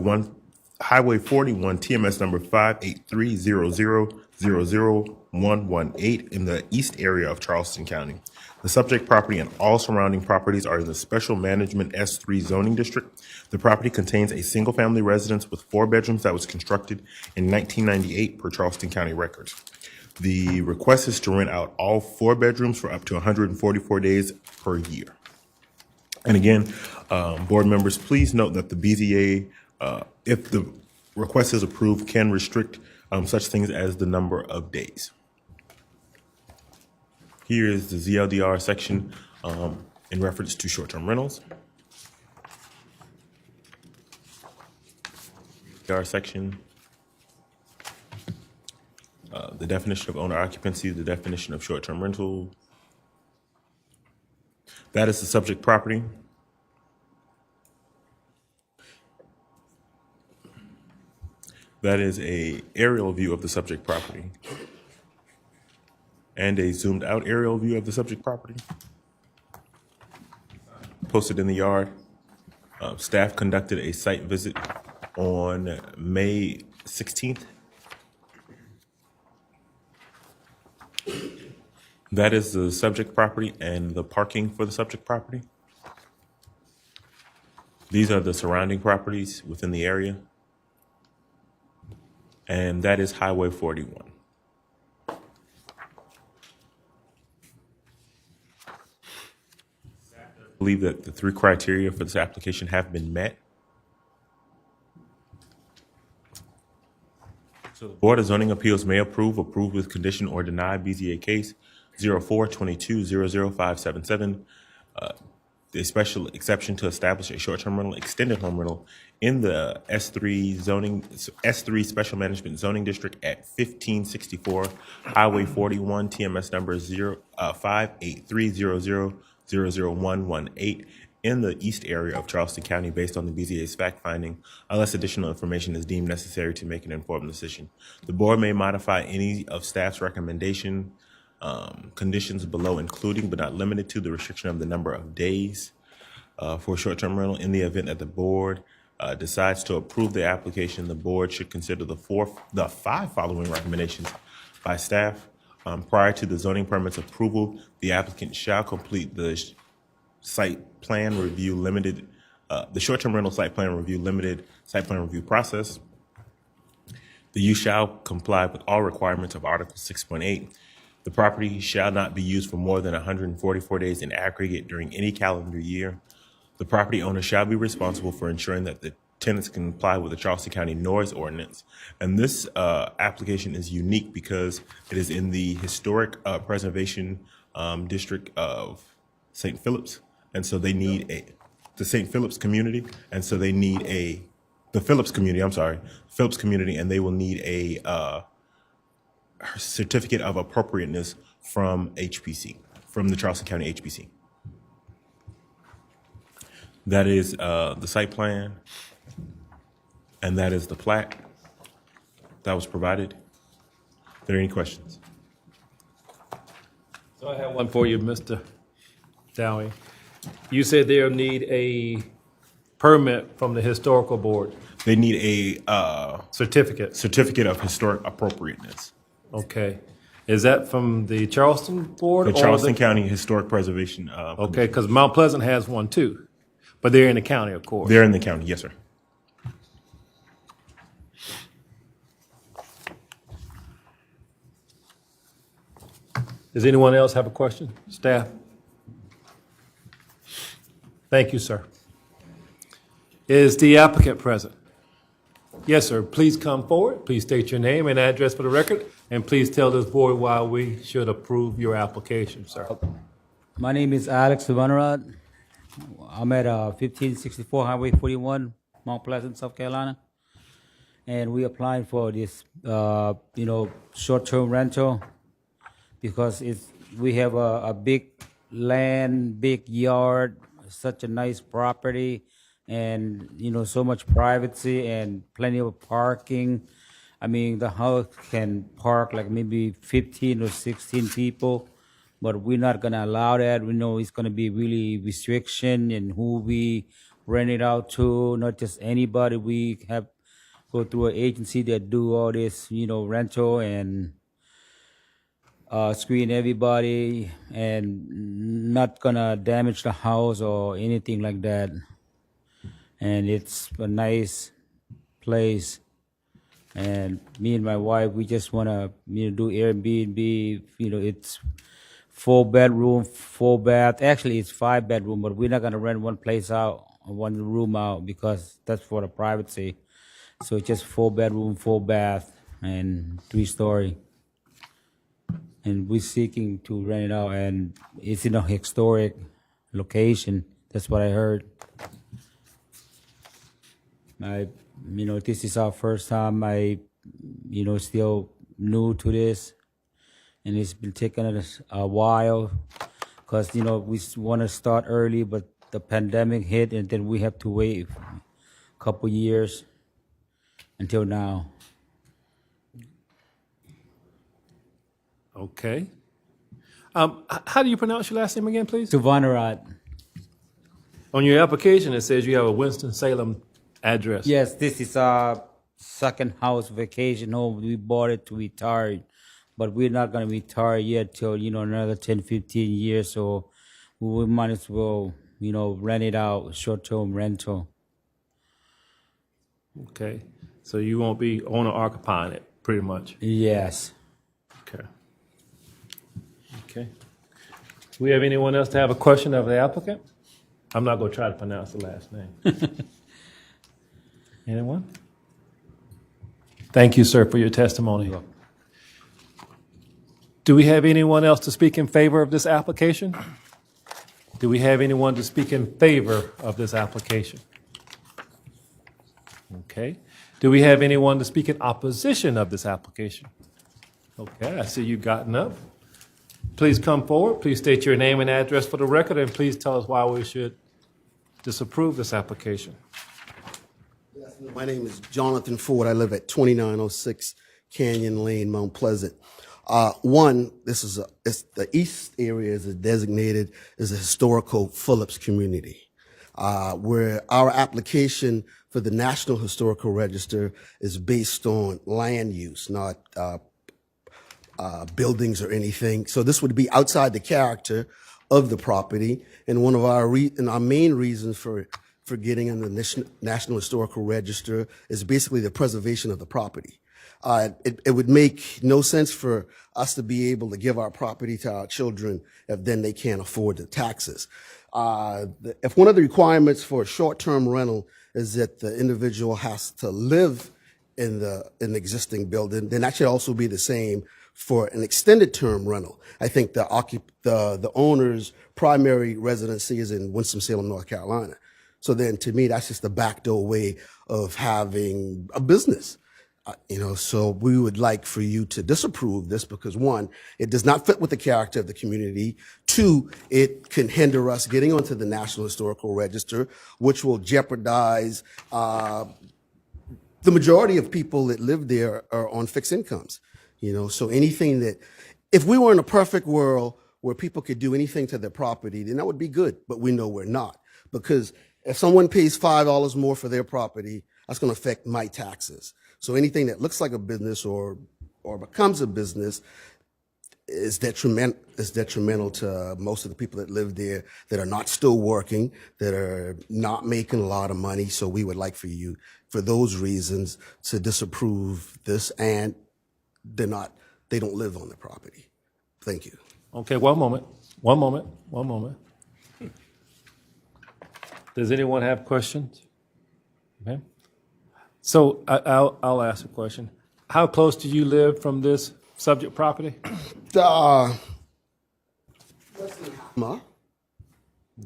41, TMS number 58300000118 in the east area of Charleston County. The subject property and all surrounding properties are in the Special Management S3 zoning district. The property contains a single-family residence with 4 bedrooms that was constructed in 1998 per Charleston County records. The request is to rent out all 4 bedrooms for up to 144 days per year. And again, board members, please note that the BZA, if the request is approved, can restrict such things as the number of days. Here is the ZLDR section in reference to short-term rentals. ZLDR section. The definition of owner occupancy, the definition of short-term rental. That is the subject property. That is a aerial view of the subject property and a zoomed out aerial view of the subject property. Posted in the yard. Staff conducted a site visit on May 16th. That is the subject property and the parking for the subject property. These are the surrounding properties within the area. And that is Highway 41. I believe that the 3 criteria for this application have been met. So the Board of Zoning Appeals may approve with condition, or deny BZA case 04-22-00577, the special exception to establish a short-term rental, extended home rental in the S3 Special Management Zoning District at 1564 Highway 41, TMS number 58300000118 in the east area of Charleston County, based on the BZA's fact finding, unless additional information is deemed necessary to make an informed decision. The board may modify any of staff's recommendation conditions below, including but not limited to the restriction of the number of days for short-term rental. In the event that the board decides to approve the application, the board should consider the 5 following recommendations by staff. Prior to the zoning permit's approval, the applicant shall complete the site plan review limited, the short-term rental site plan review limited site plan review process. The use shall comply with all requirements of Article 6.8. The property shall not be used for more than 144 days in aggregate during any calendar year. The property owner shall be responsible for ensuring that the tenants comply with the Charleston County noise ordinance. And this application is unique because it is in the historic preservation district of St. Phillips. And so they need the St. Phillips community. And so they need the Phillips community, Phillips community, and they will need a certificate of appropriateness from HPC, from the Charleston County HPC. That is the site plan, and that is the plat that was provided. Are there any questions? So I have one for you, Mr. Downing. You said they'll need a permit from the historical board. They need a certificate of historic appropriateness. Okay. Is that from the Charleston board? The Charleston County Historic Preservation. Okay, because Mount Pleasant has one too, but they're in the county, of course. They're in the county, yes, sir. Does anyone else have a question? Staff? Thank you, sir. Is the applicant present? Yes, sir. Please come forward. Please state your name and address for the record, and please tell this board why we should approve your application, sir. My name is Alex Vanarad. I'm at 1564 Highway 41, Mount Pleasant, South Carolina. And we applied for this, short-term rental because we have a big land, big yard, such a nice property, and, so much privacy and plenty of parking. I mean, the house can park like maybe 15 or 16 people, but we're not gonna allow that. We know it's gonna be really restriction in who we rent it out to, not just anybody. We have go through an agency that do all this, rental and screen everybody and not gonna damage the house or anything like that. And it's a nice place. And me and my wife, we just wanna, do Airbnb. It's 4-bedroom, 4-bath. Actually, it's 5-bedroom, but we're not gonna rent one room out because that's for the privacy. So it's just 4-bedroom, 4-bath, and 3-story. And we're seeking to rent it out, and it's in a historic location. That's what I heard. This is our first time. Still new to this, and it's been taking us a while because we want to start early, but the pandemic hit, and then we have to wait a couple years until now. Okay. How do you pronounce your last name again, please? Suvanarad. On your application, it says you have a Winston-Salem address. Yes, this is our second house vacation home. We bought it to retire, but we're not going to retire yet till, another 10, 15 years. So we might as well, rent it out, short-term rental. Okay. So you won't be owner occupying it, pretty much. Yes. Okay. Okay. Do we have anyone else to have a question of the applicant? I'm not going to try to pronounce the last name. Anyone? Thank you, sir, for your testimony. Do we have anyone else to speak in favor of this application? Do we have anyone to speak in favor of this application? Okay. Do we have anyone to speak in opposition of this application? Okay, I see you gotten up. Please come forward. Please state your name and address for the record, and please tell us why we should disapprove this application. My name is Jonathan Ford. I live at 2906 Canyon Lane, Mount Pleasant. It's the east area is designated as a historical Phillips community, where our application for the National Historical Register is based on land use, not buildings or anything. So this would be outside the character of the property, and one of our main reasons for getting in the National Historical Register is basically the preservation of the property. It would make no sense for us to be able to give our property to our children if then they can't afford the taxes. If one of the requirements for a short-term rental is that the individual has to live in the existing building, then that should also be the same for an extended term rental. I think the owner's primary residency is in Winston-Salem, North Carolina. So then to me, that's just a backdoor way of having a business. So we would like for you to disapprove this because, one, it does not fit with the character of the community. Two, it can hinder us getting onto the National Historical Register, which will jeopardize the majority of people that live there are on fixed incomes. So anything that, if we were in a perfect world where people could do anything to their property, then that would be good. But we know we're not, because if someone pays $5 more for their property, that's going to affect my taxes. So anything that looks like a business or becomes a business is detrimental to most of the people that live there that are not still working, that are not making a lot of money. So we would like for you, for those reasons, to disapprove this, and they don't live on the property. Thank you. Okay, one moment. Does anyone have questions? Okay. So I'll ask a question. How close do you live from this subject property? Less than half a mile.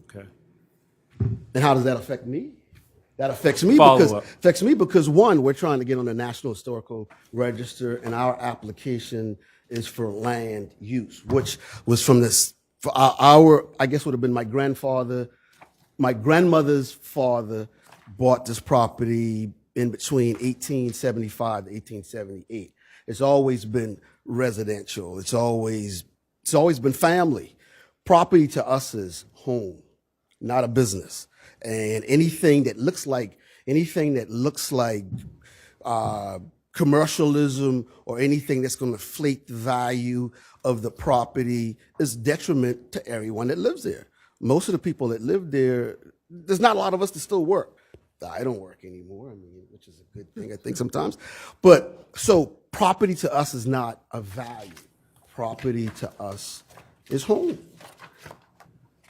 Okay. And how does that affect me? That affects me Follow because one, we're trying to get on the National Historical Register, and our application is for land use, which was from this for our I guess would have been my grandmother's father bought this property in between 1875 to 1878. It's always been residential. It's always been family. Property to us is home, not a business. And anything that looks like commercialism or anything that's going to inflate the value of the property is detriment to everyone that lives there. Most of the people that live there, there's not a lot of us that still work. I don't work anymore, which is a good thing, I think, sometimes. But so property to us is not a value. Property to us is home.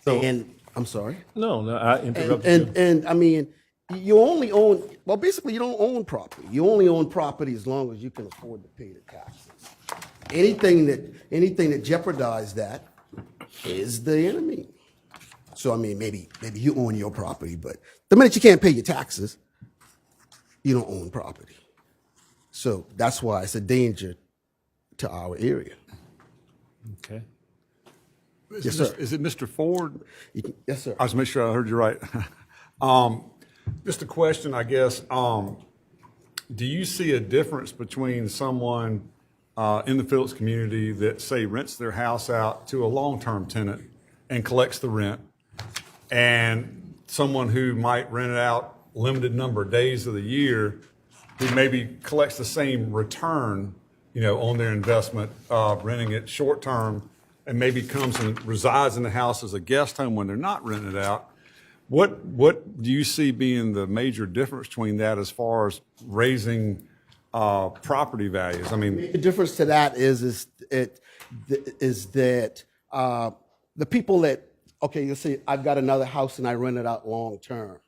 So, and I'm sorry. No, I interrupted you. And I mean, you only own, well, basically you don't own property. You only own property as long as you can afford to pay the taxes. Anything that jeopardizes that is the enemy. So, I mean, maybe you own your property, but the minute you can't pay your taxes, you don't own property. So that's why it's a danger to our area. Okay. Yes, sir. Is it Mr. Ford? Yes, sir. I was making sure I heard you right. Just a question, I guess. Do you see a difference between someone in the Phillips community that, say, rents their house out to a long-term tenant and collects the rent, and someone who might rent it out limited number of days of the year, who maybe collects the same return, on their investment, renting it short-term, and maybe comes and resides in the house as a guest home when they're not rented out? What do you see being the major difference between that as far as raising property values? I mean, the difference to that is that the people that, okay, you see, I've got another house and I rent it out long term.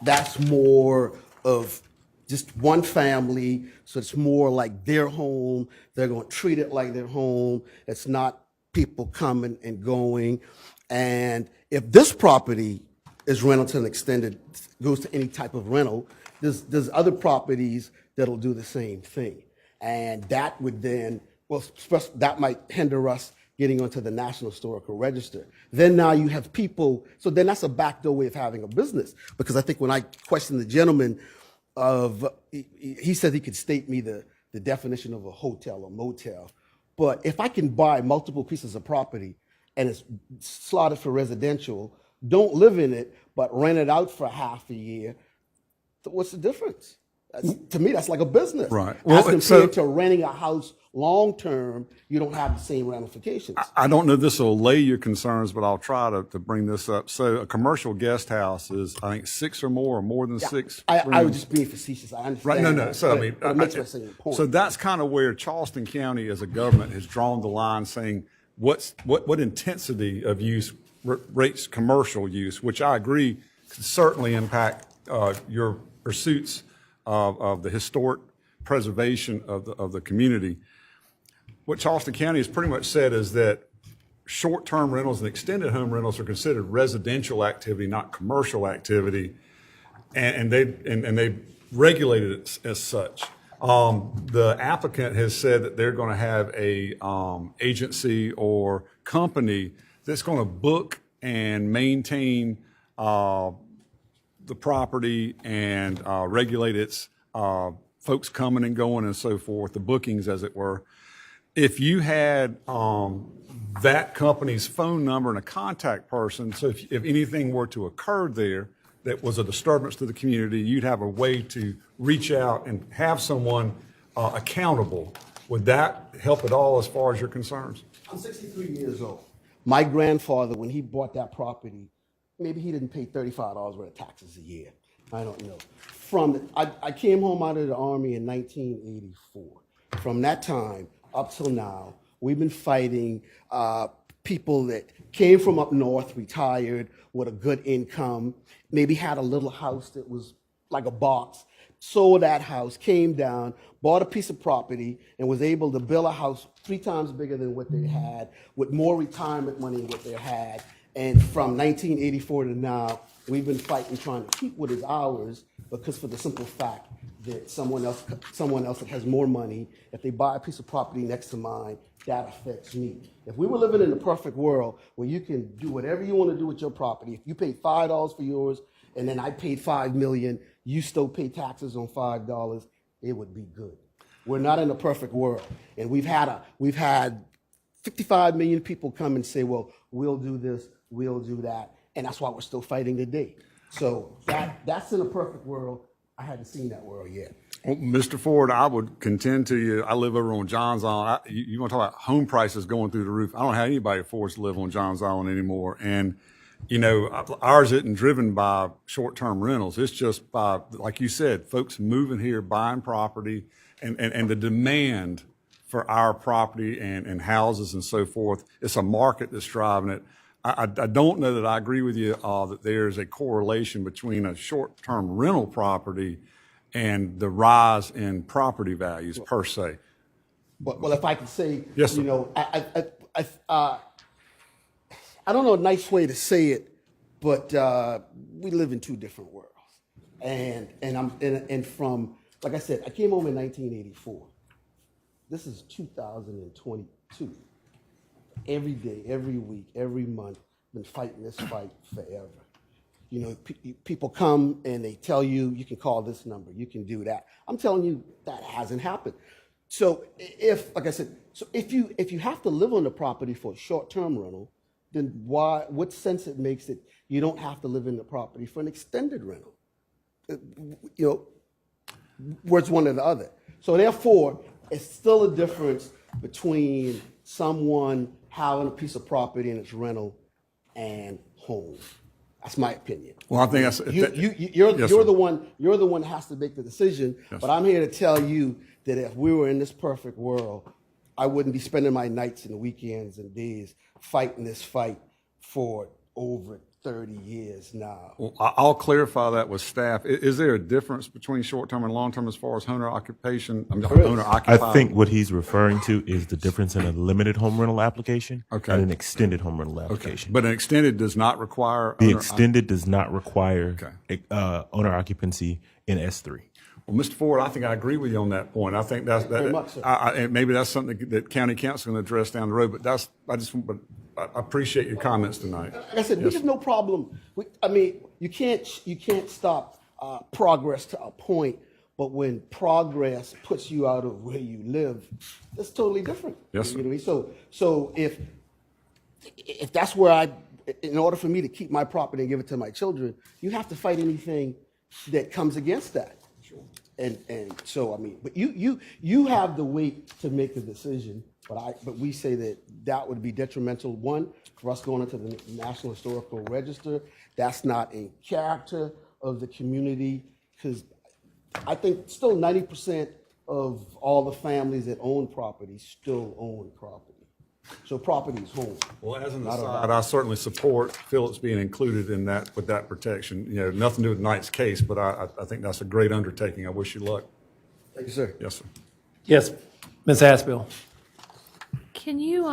That's more of just one family, so it's more like their home. They're going to treat it like their home. It's not people coming and going. And if this property is rented to an extended, goes to any type of rental, there's other properties that'll do the same thing. And that would then, that might hinder us getting onto the National Historical Register. Then now you have people, so then that's a backdoor way of having a business. Because I think when I questioned the gentleman he said he could state me the definition of a hotel or motel. But if I can buy multiple pieces of property and it's slotted for residential, don't live in it, but rent it out for half a year, what's the difference? To me, that's like a business. Right. As compared to renting a house long-term, you don't have the same ramifications. I don't know if this will allay your concerns, but I'll try to bring this up. So a commercial guest house is, I think, 6 or more than 6 I rooms. was just being facetious. I understand. Right, no. So, but it makes my same point. So that's kind of where Charleston County as a government has drawn the line, saying what intensity of use rates commercial use, which I agree could certainly impact your pursuits of the historic preservation of the community. What Charleston County has pretty much said is that short-term rentals and extended home rentals are considered residential activity, not commercial activity, and they regulated it as such. The applicant has said that they're going to have a agency or company that's going to book and maintain the property and regulate its folks coming and going and so forth, the bookings, as it were. If you had that company's phone number and a contact person, so if anything were to occur there that was a disturbance to the community, you'd have a way to reach out and have someone accountable. Would that help at all as far as your concerns? I'm 63 years old. My grandfather, when he bought that property, maybe he didn't pay $35 worth of taxes a year. I don't know. I came home out of the Army in 1984. From that time up till now, we've been fighting people that came from up north, retired with a good income, maybe had a little house that was like a box, sold that house, came down, bought a piece of property, and was able to build a house 3 times bigger than what they had, with more retirement money than what they had. And from 1984 to now, we've been fighting, trying to keep what is ours, because for the simple fact that someone else that has more money, if they buy a piece of property next to mine, that affects me. If we were living in a perfect world where you can do whatever you want to do with your property, if you paid $5 for yours, and then I paid $5 million, you still pay taxes on $5, it would be good. We're not in a perfect world, and we've had 55 million people come and say, well, we'll do this, we'll do that, and that's why we're still fighting today. So that's in a perfect world. I hadn't seen that world yet. Well, Mr. Ford, I would contend to you, I live over on Johns Island. You want to talk about home prices going through the roof. I don't have anybody forced to live on Johns Island anymore. And, you know, ours isn't driven by short-term rentals. It's just by, like you said, folks moving here, buying property, and the demand for our property and houses and so forth. It's a market that's driving it. I don't know that I agree with you that there's a correlation between a short-term rental property and the rise in property values per se. Well, if I could say, Yes, sir. you know, I don't know a nice way to say it, but we live in 2 different worlds. And from, like I said, I came home in 1984. This is 2022. Every day, every week, every month, been fighting this fight forever. You know, people come and they tell you, you can call this number, you can do that. I'm telling you, that hasn't happened. So if, like I said, if you have to live on the property for a short-term rental, then what sense it makes that you don't have to live in the property for an extended rental? You know, where it's one or the other. So therefore, it's still a difference between someone having a piece of property and its rental and home. That's my opinion. Well, I think that's you're Yes, the sir. one. You're the one that has to make the decision. Yes, But I'm here to tell you that if we were in this perfect world, I wouldn't be spending my nights and weekends and days fighting this fight for over 30 years now. Well, I'll clarify that with staff. Is there a difference between short-term and long-term as far as owner occupation? Owner I occupied. think what he's referring to is the difference in a limited home rental application Okay. and an extended home rental application. But an extended does not require. The owner- extended does not require owner occupancy in S3. Well, Mr. Ford, I think I agree with you on that point. I think Very much so. and maybe that's something that county council can address down the road. But I appreciate your comments tonight. Like I said, we have no problem. You can't stop progress to a point, but when progress puts you out of where you live, that's totally different. Yes, sir. You know what I mean? So if that's where in order for me to keep my property and give it to my children, you have to fight anything that comes against that. And so, but you have the weight to make the decision, but we say that would be detrimental, one, for us going into the National Historical Register. That's not in character of the community, because I think still 90% of all the families that own property still own property. So property is home. Well, as an aside, I certainly support Phillips being included in that with that protection. You know, nothing to do with tonight's case, but I think that's a great undertaking. I wish you luck. Thank you, sir. Yes, sir. Yes, Ms. Haspel. Can you,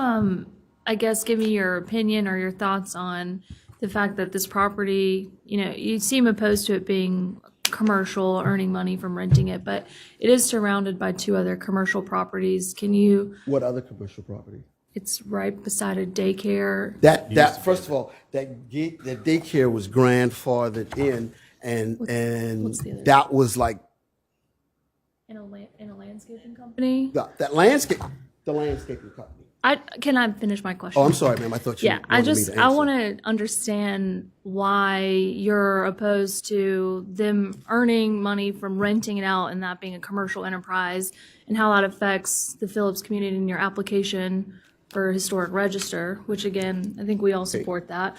I guess, give me your opinion or your thoughts on the fact that this property, you know, you seem opposed to it being commercial, earning money from renting it, but it is surrounded by 2 other commercial properties. Can you? What other commercial property? It's right beside a daycare. That first of all, that daycare was grandfathered in, and what's the other? that was like In a landscaping company. the landscaping company. Can I finish my question? Oh, I'm sorry, ma'am. I thought you. Yeah, wanted me to I answer. want to understand why you're opposed to them earning money from renting it out and that being a commercial enterprise, and how that affects the Phillips community in your application for historic register, which again, I think we all support that.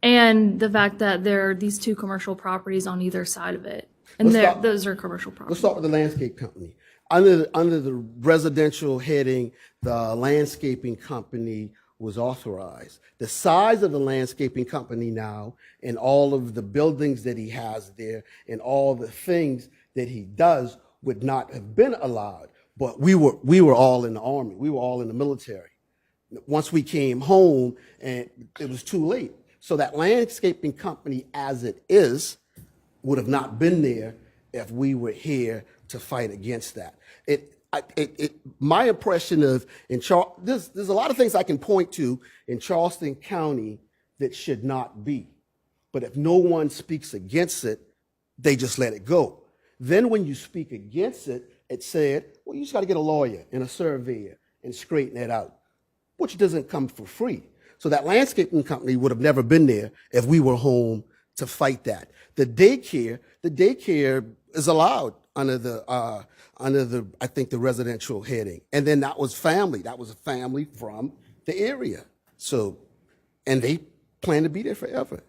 And the fact that there are these 2 commercial properties on either side of it. And those are commercial properties. Let's start with the landscape company. Under the residential heading, the landscaping company was authorized. The size of the landscaping company now and all of the buildings that he has there and all the things that he does would not have been allowed. But we were all in the Army. We were all in the military. Once we came home, and it was too late. So that landscaping company as it is would have not been there if we were here to fight against that. My impression of there's a lot of things I can point to in Charleston County that should not be. But if no one speaks against it, they just let it go. Then when you speak against it, it said, well, you just got to get a lawyer and a surveyor and straighten it out, which doesn't come for free. So that landscaping company would have never been there if we were home to fight that. The daycare is allowed under the I think the residential heading, and then that was family. That was a family from the area. So, and they plan to be there forever.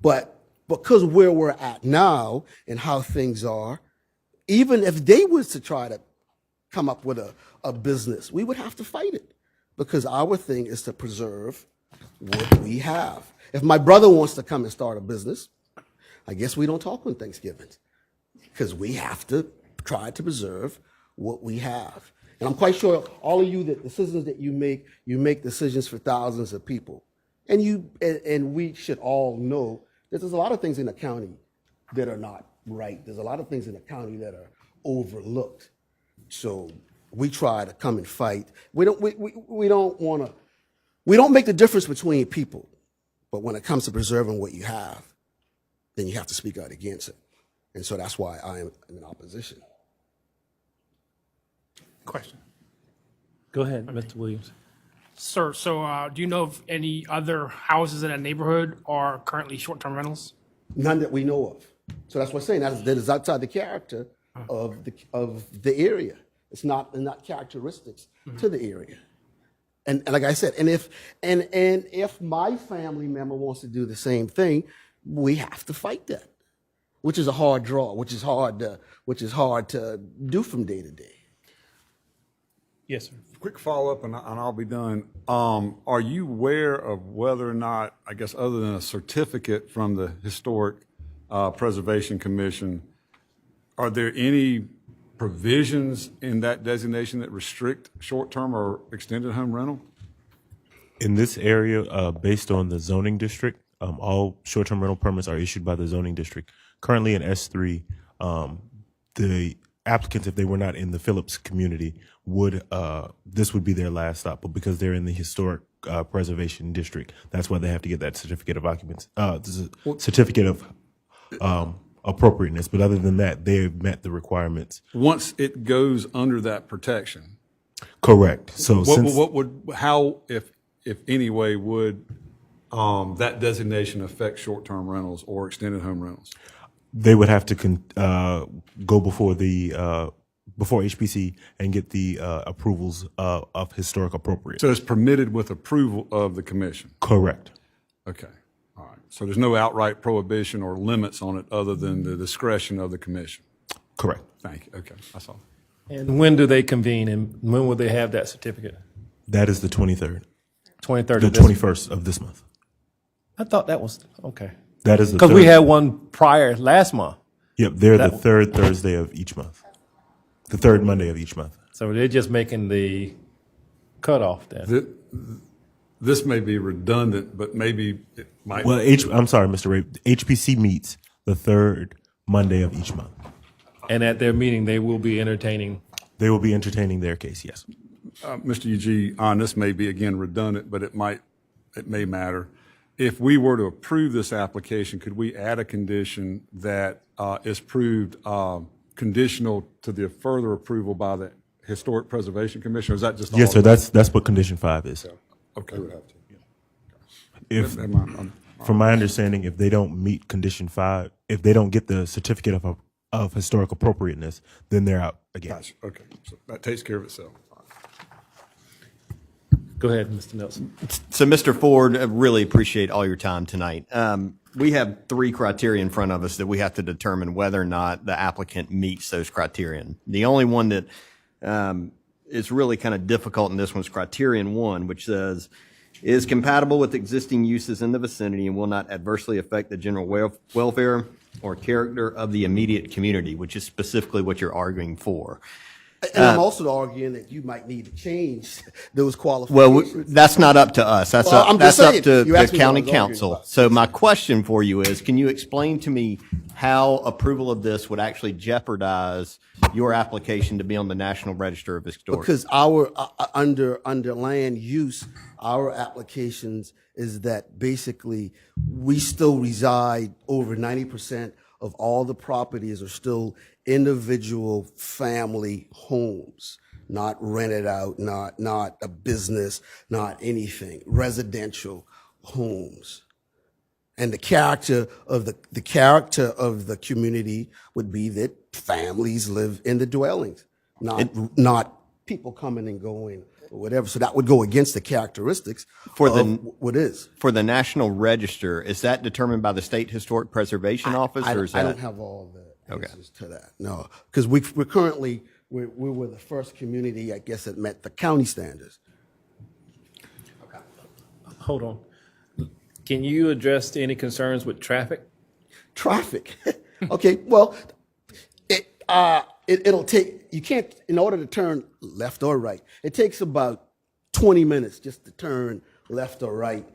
But because where we're at now and how things are, even if they was to try to come up with a business, we would have to fight it because our thing is to preserve what we have. If my brother wants to come and start a business, I guess we don't talk on Thanksgiving because we have to try to preserve what we have. And I'm quite sure all of you, that decisions that you make decisions for thousands of people. And we should all know that there's a lot of things in the county that are not right. There's a lot of things in the county that are overlooked. So we try to come and fight. We don't make the difference between people. But when it comes to preserving what you have, then you have to speak out against it. And so that's why I am in opposition. Question. Go ahead, Mr. Williams. Sir, so do you know of any other houses in that neighborhood are currently short-term rentals? None that we know of. So that's what I'm saying. That is outside the character of the area. It's not characteristics to the area. And like I said, and if my family member wants to do the same thing, we have to fight that, which is a hard draw, which is hard to do from day to day. Yes, sir. Quick follow-up, and I'll be done. Are you aware of whether or not, I guess other than a certificate from the Historic Preservation Commission, are there any provisions in that designation that restrict short-term or extended home rental? In this area, based on the zoning district, all short-term rental permits are issued by the zoning district. Currently in S3, the applicants, if they were not in the Phillips community, this would be their last stop. But because they're in the Historic Preservation District, that's why they have to get that certificate of occupancy, certificate of appropriateness. But other than that, they've met the requirements. Once it goes under that protection. Correct. So how, if any way, would that designation affect short-term rentals or extended home rentals? They would have to go before before HPC and get the approvals of historic appropriate. So it's permitted with approval of the commission? Correct. Okay. All right. So there's no outright prohibition or limits on it other than the discretion of the commission? Correct. Thank you. Okay. That's all. And when do they convene, and when will they have that certificate? That is the 23rd. 23rd. The 21st of this month. I thought that was okay. That is the because we had one prior last month. Yep, they're the third Thursday of each month. The third Monday of each month. So they're just making the cutoff then. This may be redundant, but maybe it might. Well, I'm sorry, Mr. Ray. HPC meets the third Monday of each month. And at their meeting, they will be entertaining. They will be entertaining their case, yes. Mr. Eugene, this may be again redundant, but it may matter. If we were to approve this application, could we add a condition that is proved conditional to the further approval by the Historic Preservation Commission, or is that just? Yes, sir. That's what Condition 5 is. Okay. We would have to. If, from my understanding, if they don't meet Condition 5, if they don't get the certificate of historic appropriateness, then they're out again. Gotcha. Okay. So that takes care of itself. Go ahead, Mr. Nelson. So, Mr. Ford, I really appreciate all your time tonight. We have 3 criteria in front of us that we have to determine whether or not the applicant meets those criterion. The only one that is really kind of difficult in this one is Criterion 1, which says is compatible with existing uses in the vicinity and will not adversely affect the general welfare or character of the immediate community, which is specifically what you're arguing for. And I'm also arguing that you might need to change those Well, qualifications. that's not up to us. That's Well, up, I'm that's just up saying, to you the asked me what I county was arguing council. about. So my question for you is, can you explain to me how approval of this would actually jeopardize your application to be on the National Register of Historic? Because our, under land use, our applications is that basically we still reside, over 90% of all the properties are still individual family homes, not rented out, not a business, not anything, residential homes. And the character of the community would be that families live in the dwellings, not people coming and going or whatever. So that would go against the characteristics of what is. For the National Register, is that determined by the State Historic Preservation Office, or is that? I don't have all the Okay. answers to that, no. Because we're currently, we were the first community, I guess, that met the county standards. Hold on. Can you address any concerns with traffic? Traffic. Okay, well, it'll take, you can't, in order to turn left or right, it takes about 20 minutes just to turn left or right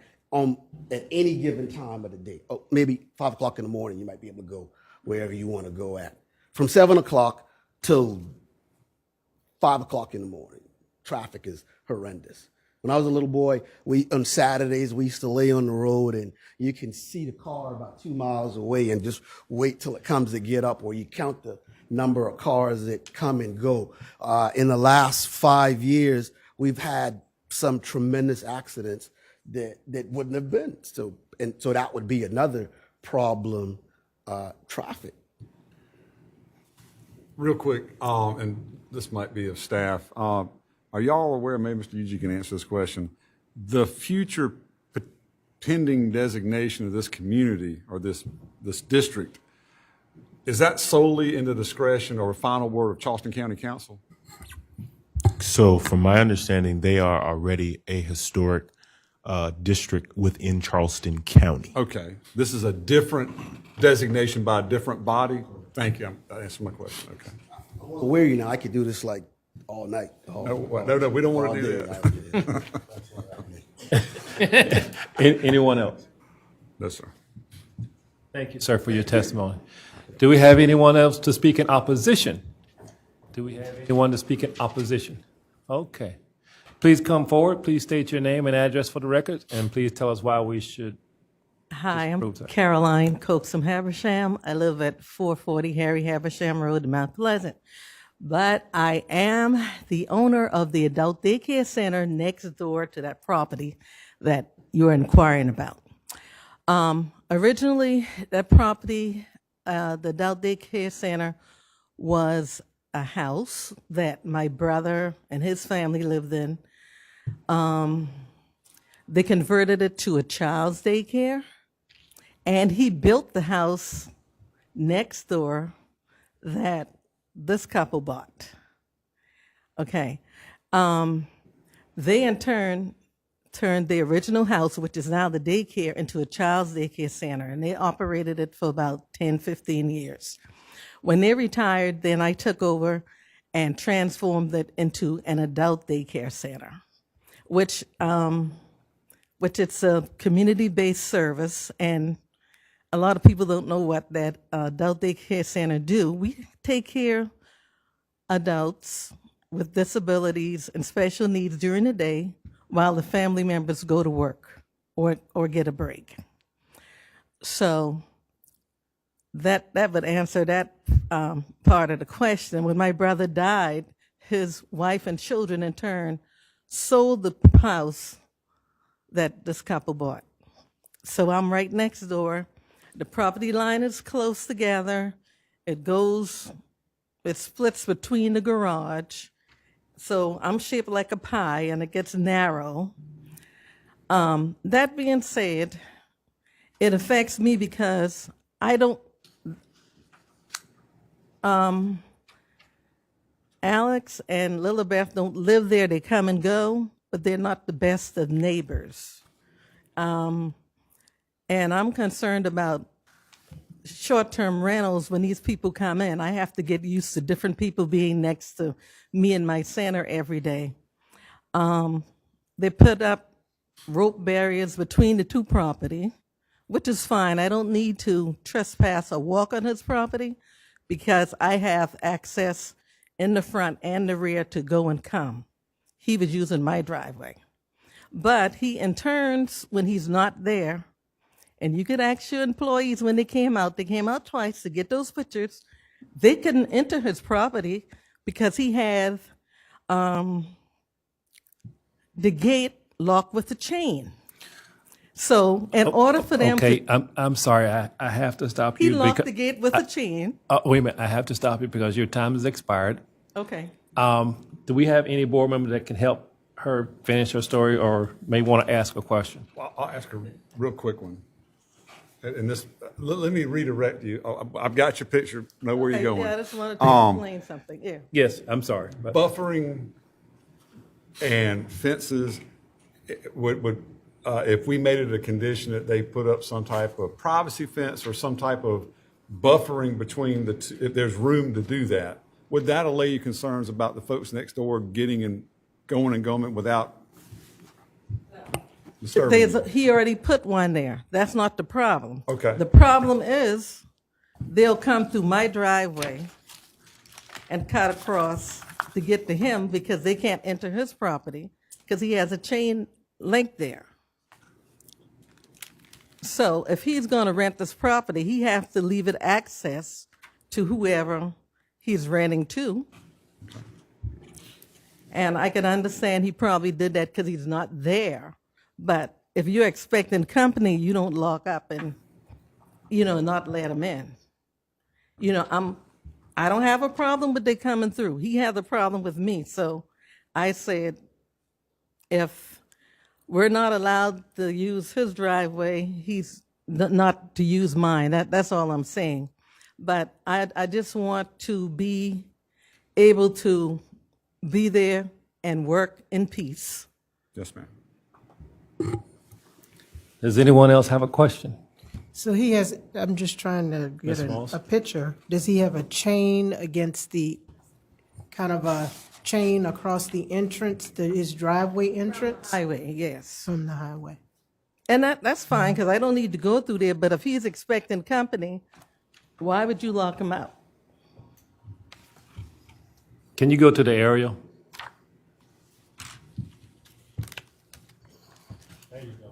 at any given time of the day. Oh, maybe 5 o'clock in the morning, you might be able to go wherever you want to go at. From 7 o'clock till 5 o'clock in the morning, traffic is horrendous. When I was a little boy, on Saturdays, we used to lay on the road and you can see the car about 2 miles away and just wait till it comes to get up, or you count the number of cars that come and go. In the last 5 years, we've had some tremendous accidents that wouldn't have been. So that would be another problem, traffic. Real quick, and this might be of staff, are y'all aware, maybe Mr. Yuji can answer this question, the future pending designation of this community or this district, is that solely in the discretion or final word of Charleston County Council? So from my understanding, they are already a historic district within Charleston County. Okay, this is a different designation by a different body? Thank you, that answered my question, okay. Where you know, I could do this like all night. No, we don't want to do that. Anyone else? No, sir. Thank you, sir, for your testimony. Do we have anyone else to speak in opposition? Do we have anyone to speak in opposition? Okay. Please come forward. Please state your name and address for the record, and please tell us why we should. Hi, I'm disapprove that. Caroline Coaxum Habersham. I live at 440 Harry Habersham Road in Mount Pleasant. But I am the owner of the adult daycare center next door to that property that you're inquiring about. Originally, that property, the adult daycare center, was a house that my brother and his family lived in. They converted it to a child's daycare, and he built the house next door that this couple bought. Okay. They in turn turned the original house, which is now the daycare, into a child's daycare center, and they operated it for about 10, 15 years. When they retired, then I took over and transformed it into an adult daycare center, which it's a community-based service, and a lot of people don't know what that adult daycare center do. We take care of adults with disabilities and special needs during the day while the family members go to work or get a break. So that would answer that part of the question. When my brother died, his wife and children in turn sold the house that this couple bought. So I'm right next door. The property line is close together. It splits between the garage. So I'm shaped like a pie and it gets narrow. That being said, it affects me because I don't, Alex and Lilibeth don't live there. They come and go, but they're not the best of neighbors. And I'm concerned about short-term rentals. When these people come in, I have to get used to different people being next to me in my center every day. They put up rope barriers between the two property, which is fine. I don't need to trespass or walk on his property because I have access in the front and the rear to go and come. He was using my driveway. But he in turns, when he's not there, and you could ask your employees when they came out twice to get those pictures, they couldn't enter his property because he had the gate locked with a chain. So in order for them Okay, to, I'm sorry, I have to stop he you. locked because- the gate with a chain. Wait a minute, I have to stop you because your time has expired. Okay. Do we have any board member that can help her finish her story or may want to ask a question? Well, I'll ask a real quick one. And this, let me redirect you. I've got your picture, know where you're going. Yeah, I just wanted to explain something, yeah. Yes, I'm sorry. But Buffering and fences, if we made it a condition that they put up some type of privacy fence or some type of buffering between the two, if there's room to do that, would that allay your concerns about the folks next door getting and going without disturbing them? He already put one there. That's not the problem. Okay. The problem is they'll come through my driveway and cut across to get to him because they can't enter his property because he has a chain link there. So if he's going to rent this property, he has to leave it access to whoever he's renting to. And I can understand he probably did that because he's not there. But if you're expecting company, you don't lock up and, not let them in. I don't have a problem with they coming through. He had a problem with me. So I said, if we're not allowed to use his driveway, he's not to use mine. That's all I'm saying. But I just want to be able to be there and work in peace. Yes, ma'am. does anyone else have a question? So he has, I'm just trying to get Ms. Moss? a picture. Does he have a chain against the, kind of a chain across the entrance, his driveway entrance Highway, yes. from the highway? And that's fine because I don't need to go through there. But if he's expecting company, why would you lock him out? Can you go to the aerial? There you go.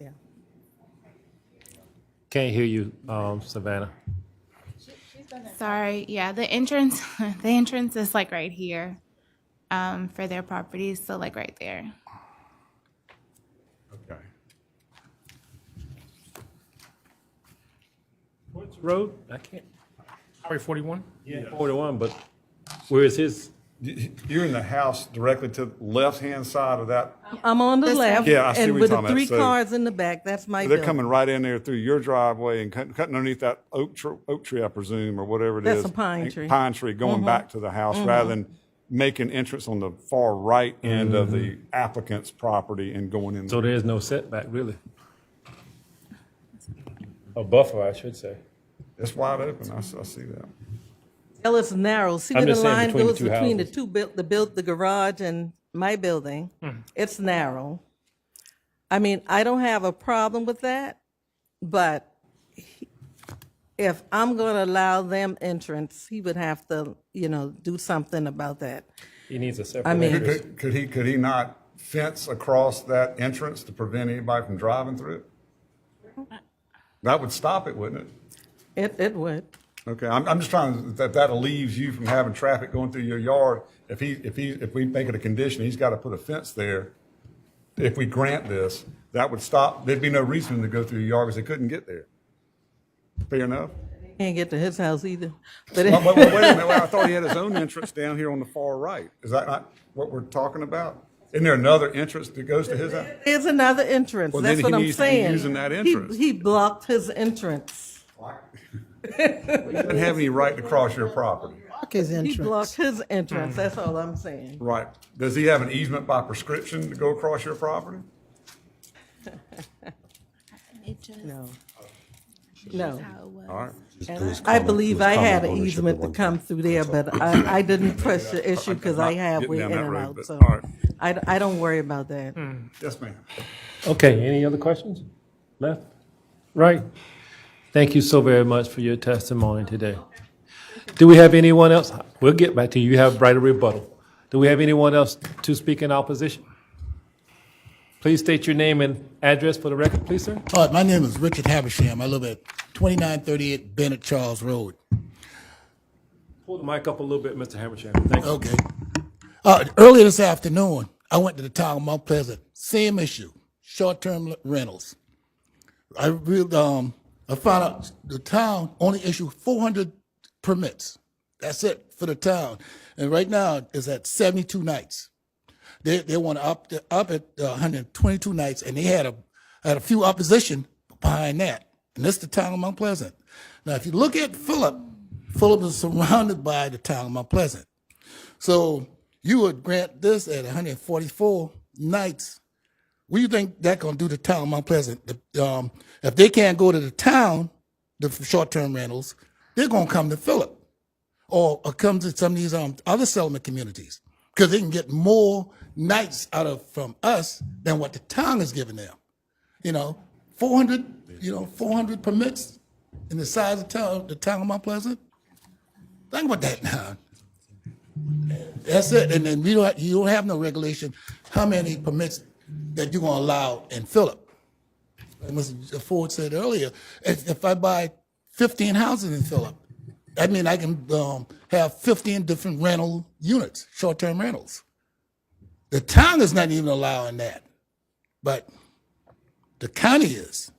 Yeah. Can't hear you, Savannah. Sorry, yeah, the entrance, the entrance is like right here, for their properties, so like right there. Okay. What's the road? I can't. Highway 41? Yeah. 41, but where is his? You're in the house directly to the left-hand side of that. I'm on the left. Yeah, I see and what with you're the talking three about. So cars in the back, that's my They're building. coming right in there through your driveway and cutting underneath that oak tree, I presume, or whatever it is. That's a pine tree. Pine tree going back to the house rather than making entrance on the far right end of the applicant's property and going in. So there is no setback, really? A buffer, I should say. It's wide open. I see that. Well, it's narrow. See I'm where the just saying line between the goes two between houses. the garage and my building? It's narrow. I mean, I don't have a problem with that, but if I'm going to allow them entrance, he would have to, do something about that. He needs a separate I mean- entrance. Could he not fence across that entrance to prevent anybody from driving through it? That would stop it, wouldn't it? It would. Okay, I'm just trying, that relieves you from having traffic going through your yard. If we make it a condition, he's got to put a fence there. If we grant this, that would stop, there'd be no reason to go through your yard because they couldn't get there. Fair enough? Can't get to his house either. But Wait a minute, I thought he had his own entrance down here on the far right. Is that not what we're talking about? Isn't there another entrance that goes to his house? there's another entrance. Well, That's then what he I'm needs to be saying. using that entrance. He blocked his entrance. He doesn't have any right to cross your property. Block his He entrance. blocked his entrance, that's all I'm saying. Right. Does he have an easement by prescription to go across your property? No. No. All right. And I believe I had an easement to come through there, but I didn't press the issue because I have way in Getting down that and road, out, but- so all right. I don't worry about that. Yes, ma'am. Okay, any other questions? Left? Right? Thank you so very much for your testimony today. Do we have anyone else? We'll get back to you. You have brighter rebuttal. Do we have anyone else to speak in opposition? Please state your name and address for the record, please, sir. All right, my name is Richard Habersham. I live at 2938 Bennett Charles Road. Pull the mic up a little bit, Mr. Hamersham. Thank you. Okay. Earlier this afternoon, I went to the town of Mount Pleasant. Same issue, short-term rentals. I found out the town only issued 400 permits. That's it for the town. And right now, it's at 72 nights. They want to up at 122 nights, and they had a few opposition behind that. And this is the town of Mount Pleasant. Now, if you look at Phillip is surrounded by the town of Mount Pleasant. So you would grant this at 144 nights. What do you think that's going to do to the town of Mount Pleasant? If they can't go to the town, the short-term rentals, they're going to come to Phillip or come to some of these other settlement communities because they can get more nights from us than what the town is giving them. 400 permits in the size of the town of Mount Pleasant. Think about that now. That's it. And then you don't have no regulation how many permits that you're going to allow in Phillip. Like Mr. Ford said earlier, if I buy 15 houses in Phillip, I mean I can have 15 different rental units, short-term rentals. The town is not even allowing that, but the county is.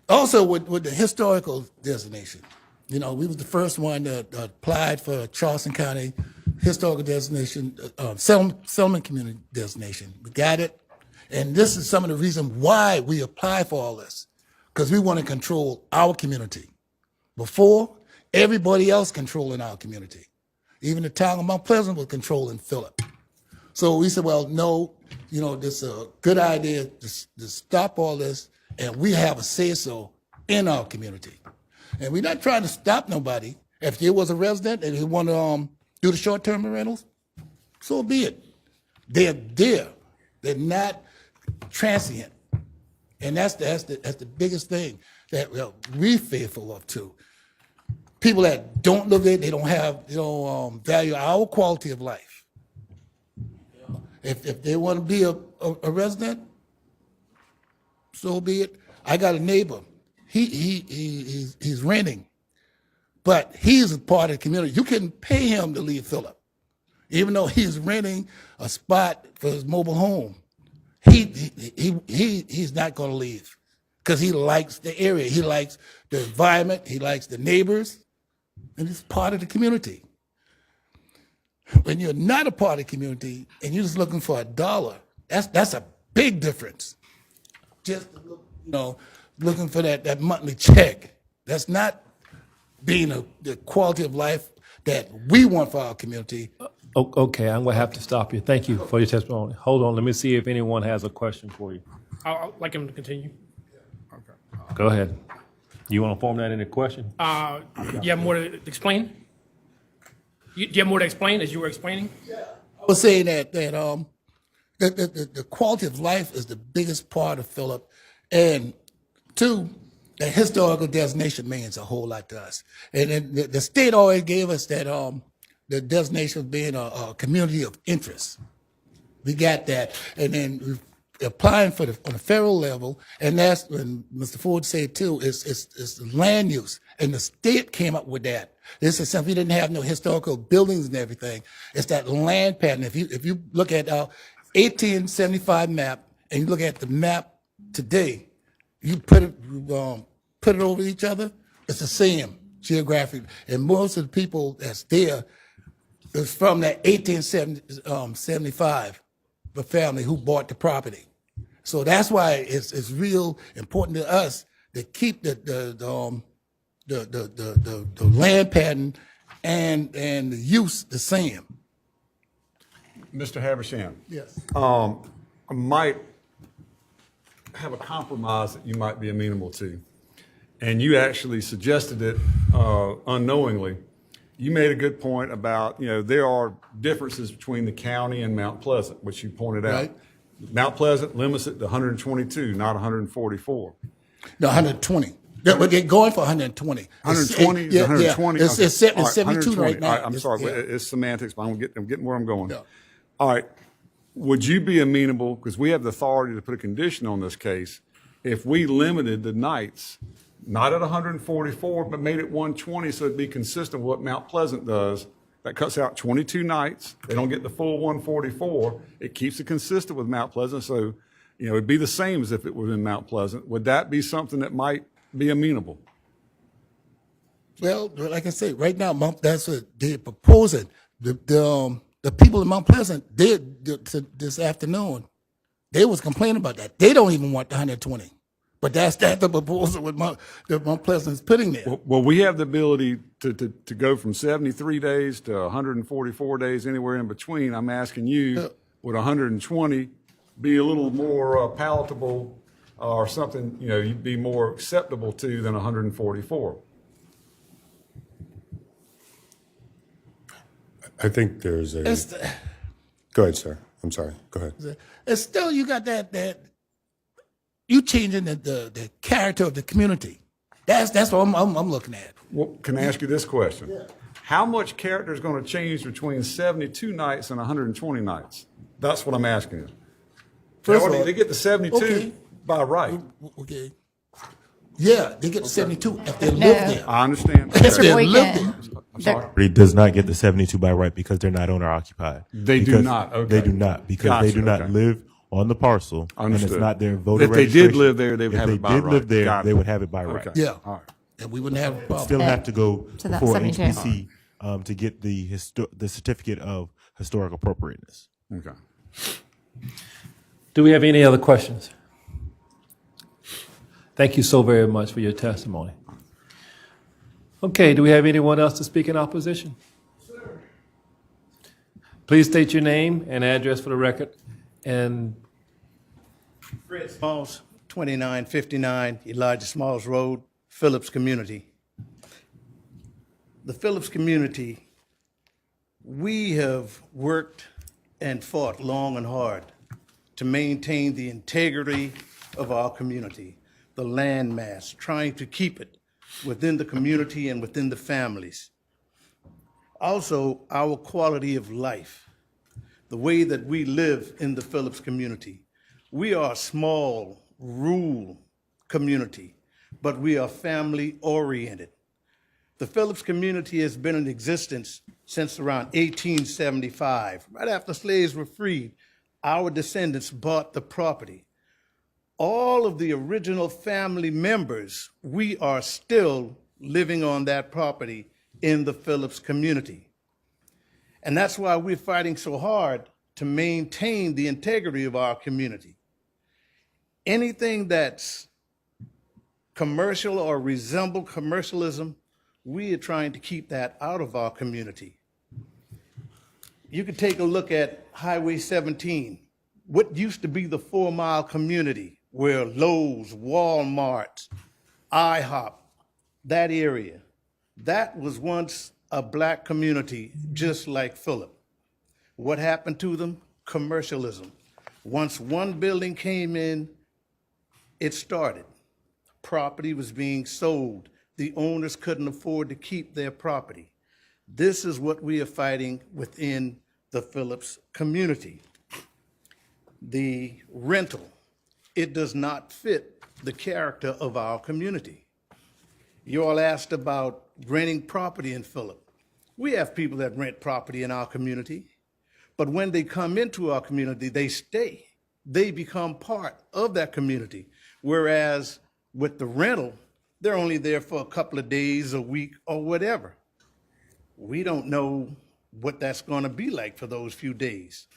Also, with the historical designation, we was the first one that applied for Charleston County historical designation, settlement community designation. We got it, and this is some of the reason why we apply for all this, because we want to control our community. Before, everybody else controlling our community. Even the town of Mount Pleasant was controlling Phillip. So we said, well, no, this is a good idea to stop all this, and we have a say-so in our community. And we're not trying to stop nobody. If there was a resident and they want to do the short-term rentals, so be it. They're there. They're not transient. And that's the biggest thing that we're fearful of, too. People that don't live there, they don't value our quality of life. If they want to be a resident, so be it. I got a neighbor. He's renting, but he's a part of the community. You can pay him to leave Phillip, even though he's renting a spot for his mobile home. He's not going to leave because he likes the area. He likes the environment. He likes the neighbors, and he's part of the community. When you're not a part of the community and you're just looking for $1, that's a big difference. Just looking for that monthly check. That's not being the quality of life that we want for our community. Okay, I'm going to have to stop you. Thank you for your testimony. Hold on, let me see if anyone has a question for you. I'd like him to continue. Go ahead. You want to form that into a question? You have more to explain? You have more to explain as you were explaining? I was saying that the quality of life is the biggest part of Phillip, and two, the historical designation means a whole lot to us. And then the state always gave us that the designation of being a community of interest. We got that, and then we're applying on the federal level, and that's when Mr. Ford said too, is the land use, and the state came up with that. This is something we didn't have no historical buildings and everything. It's that land pattern. If you look at our 1875 map and you look at the map today, you put it over each other, it's the same geographic. And most of the people that's there is from that 1875, the family who bought the property. So that's why it's real important to us to keep the the land pattern and the use the same. Mr. Habersham. Yes. I might have a compromise that you might be amenable to. And you actually suggested it unknowingly. You made a good point about, there are differences between the county and Mount Pleasant, which you pointed out. Right. Mount Pleasant limits it to 122, not 144. No, 120. They're going for 120. 120 is 120. It's, Okay. it's, it's All right, 72 right 120. now. All right, I'm It's- sorry, yeah. but it's semantics, but I'm getting where I'm going. Yeah. All right. Would you be amenable, because we have the authority to put a condition on this case, if we limited the nights, not at 144, but made it 120 so it'd be consistent with what Mount Pleasant does? That cuts out 22 nights. They don't get the full 144. It keeps it consistent with Mount Pleasant, so it'd be the same as if it was in Mount Pleasant. Would that be something that might be amenable? Well, like I say, right now, that's what they're proposing. The people in Mount Pleasant did this afternoon. They was complaining about that. They don't even want the 120. But that's the proposal that Mount Pleasant is putting there. Well, we have the ability to go from 73 days to 144 days, anywhere in between. I'm asking you, would 120 be a little more palatable or something, you'd be more acceptable to than 144? I think there's a. Go ahead, sir. I'm sorry. Go ahead. And still, you got that you changing the character of the community. That's what I'm looking at. Well, can I ask you this question? Yeah. How much character is going to change between 72 nights and 120 nights? That's what I'm asking you. First of all, they get the 72 okay. by right. Okay. Yeah, they get the 72 if they live there. I understand. If they live Boykin. there. I'm sorry. It does not get the 72 by right because they're not owner occupied. They do not. Okay. They do not because Gotcha, they do not okay. live on the parcel Understood. and it's not their voter If they registration. did live there, they would have it by If they did right. live there, Got it. they would have it by right. Okay. Yeah. All right. And we wouldn't have a problem. Still have to go To that before 72. HPC to get the certificate of historic appropriateness. Okay. Do we have any other questions? Thank you so very much for your testimony. Okay, do we have anyone else to speak in opposition? Sir. Please state your name and address for the record. And Fred Smalls, 2959 Elijah Smalls Road, Phillips Community. The Phillips community, we have worked and fought long and hard to maintain the integrity of our community, the land mass, trying to keep it within the community and within the families. Also, our quality of life, the way that we live in the Phillips community. We are a small, rural community, but we are family-oriented. The Phillips community has been in existence since around 1875. Right after slaves were freed, our descendants bought the property. All of the original family members, we are still living on that property in the Phillips community. And that's why we're fighting so hard to maintain the integrity of our community. Anything that's commercial or resemble commercialism, we are trying to keep that out of our community. You can take a look at Highway 17, what used to be the 4-mile community where Lowe's, Walmart, IHOP, that area, that was once a black community just like Phillip. What happened to them? Commercialism. Once one building came in, it started. Property was being sold. The owners couldn't afford to keep their property. This is what we are fighting within the Phillips community. The rental, it does not fit the character of our community. You all asked about renting property in Phillip. We have people that rent property in our community, but when they come into our community, they stay. They become part of that community. Whereas with the rental, they're only there for a couple of days, a week, or whatever. We don't know what that's going to be like for those few days.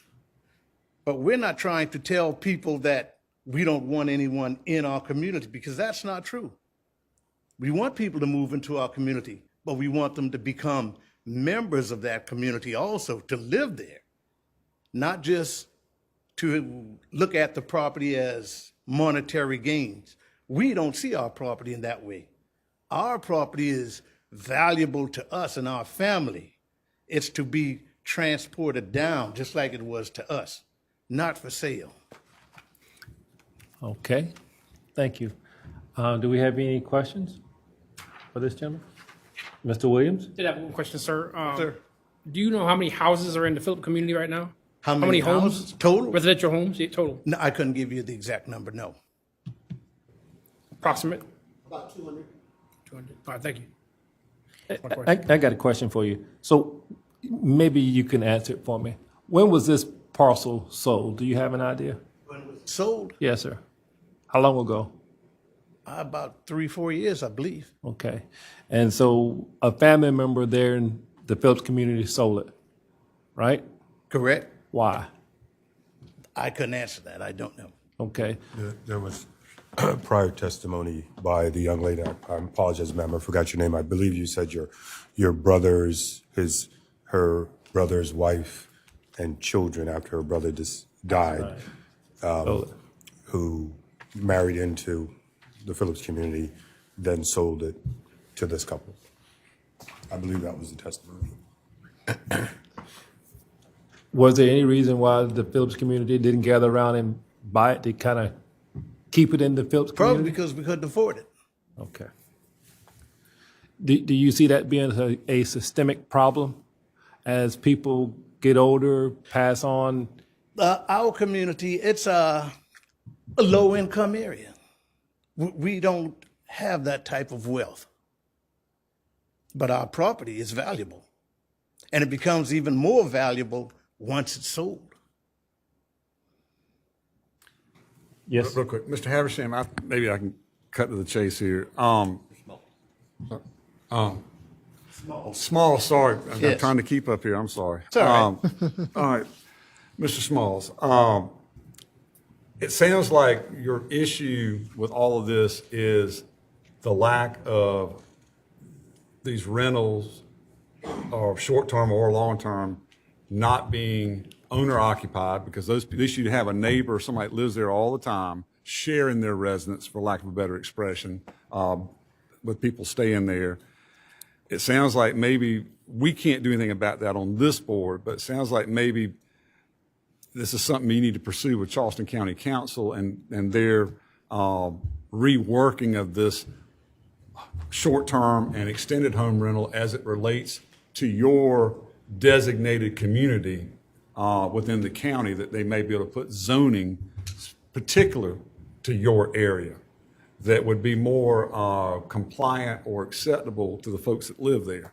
But we're not trying to tell people that we don't want anyone in our community, because that's not true. We want people to move into our community, but we want them to become members of that community also, to live there, not just to look at the property as monetary gains. We don't see our property in that way. Our property is valuable to us and our family. It's to be transported down just like it was to us, not for sale. Okay, thank you. Do we have any questions for this gentleman? Mr. Williams? Did have one question, sir. Sir. Do you know how many houses are in the Phillip community right now? How many homes? houses total? Residential homes, yeah, total, No, I couldn't give you the exact number, no. approximate? About 200. 200. All right, thank you. I got a question for you. So maybe you can answer it for me. When was this parcel sold? Do you have an idea? When it was sold, Yes, sir. How long ago? about 3-4 years, I believe. Okay. And so a family member there in the Phillips community sold it, right? Correct? Why? I couldn't answer that. I don't know. Okay. There was prior testimony by the young lady. I apologize, ma'am, I forgot your name. I believe you said your brother's, her brother's wife and children after her brother just died, Sold it. who married into the Phillips community, then sold it to this couple. I believe that was the testimony. Was there any reason why the Phillips community didn't gather around and buy it to kind of keep it in the Phillips Probably community? because we couldn't afford it. Okay. Do you see that being a systemic problem as people get older, pass on? Our community, it's a low-income area. We don't have that type of wealth. But our property is valuable. And it becomes even more valuable once it's sold. Yes. Real quick, Mr. Haversham, maybe I can cut to the chase here. Small, sorry, I'm Yes. trying to keep up here, I'm sorry. It's all right. All right, Mr. Smalls, it sounds like your issue with all of this is the lack of these rentals, or short-term or long-term, not being owner-occupied, because those, at least you have a neighbor or somebody that lives there all the time, sharing their residence, for lack of a better expression, with people staying there. It sounds like maybe we can't do anything about that on this board, but it sounds like maybe this is something you need to pursue with Charleston County Council and their reworking of this short-term and extended home rental as it relates to your designated community within the county, that they may be able to put zoning particular to your area that would be more compliant or acceptable to the folks that live there.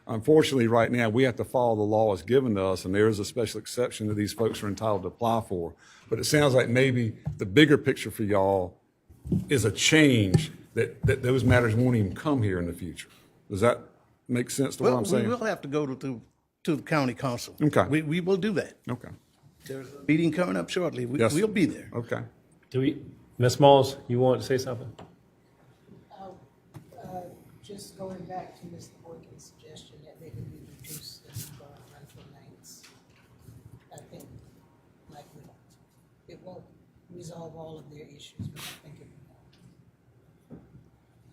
Unfortunately, right now, we have to follow the laws given to us, and there is a special exception that these folks are entitled to apply for. But it sounds like maybe the bigger picture for y'all is a change that those matters won't even come here in the future. Does that make sense to what Well, I'm we saying? will have to go to the county council. Okay. We will do that. Okay, There's a meeting coming up shortly. Yes. We'll be there. okay. Ms. Smalls, you wanted to say something? Just going back to Mr. Boykin's suggestion that maybe we reduce the number of rental nights. I think, like, it won't resolve all of their issues, but I think it will.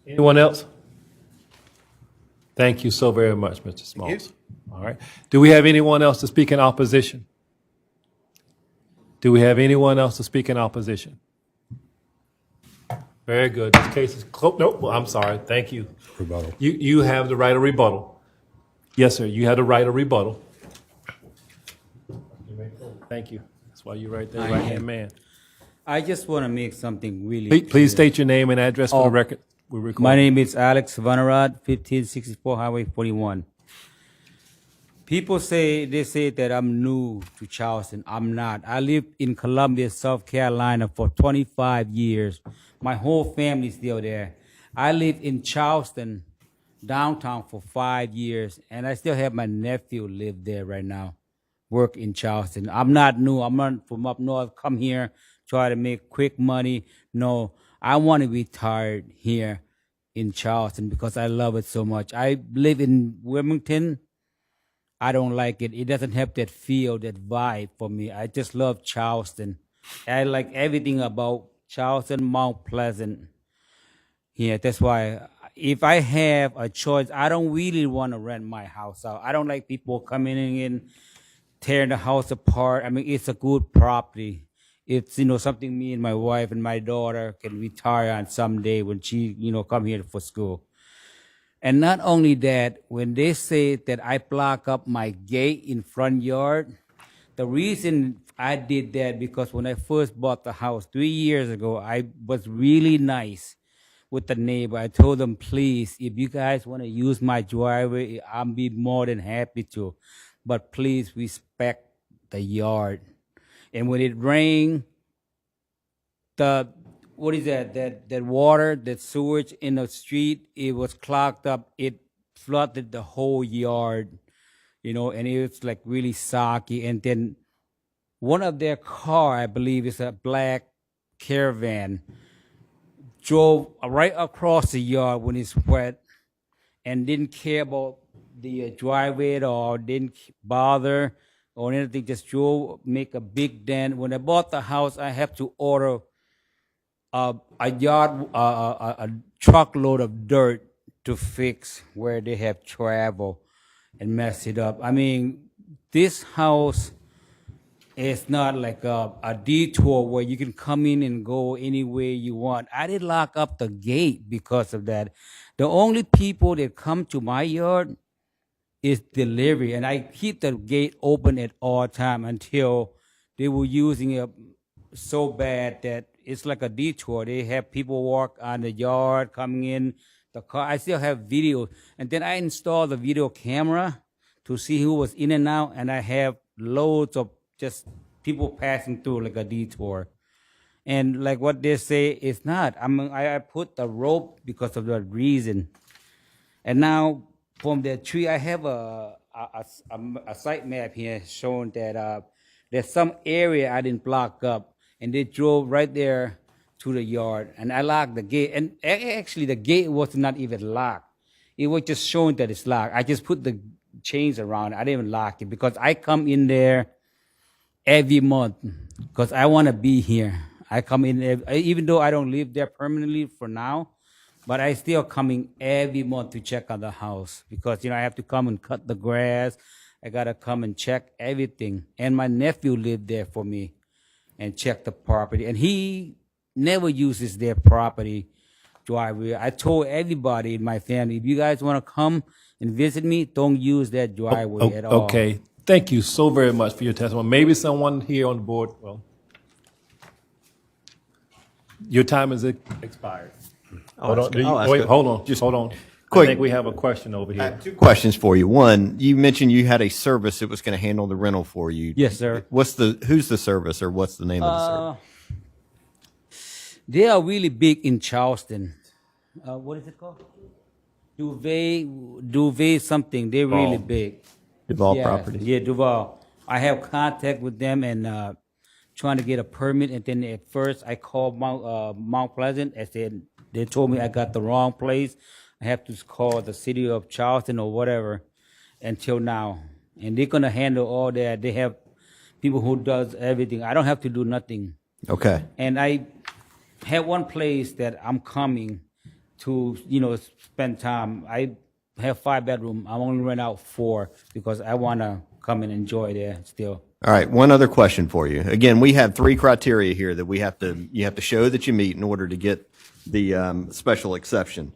Anyone else? Thank you so very much, Mr. Smalls. All right. Do we have anyone else to speak in opposition? Do we have anyone else to speak in opposition? Very good. This case is closed. Nope, I'm sorry. Thank you. Rebuttal. You have the right of rebuttal. Yes, sir. You have the right of rebuttal. Thank you. That's why you're right there, right-hand man. I just want to make something really Please clear. state your name and address for the record. We record. My name is Alex Vanarad, 1564 Highway 41. People say that I'm new to Charleston. I'm not. I lived in Columbia, South Carolina for 25 years. My whole family's still there. I lived in Charleston, downtown, for 5 years, and I still have my nephew live there right now, work in Charleston. I'm not new. I'm not from up north, come here, try to make quick money. No, I want to be retired here in Charleston because I love it so much. I live in Wilmington. I don't like it. It doesn't have that feel, that vibe for me. I just love Charleston. I like everything about Charleston, Mount Pleasant. Yeah, that's why if I have a choice, I don't really want to rent my house out. I don't like people coming in, tearing the house apart. I mean, it's a good property. It's, something me and my wife and my daughter can retire on someday when she, come here for school. And not only that, when they say that I block up my gate in front yard, the reason I did that because when I first bought the house 3 years ago, I was really nice with the neighbor. I told them, please, if you guys want to use my driveway, I'll be more than happy to. But please respect the yard. And when it rained, that water, that sewage in the street, it was clogged up. It flooded the whole yard, and it was like really soggy. And then one of their car, I believe is a black Caravan, drove right across the yard when it's wet and didn't care about the driveway or didn't bother or anything, just drove, make a big dent. When I bought the house, I have to order a truckload of dirt to fix where they have traveled and messed it up. I mean, this house is not like a detour where you can come in and go any way you want. I did lock up the gate because of that. The only people that come to my yard is delivery, and I keep the gate open at all time until they were using it so bad that it's like a detour. They have people walk on the yard, coming in the car. I still have video. And then I installed the video camera to see who was in and out, and I have loads of just people passing through like a detour. And like what they say, it's not. I put the rope because of that reason. And now from the tree, I have a site map here showing that there's some area I didn't block up, and they drove right there to the yard, and I locked the gate. And actually, the gate was not even locked. It was just showing that it's locked. I just put the chains around it. I didn't even lock it because I come in there every month because I want to be here. I come in, even though I don't live there permanently for now, but I still coming every month to check on the house because, I have to come and cut the grass. I got to come and check everything. And my nephew lived there for me and check the property. And he never uses their property driveway. I told everybody in my family, if you guys want to come and visit me, don't use that driveway at all. Okay. Thank you so very much for your testimony. Maybe someone here on the board, your time is expired. Hold on. Hold on. Hold on. Quick. I think we have a question over I here. have two questions for you. One, you mentioned you had a service that was going to handle the rental for you. Yes, sir. Who's the service, or what's the name of the service? They are really big in Charleston. What is it called? Duvet something. They're really big. Duval Yeah, Properties. Yeah, Duval. I have contact with them and trying to get a permit. And then at first I called Mount Pleasant. I said, they told me I got the wrong place. I have to call the city of Charleston or whatever until now. And they're going to handle all that. They have people who does everything. I don't have to do nothing. Okay. And I have one place that I'm coming to, spend time. I have 5 bedroom. I'm only rent out 4 because I want to come and enjoy there still. All right. One other question for you. Again, we have 3 criteria here that you have to show that you meet in order to get the special exception.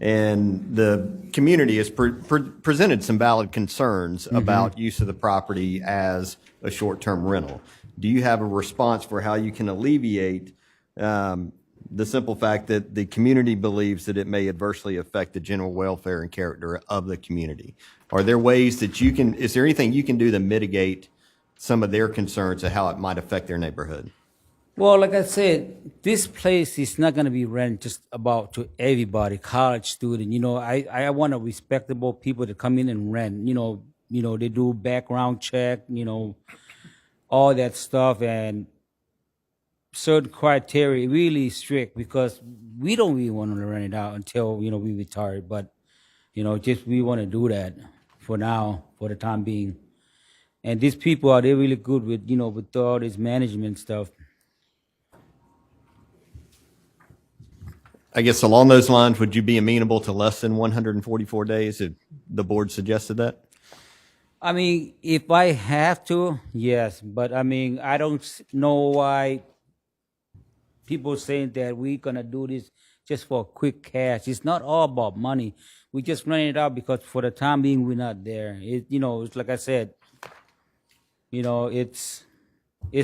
And the community has presented some valid concerns about use of the property as a short-term rental. Do you have a response for how you can alleviate the simple fact that the community believes that it may adversely affect the general welfare and character of the community? Are there ways that is there anything you can do to mitigate some of their concerns of how it might affect their neighborhood? Well, like I said, this place is not going to be rented just about to everybody, college student. I want a respectable people to come in and rent. They do background check, all that stuff. And certain criteria really strict because we don't really want to rent it out until, you know, we retire. But, you know, just we want to do that for now, for the time being. And these people they're really good with, you know, with all this management stuff. I guess along those lines, would you be amenable to less than 144 days if the board suggested that? I mean, if I have to, yes. But I mean, I don't know why people saying that we're gonna do this just for quick cash. It's not all about money. We just running it out because for the time being we're not there. You know, it's like I said. You know, it's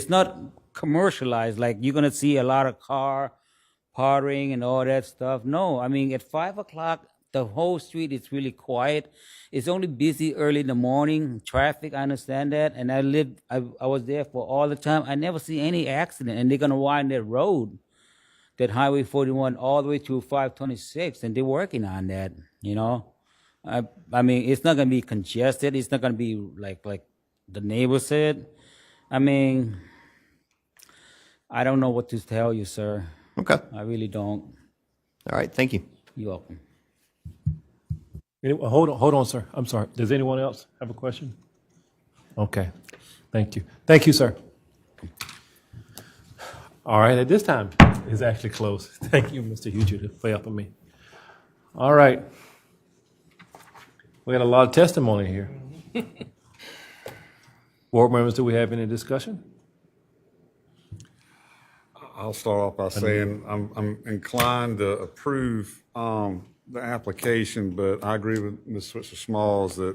not commercialized. Like you're gonna see a lot of car partying and all that stuff. No, I mean at 5 o'clock the whole street is really quiet. It's only busy early in the morning. Traffic, I understand that, and I was there for all the time. I never see any accident, and they're gonna widen that road, that Highway 41 all the way to 526, and they're working on that. You know, I mean it's not gonna be congested. It's not gonna be like the neighbor said. I mean, I don't know what to tell you, sir. Okay. I really don't. All right, thank you. You're welcome. Hold on, sir. I'm sorry. Does anyone else have a question? Okay. Thank you. Thank you, sir. All right, at this time, it's actually closed. Thank you, Mr. Huger, for helping me. All right. We got a lot of testimony here. Board members, do we have any discussion? I'll start off by saying I'm inclined to approve the application, but I agree with Ms. Switzer Smalls that,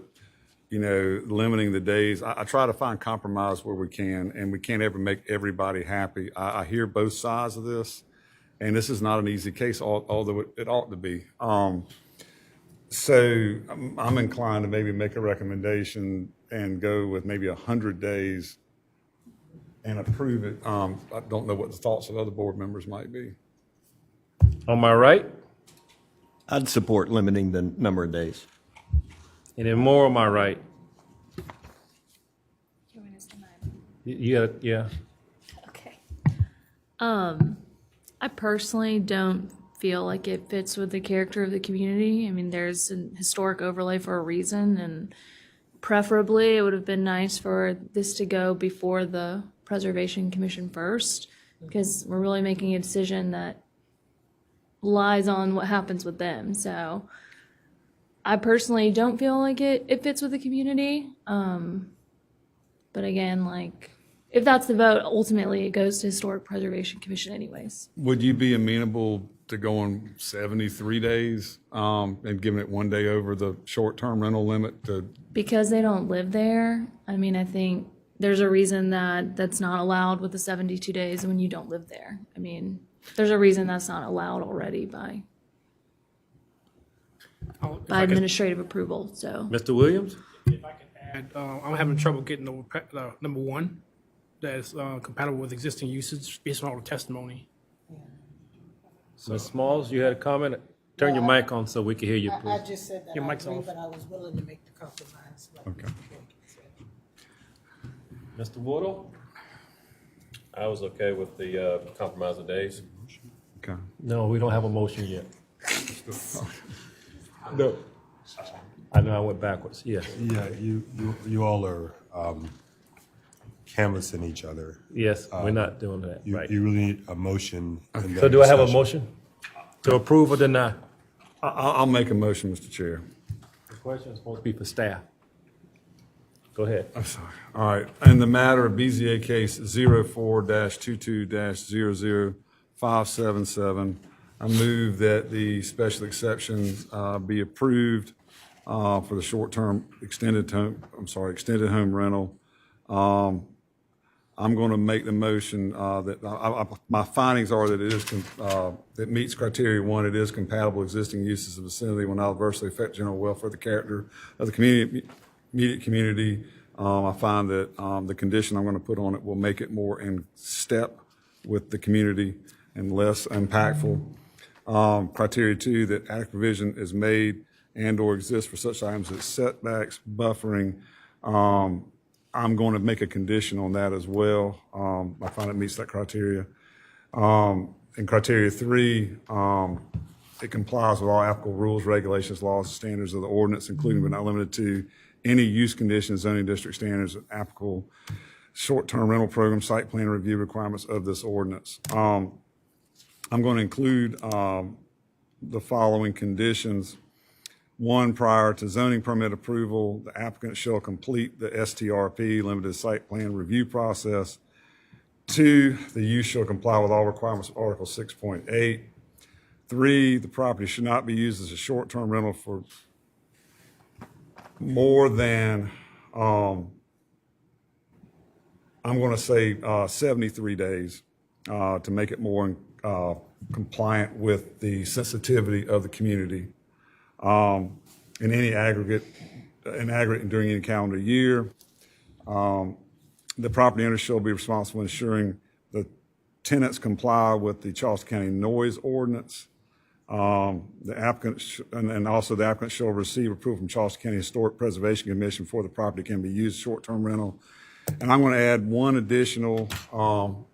you know, limiting the days. I try to find compromise where we can, and we can't ever make everybody happy. I hear both sides of this, and this is not an easy case, although it ought to be. So I'm inclined to maybe make a recommendation and go with maybe 100 days and approve it. I don't know what the thoughts of other board members might be. On my right? I'd support limiting the number of days. And then more on my right? Yeah. Okay. I personally don't feel like it fits with the character of the community. I mean, there's an historic overlay for a reason, and preferably it would have been nice for this to go before the Preservation Commission first, because we're really making a decision that lies on what happens with them. So I personally don't feel like it fits with the community. But again, like, if that's the vote, ultimately it goes to Historic Preservation Commission anyways. Would you be amenable to going 73 days and giving it 1 day over the short-term rental limit to? Because they don't live there, I mean, I think there's a reason that that's not allowed with the 72 days when you don't live there. I mean, there's a reason that's not allowed already by administrative approval, so. Mr. Williams? If I can add, I'm having trouble getting the number one that's compatible with existing usage based on all the testimony. Ms. Smalls, you had a comment? Turn your mic on so we can hear you, I please. just said that Your I mic's agree, off. but I was willing to make the compromise. Okay. Mr. Woodall? I was okay with the compromise of days. Okay. No, we don't have a motion yet. No. I know I went backwards, yes. Yeah, you all are canvassing each other. Yes, we're not doing that, right. You really need a motion. and So then do I have a discussion. motion to approve or deny? I'll make a motion, Mr. Chair. The question is supposed to be for staff. Go ahead. I'm sorry. All right. In the matter of BZA case 04-22-00577, I move that the special exception be approved for the short-term extended home rental. I'm going to make the motion that my findings are that it is that meets criteria one. It is compatible with existing uses of vicinity will not adversely affect general welfare, the character of the community, immediate community. I find that the condition I'm going to put on it will make it more in step with the community and less impactful. Criteria two, that adequate provision is made and or exists for such items as setbacks, buffering. I'm going to make a condition on that as well. I find it meets that criteria. In criteria 3, it complies with all applicable rules, regulations, laws, and standards of the ordinance, including but not limited to any use conditions, zoning district standards, and applicable short-term rental program, site plan review requirements of this ordinance. I'm going to include the following conditions. 1, prior to zoning permit approval, the applicant shall complete the STRP, limited site plan review process. 2, the use shall comply with all requirements of Article 6.8. 3, the property should not be used as a short-term rental for more than, I'm going to say 73 days to make it more compliant with the sensitivity of the community. In any aggregate during any calendar year. The property owner shall be responsible for ensuring the tenants comply with the Charleston County noise ordinance. The applicant and also the applicant shall receive approval from Charleston County Historic Preservation Commission before the property can be used short-term rental. And I'm going to add one additional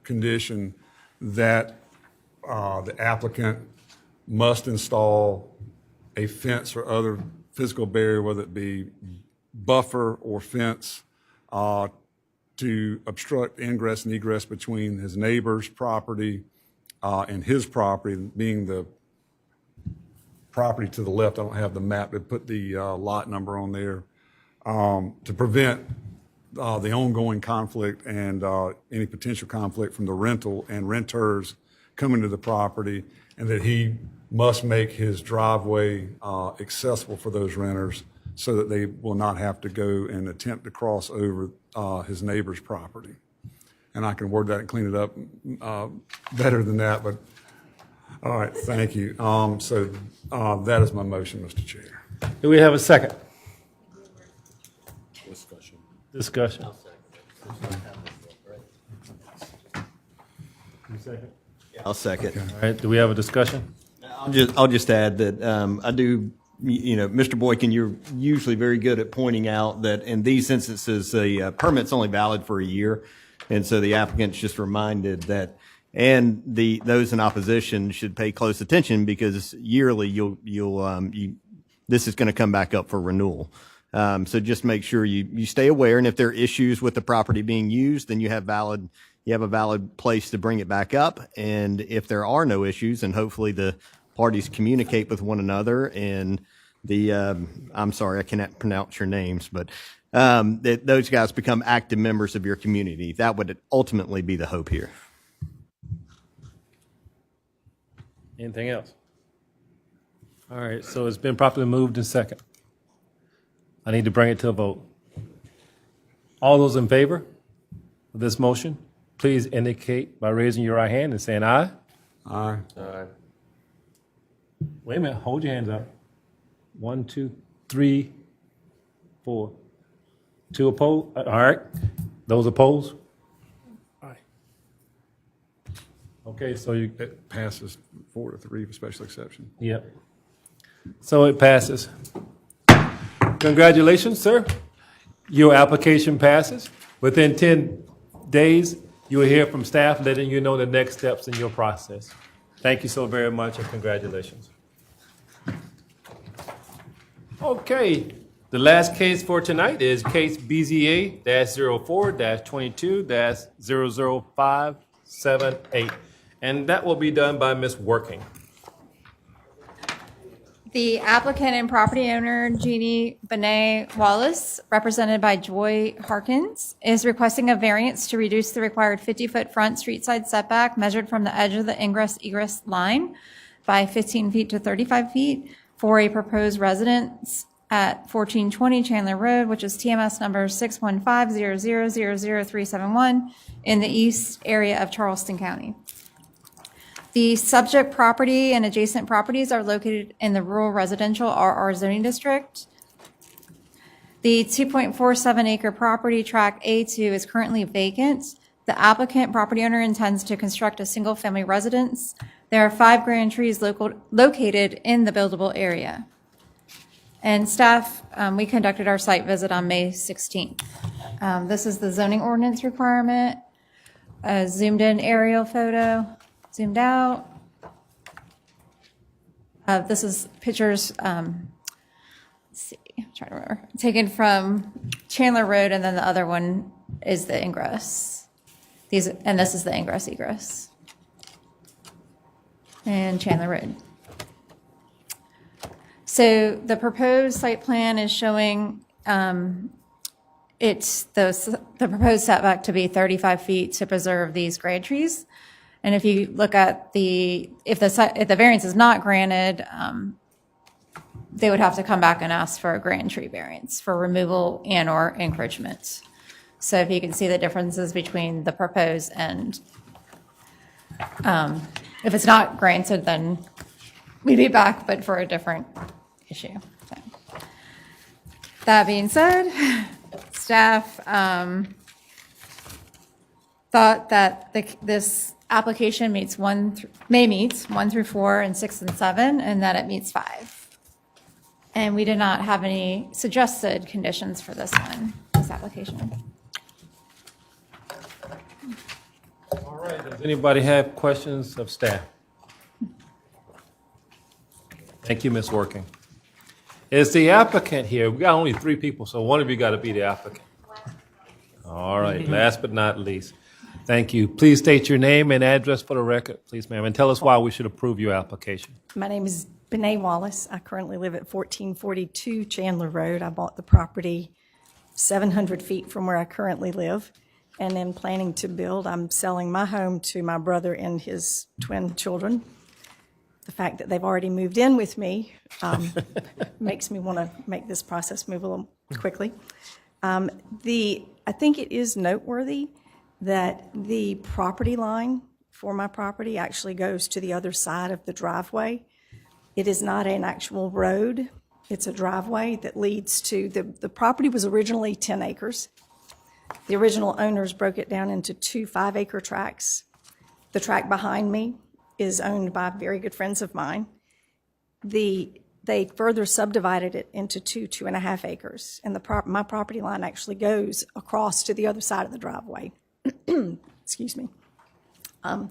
condition that the applicant must install a fence or other physical barrier, whether it be buffer or fence, to obstruct ingress and egress between his neighbor's property and his property, being the property to the left. I don't have the map, but put the lot number on there to prevent the ongoing conflict and any potential conflict from the rental and renters coming to the property, and that he must make his driveway accessible for those renters so that they will not have to go and attempt to cross over his neighbor's property. And I can word that and clean it up better than that, but all right, thank you. So that is my motion, Mr. Chair. Do we have a second? Discussion. I'll second. All right, do we have a discussion? I'll just add that I do, Mr. Boykin, you're usually very good at pointing out that in these instances, the permit's only valid for a year. And so the applicant's just reminded that, and those in opposition should pay close attention because yearly this is going to come back up for renewal. So just make sure you stay aware. And if there are issues with the property being used, then you have a valid place to bring it back up. And if there are no issues, and hopefully the parties communicate with one another, and I'm sorry, I cannot pronounce your names, but that those guys become active members of your community. That would ultimately be the hope here. Anything else? All right, so it's been properly moved and second. I need to bring it to a vote. All those in favor of this motion, please indicate by raising your right hand and saying aye. Aye. Aye. Wait a minute, hold your hands up. 1, 2, 3, 4. 2 opposed. All right, those opposed? Aye. Okay, so It passes 4-3 for special exception. Yep. So it passes. Congratulations, sir. Your application passes. Within 10 days, you will hear from staff letting you know the next steps in your process. Thank you so very much and congratulations. Okay, the last case for tonight is case BZA-04-22-00578. And that will be done by Ms. Working. The applicant and property owner, Jeannie Benet Wallace, represented by Joy Harkins, is requesting a variance to reduce the required 50-foot front street side setback measured from the edge of the ingress-egress line by 15 feet to 35 feet for a proposed residence at 1420 Chandler Road, which is TMS number 61500000371 in the east area of Charleston County. The subject property and adjacent properties are located in the rural residential RR zoning district. The 2.47 acre property tract A2 is currently vacant. The applicant property owner intends to construct a single family residence. There are 5 grand trees located in the buildable area. And staff, we conducted our site visit on May 16th. This is the zoning ordinance requirement, a zoomed in aerial photo. zoomed out. This is pictures, let's see, I'm trying to remember, taken from Chandler Road, and then the other one is the ingress. And this is the ingress egress. And Chandler Road. So the proposed site plan is showing it's the proposed setback to be 35 feet to preserve these grade trees. And if you look at if the variance is not granted, they would have to come back and ask for a grand tree variance for removal and or encroachment. So if you can see the differences between the proposed and if it's not granted, then we'd be back, but for a different issue. So, that being said, staff thought that this application may meet 1 through 4 and 6 and 7, and that it meets 5. And we did not have any suggested conditions for this application. All right, does anybody have questions of staff? Thank you, Ms. Working. Is the applicant here? We got only 3 people, so one of you got to be the applicant. All right, last but not least. Thank you. Please state your name and address for the record, please, ma'am, and tell us why we should approve your application. My name is Bené Wallace. I currently live at 1442 Chandler Road. I bought the property 700 feet from where I currently live and am planning to build. I'm selling my home to my brother and his twin children. The fact that they've already moved in with me makes me want to make this process move a little quickly. I think it is noteworthy that the property line for my property actually goes to the other side of the driveway. It is not an actual road. It's a driveway that leads to, the property was originally 10 acres. The original owners broke it down into 2 5-acre tracts. The tract behind me is owned by very good friends of mine. They further subdivided it into 2 2.5 acres, and my property line actually goes across to the other side of the driveway. Excuse me. I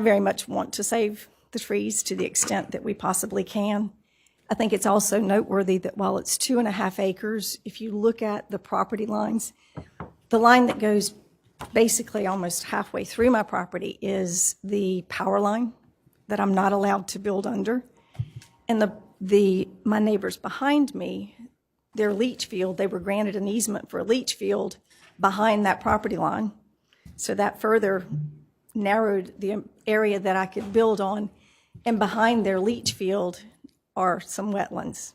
very much want to save the trees to the extent that we possibly can. I think it's also noteworthy that while it's 2.5 acres, if you look at the property lines, the line that goes basically almost halfway through my property is the power line that I'm not allowed to build under. And my neighbors behind me, their leach field, they were granted an easement for a leach field behind that property line. So that further narrowed the area that I could build on. And behind their leach field are some wetlands.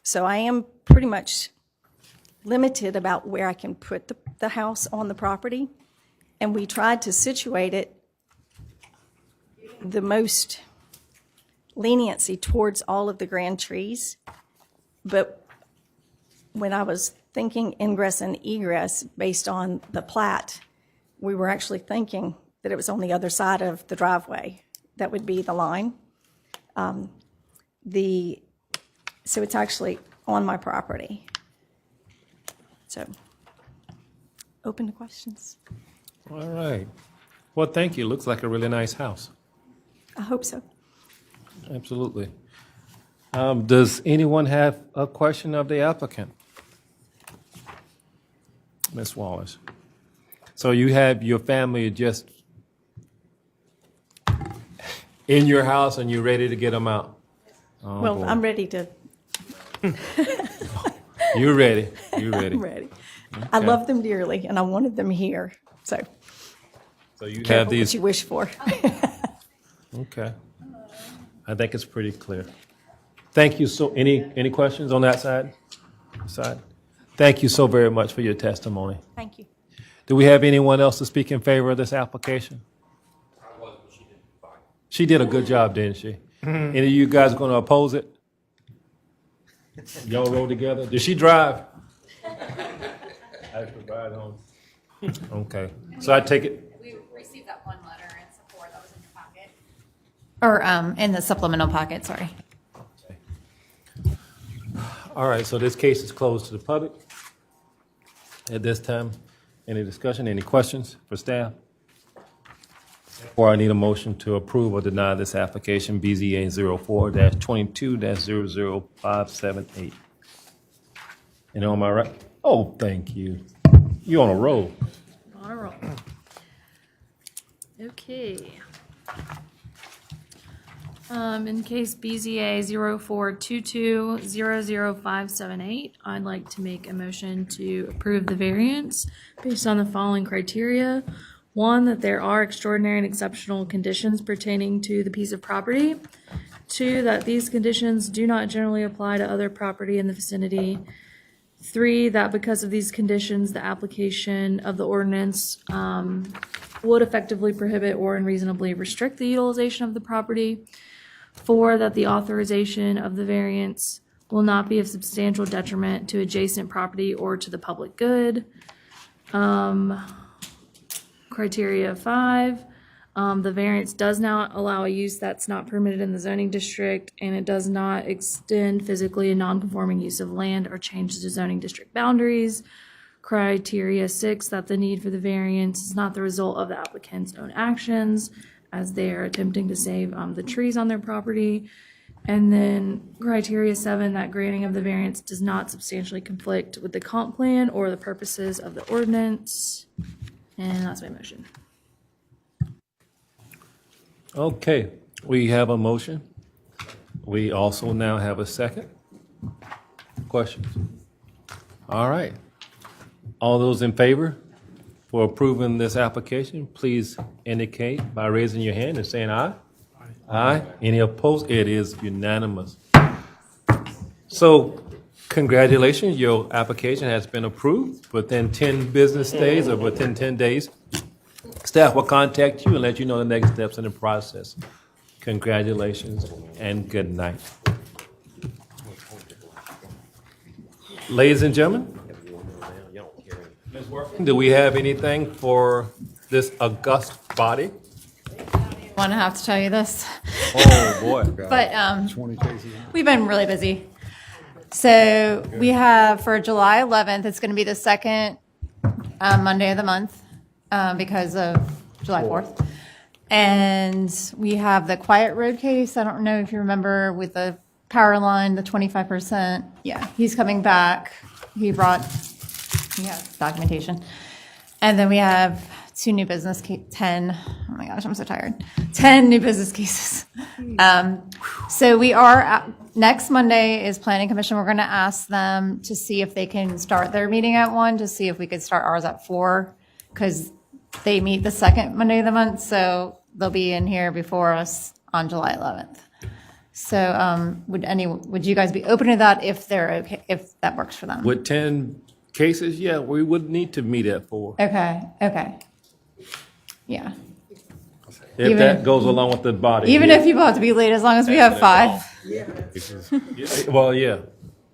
So I am pretty much limited about where I can put the house on the property. And we tried to situate it the most leniency towards all of the grand trees. But when I was thinking ingress and egress based on the plat, we were actually thinking that it was on the other side of the driveway. That would be the line. So it's actually on my property. So, open to questions. All right. Well, thank you. Looks like a really nice house. I hope so. Absolutely. Does anyone have a question of the applicant? Ms. Wallace. So you have your family just in your house and you're ready to get them out? Oh, Well, boy. I'm ready to. You're ready. You're ready. I'm ready. I love them dearly, and I wanted them here. So you careful have these. what you wish for. Okay. I think it's pretty clear. Thank you. So, any questions on that side? Thank you so very much for your testimony. Thank you. Do we have anyone else to speak in favor of this application? She did a good job, didn't she? Any of you guys going to oppose it? Y'all roll together? Did she drive? I provide home. Okay. So I take it. We received that one letter in support that was in your packet. Or in the supplemental packet, sorry. All right, so this case is closed to the public. At this time, any discussion, any questions for staff? Or I need a motion to approve or deny this application, BZA 04-22-00578. And on my right, oh, thank you. You on a roll. On a roll. Okay. In case BZA 04-22-00578, I'd like to make a motion to approve the variance based on the following criteria. One, that there are extraordinary and exceptional conditions pertaining to the piece of property. Two, that these conditions do not generally apply to other property in the vicinity. Three, that because of these conditions, the application of the ordinance would effectively prohibit or unreasonably restrict the utilization of the property. Four, that the authorization of the variance will not be of substantial detriment to adjacent property or to the public good. Criteria 5, the variance does not allow a use that's not permitted in the zoning district, and it does not extend physically a non-conforming use of land or change the zoning district boundaries. Criteria 6, that the need for the variance is not the result of the applicant's own actions, as they are attempting to save the trees on their property. And then criteria 7, that granting of the variance does not substantially conflict with the comp plan or the purposes of the ordinance. And that's my motion. Okay, we have a motion. We also now have a second. Questions? All right. All those in favor for approving this application, please indicate by raising your hand and saying aye. Aye. Any opposed? It is unanimous. So congratulations, your application has been approved within 10 business days or within 10 days. Staff will contact you and let you know the next steps in the process. Congratulations and good night. Ladies and gentlemen, Ms. Workman, do we have anything for this august body? Want to have to tell you this, Oh, boy. but 20 cases. we've been really busy. So we have for July 11th, it's going to be the second Monday of the month because of July 4th. And we have the Quiet Road case. I don't know if you remember with the power line, the 25%. Yeah, he's coming back. He has documentation. And then we have 2 new business 10. Oh my gosh, I'm so tired. 10 new business cases. So we are next Monday is Planning Commission. We're going to ask them to see if they can start their meeting at 1 to see if we could start ours at 4 because they meet the second Monday of the month. So they'll be in here before us on July 11th. So would you guys be open to that if they're okay, if that works for them? With 10 cases, yeah, we would need to meet at 4. Okay. Yeah. If that goes along with the body. Even yeah. if people have to be late, as long as we have 5, Well, yeah,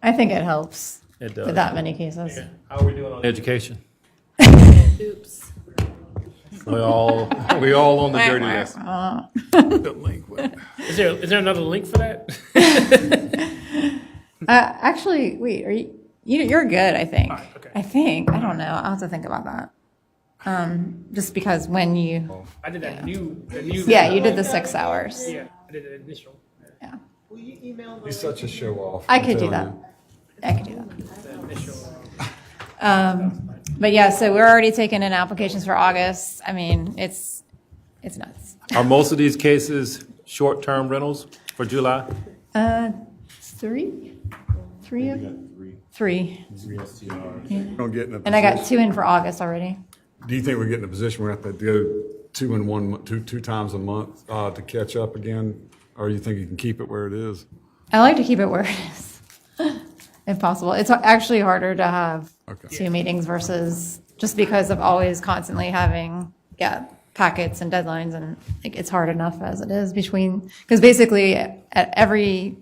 I think it helps it does. with that many cases. How are we doing on education? Oops. We're all on the dirty list. Is there another link for that? Actually, wait, you're good, I think. Okay. I don't know. I'll have to think about that. Just because when you, I did that new. yeah, you did the 6 hours. Yeah, I did the initial. Yeah. He's such a show off. I could do that. But yeah, so we're already taking in applications for August. I mean, it's nuts. Are most of these cases short-term rentals for July? 3 Don't get in a and I got position- 2 in for August already. Do you think we're getting in a position where we have to go two times a month to catch up again? Or you think you can keep it where it is? I like to keep it where it is, if possible. It's actually harder to have 2 meetings versus just because of always constantly having, packets and deadlines, and it's hard enough as it is because basically at every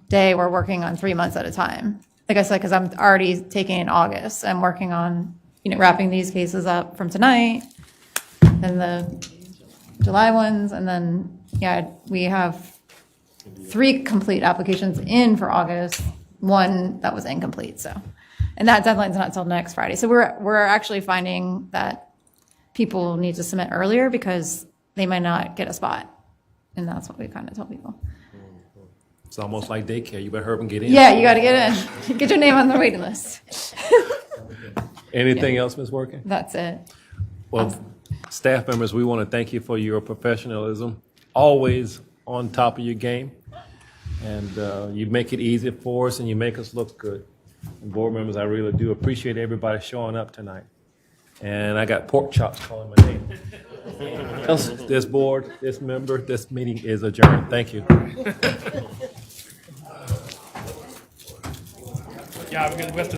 day we're working on 3 months at a time. Like I said, because I'm already taking in August. I'm working on, wrapping these cases up from tonight, and the July ones, and then, we have 3 complete applications in for August, 1 that was incomplete, so. And that deadline's not till next Friday. So we're actually finding that people need to submit earlier because they might not get a spot. And that's what we kind of tell people. It's almost like daycare. You better hurry up and get in. Yeah, you got to get in. Get your name on the waiting list. Anything else, Ms. Working? That's it. Well, staff members, we want to thank you for your professionalism, always on top of your game. And you make it easy for us and you make us look good. And board members, I really do appreciate everybody showing up tonight. And I got pork chops calling my name. This board, this member, this meeting is adjourned. Thank you. Yeah, we have to